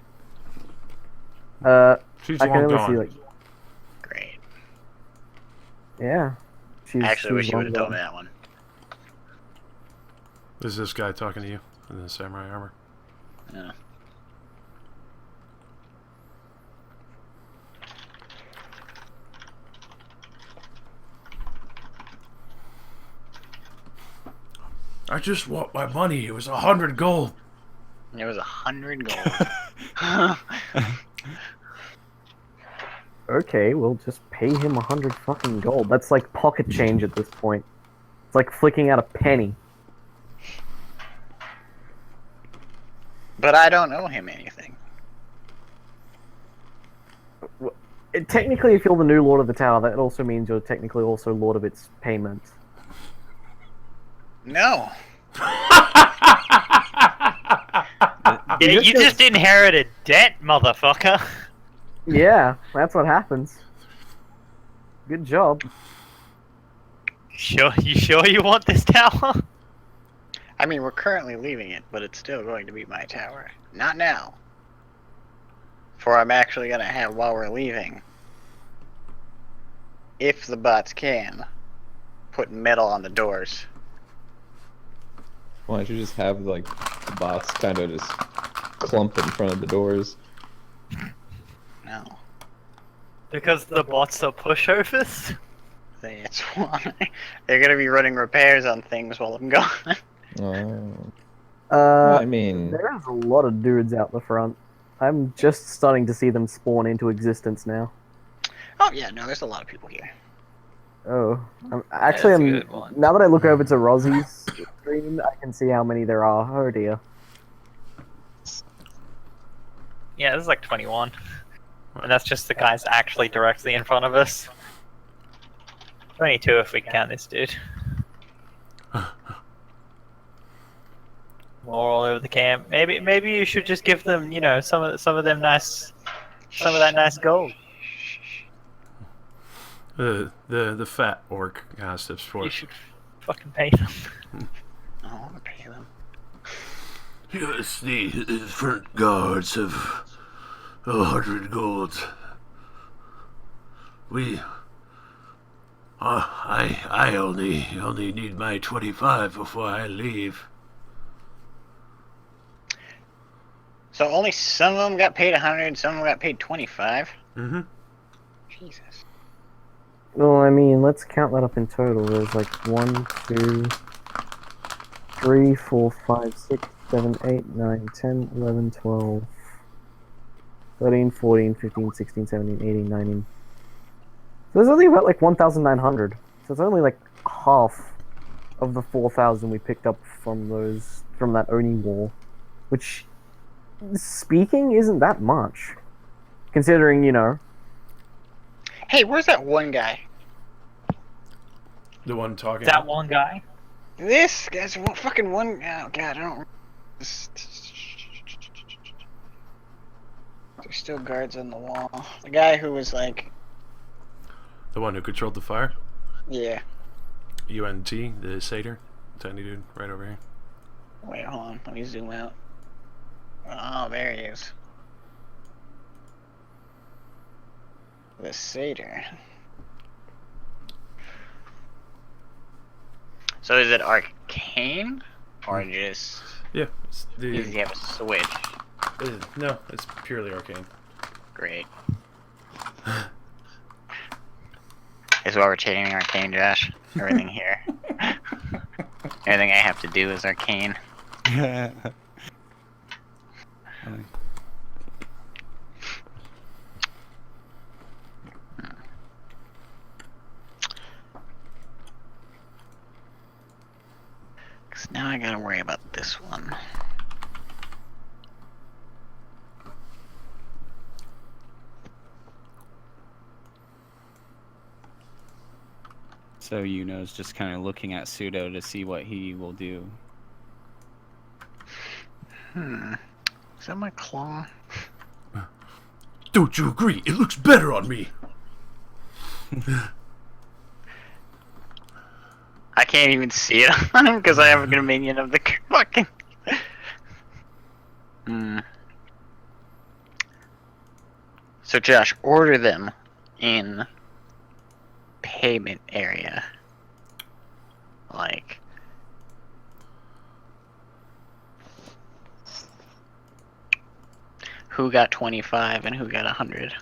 She's I can long only gone. see like. Great. Yeah. I actually wish you would have told gone. me that one. Is this guy talking to you in the samurai armor? Yeah. I just want my money. It was 100 gold. It was 100 gold. Okay, we'll just pay him 100 fucking gold. That's like pocket change at this point. It's like flicking out a penny. But I don't owe him anything. Technically, if you're the new Lord of the Tower, that also means you're technically also Lord of its payment. No. Yeah, you just inherited debt, motherfucker. Yeah, that's what happens. Good job. You sure you want this tower? I mean, we're currently leaving it, but it's still going to be my tower. Not now. For I'm actually going to have, while we're leaving, if the bots can, put metal on the doors. Why don't you just have like the bots kind of just clump in front of the doors? No. Because the bots are pushovers? That's why. They're going to be running repairs on things while I'm gone. I mean, There's a lot of dudes out the front. I'm just starting to see them spawn into existence now. Oh, yeah, no, there's a lot of people here. Oh, now that I look over to Rozzie's screen, I can see how many there are. Oh dear. Yeah, this is like 21. And that's just the guys actually directly in front of us. 22 if we count this dude. More all over the camp. Maybe you should just give them, you know, some of that nice gold. The fat orc kind of steps forward. You should fucking pay them. I don't want to pay them. Yes, the front guards have 100 gold. I only need my 25 before I leave. So only some of them got paid 100, some of them got paid 25? Mm-hmm. Jesus. Well, I mean, let's count that up in total. There's like 1, 2, 3, 4, 5, 6, 7, 8, 9, 10, 11, 12, 13, 14, 15, 16, 17, 18, 19. So there's only about like 1,900. So it's only like half of the 4,000 we picked up from that Oni war. Which, speaking, isn't that much. Considering, you know. Hey, where's that one guy? The one talking? That one guy? This guy's fucking one. Oh, God, I don't remember. There's still guards on the wall. The guy who was like. The one who controlled the fire? Yeah. UNT, the satyr? Tiny dude, right over here. Wait, hold on. Let me zoom out. Oh, there he is. The satyr. So is it arcane? Or just... Yeah. Does he have a switch? No, it's purely arcane. Great. Is why we're changing arcane, Josh. Everything here. Everything I have to do is arcane. Because now I gotta worry about this one. So Yuno's just kind of looking at Pseudo to see what he will do. Is that my claw? Don't you agree? It looks better on me. I can't even see it on him because I have a minion of the fucking... So Josh, order them in payment area. Like... Who got 25 and who got 100?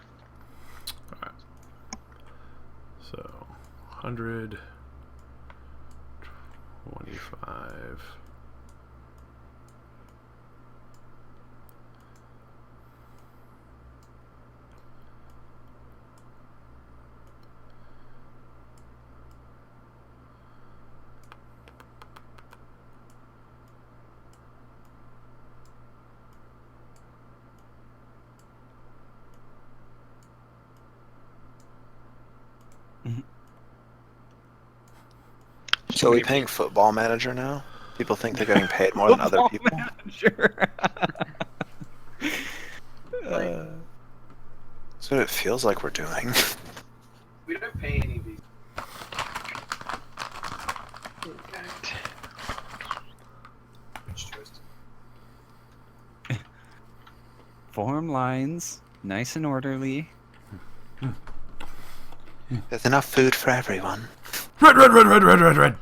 Alright. So, 100, 25. So are we paying football manager now? People think they're getting paid more than other people. Sure. That's what it feels like we're doing. We don't pay any of these. Form lines, nice and orderly. There's enough food for everyone. Red, red, red, red, red, red, red.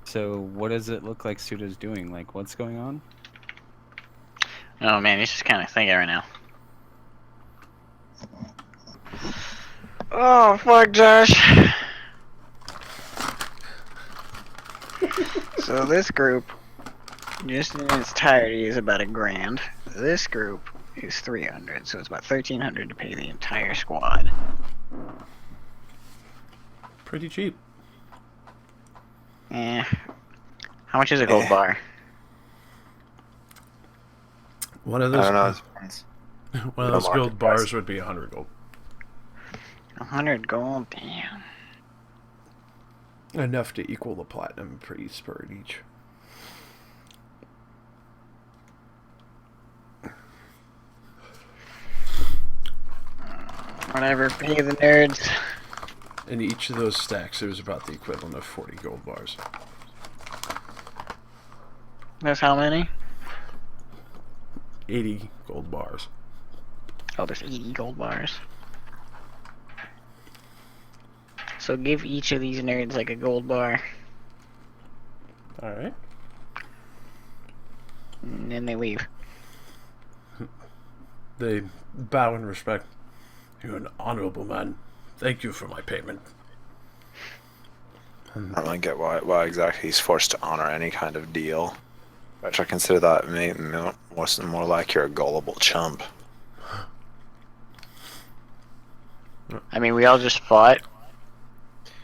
So what does it look like Suda's doing? Like, what's going on? Oh man, he's just kind of thinking right now. Oh fuck, Josh. So this group, just in its entirety, is about $1,000. This group is 300, so it's about 1,300 to pay the entire squad. Pretty cheap. Eh. How much is a gold bar? One of I those. don't know. It depends. One of No those market gold price. bars would be 100 gold. 100 gold? Damn. Enough to equal the platinum priest per each. Whatever, pay the nerds. In each of those stacks, there's about the equivalent of 40 gold bars. That's how many? 80 gold bars. Oh, there's 80 gold bars. So give each of these nerds like a gold bar. Alright. And then they leave. They bow in respect. You're an honorable man. Thank you for my payment. I don't really get why exactly he's forced to honor any kind of deal. Which I consider that more like you're a gullible chump. I mean, we all just fought.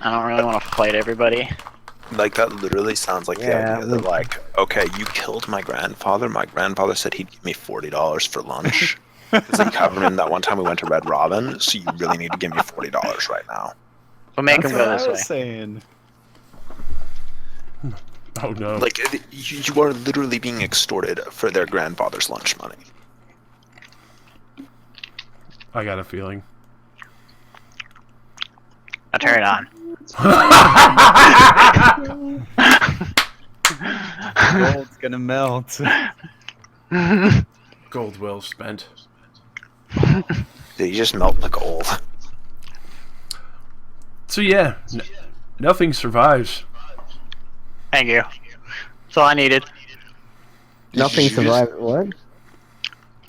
I don't really want to fight everybody. Like, that literally sounds like the idea that, like, okay, you killed my grandfather. My grandfather said he'd give me $40 for lunch. Because he covered him that one time we went to Red Robin, so you really need to give me $40 right now. We'll make him go That's this what I way. was saying. Oh no. Like, you are literally being extorted for their grandfather's lunch money. I got a feeling. I'll turn it on. Gold's gonna melt. Gold well spent. Did you just melt like old? So yeah, nothing survives. Thank you. That's all I needed. Nothing survived. What?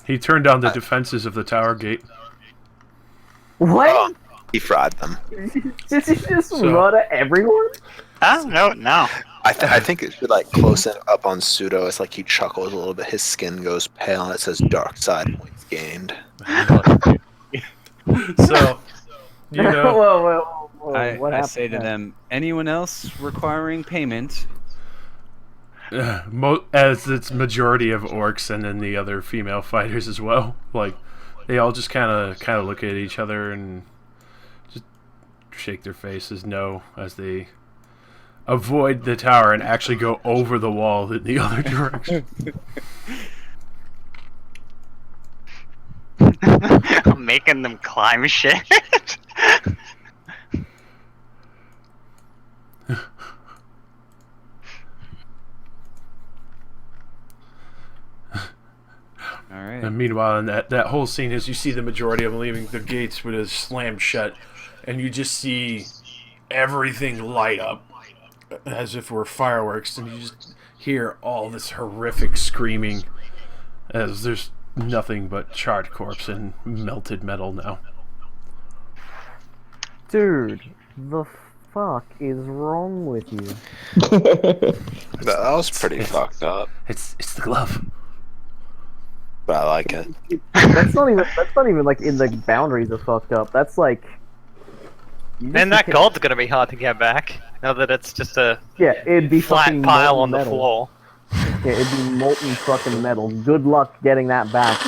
He turned down the defenses of the tower gate. What? Oh, he fried them. Did he just murder everyone? No. I think it should, like, close it up on Pseudo. It's like he chuckles a little bit. His skin goes pale, and it says "Dark Side points gained." So, you know, whoa, I what say to them, anyone else requiring payment? as it's majority of orcs and then the other female fighters as well. Like, they all just kind of look at each other and just shake their faces no as they avoid the tower and actually go over the wall in the other direction. I'm making them climb shit. Alright. And meanwhile, in that whole scene, as you see the majority of them leaving, the gates would have slammed shut, and you just see everything light up as if we're fireworks, and you just hear all this horrific screaming as there's nothing but charred corpse and melted metal now. Dude, the fuck is wrong with you? That was pretty fucked up. It's the glove. But I like it. That's not even like in the boundaries are fucked up. That's like. Then that gold's gonna be hard to get back. Now that it's just a it'd be flat fucking pile molten on the metal. floor. Yeah, it'd be molten fucking metal. Good luck getting that back.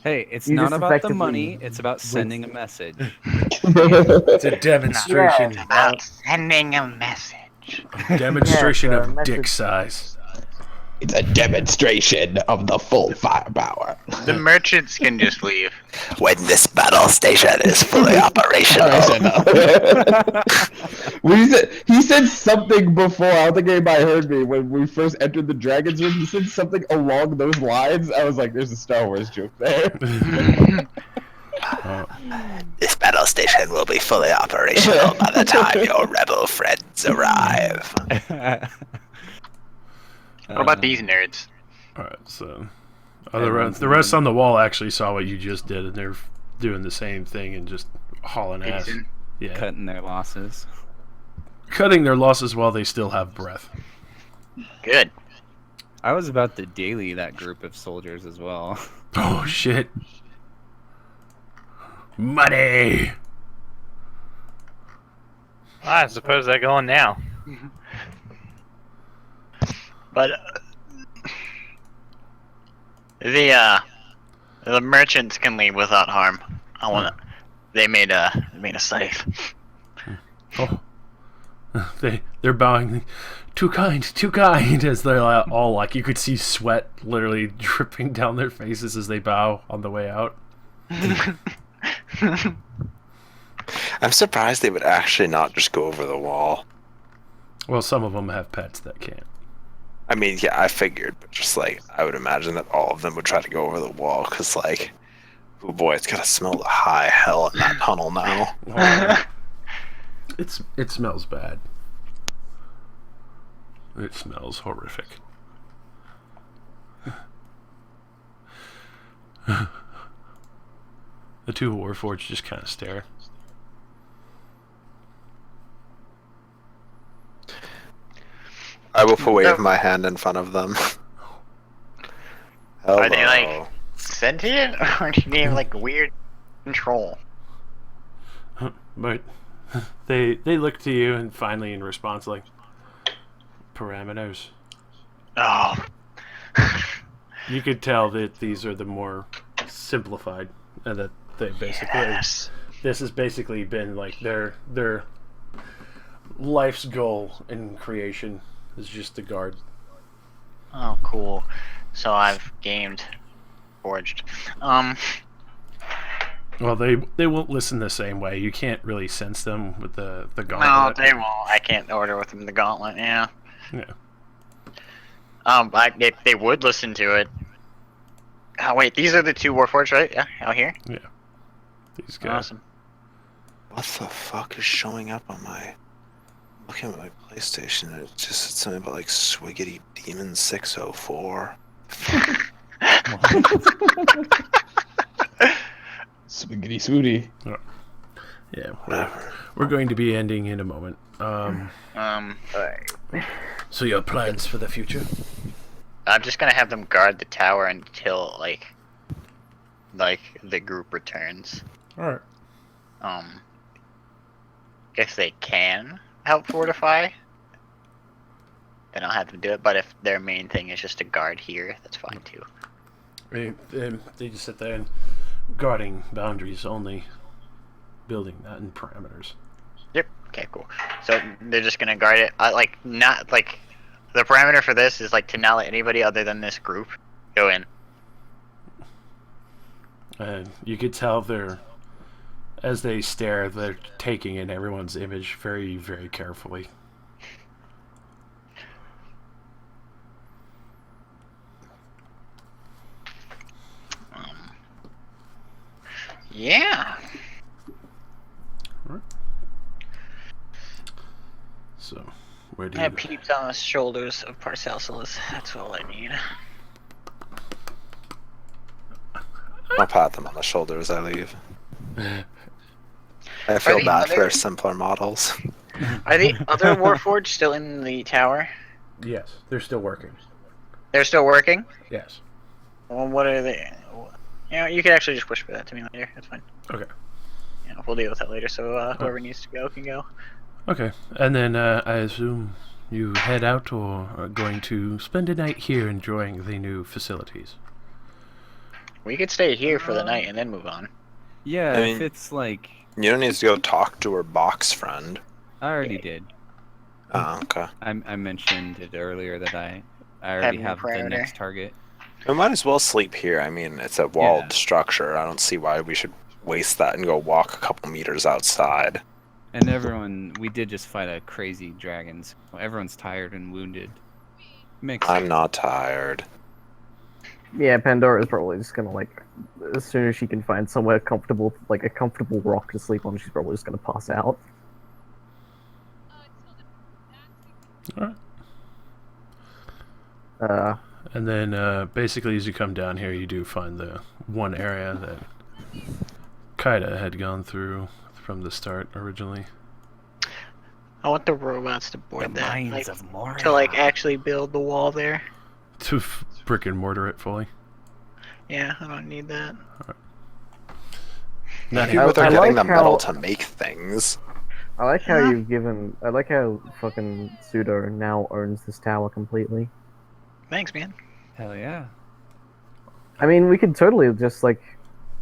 Hey, it's You not just about the effectively money, it's about sending a message. It's a demonstration. It's about sending a message. Demonstration Yeah, of message. dick size. It's a demonstration of the full firepower. The merchants can just leave. When this battle station is fully operational. He said something before. I don't think anybody heard me when we first entered the Dragon's Room. He said something along those lines. I was like, "There's a Star Wars joke there." This battle station will be fully operational by the time your rebel friends arrive. What about these nerds? Alright, so the rest on the wall actually saw what you just did, and they're doing the same thing and just hauling ass. Yeah, Cutting their losses. cutting their losses while they still have breath. Good. I was about to daily that group of soldiers as well. Oh shit! Money. I suppose they're going now. But the merchants can leave without harm. I want to. They made a safe. Oh, they're bowing. Too kind, as they're all like, you could see sweat literally dripping down their faces as they bow on the way out. I'm surprised they would actually not just go over the wall. Well, some of them have pets that can't. I mean, yeah, I figured, but just like, I would imagine that all of them would try to go over the wall, because like, oh boy, it's gotta smell the high hell in that tunnel now. It smells bad. It smells horrific. The two Warforged just kind of stare. I will wave my hand in front of them. Hello. Are they like sentient, or do they have like weird control? But they look to you, and finally in response, like, parameters. Oh. You could tell that these are the more simplified, and that they basically this has basically been like their life's goal in creation is just to guard. Oh, cool. So I've gamed forged. Well, they won't listen the same way. You can't really sense them with the gauntlet. No, they won't. I can't order with them the gauntlet. Yeah. Yeah. They would listen to it. Oh wait, these are the two Warforged, right? Yeah, out here. Yeah. These guys. Awesome. What the fuck is showing up on my... Looking at my PlayStation, and it just said something about like Swiggity Demon 604. Swiggity swooty. Yeah, we're going to be ending in a moment. So your plans for the future? I'm just gonna have them guard the tower until like the group returns. All right. If they can help fortify, then I'll have them do it. But if their main thing is just to guard here, that's fine too. They just sit there and guarding boundaries only, building that in parameters. Yep. Okay. Cool. So they're just gonna guard it. Not like the parameter for this is like to not let anybody other than this group go in. And you could tell as they stare, they're taking in everyone's image very, very carefully. Yeah. Right. So, where do I you... have peeps on the shoulders of Paracelsus. That's all I need. I'll pat them on the shoulder as I leave. I feel bad for simpler models. Are the other Warforged still in the tower? Yes, they're still working. They're still working? Yes. Well, what are they? You know, you could actually just whisper that to me later. That's fine. Okay. Yeah, we'll deal with that later. So whoever needs to go can go. Okay. And then I assume you head out or are going to spend a night here enjoying the new facilities. We could stay here for the night and then move on. Yeah, I if mean- it's like You don't need to go talk to her box friend. I already did. Oh, okay. I mentioned it earlier that I already more have the priority. next target. We might as well sleep here. I mean, it's a walled Yeah. structure. I don't see why we should waste that and go walk a couple meters outside. And we did just fight a crazy dragon. So everyone's tired and wounded. Makes I'm sense. not tired. Yeah, Pandora's probably just gonna like, as soon as she can find somewhere comfortable, like a comfortable rock to sleep on, she's probably just gonna pass out. Alright. Uh, And then basically as you come down here, you do find the one area that Kaida had gone through from the start originally. I want the robots to board The that. mines Like, of Moria. to like actually build the wall there. To brick and mortar it fully. Yeah, I don't need that. Not People here. are I getting like the metal how- to make things. I like how you've given. I like how fucking Pseudo now owns this tower completely. Thanks, man. Hell yeah. I mean, we could totally just like,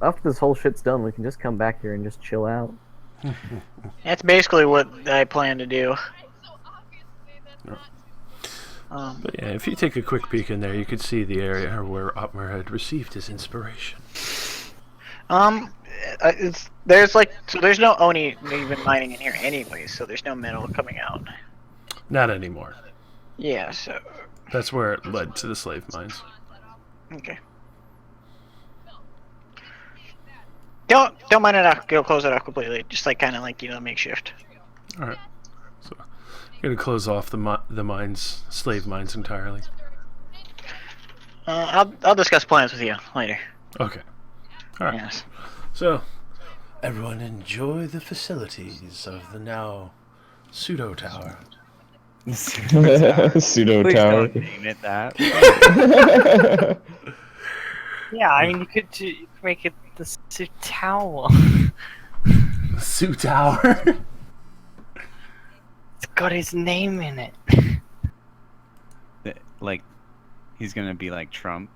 after this whole shit's done, we can just come back here and just chill out. That's basically what I plan to do. But yeah, if you take a quick peek in there, you could see the area where Otmar had received his inspiration. There's like, so there's no Oni even mining in here anyway, so there's no metal coming out. Not anymore. Yeah, so That's where it led to the slave mines. okay. Don't mine it out. Go close it out completely. Just like kind of like makeshift. All right. So, you're gonna close off the mines, slave mines entirely. I'll discuss plans with you later. Okay. All right. Yes. So, everyone enjoy the facilities of the now pseudo tower. Pseudo Please tower. don't name it that. Yeah, I mean, you could make it the suit tower. Sioux Tower. It's got his name in it. Like, he's gonna be like Trump.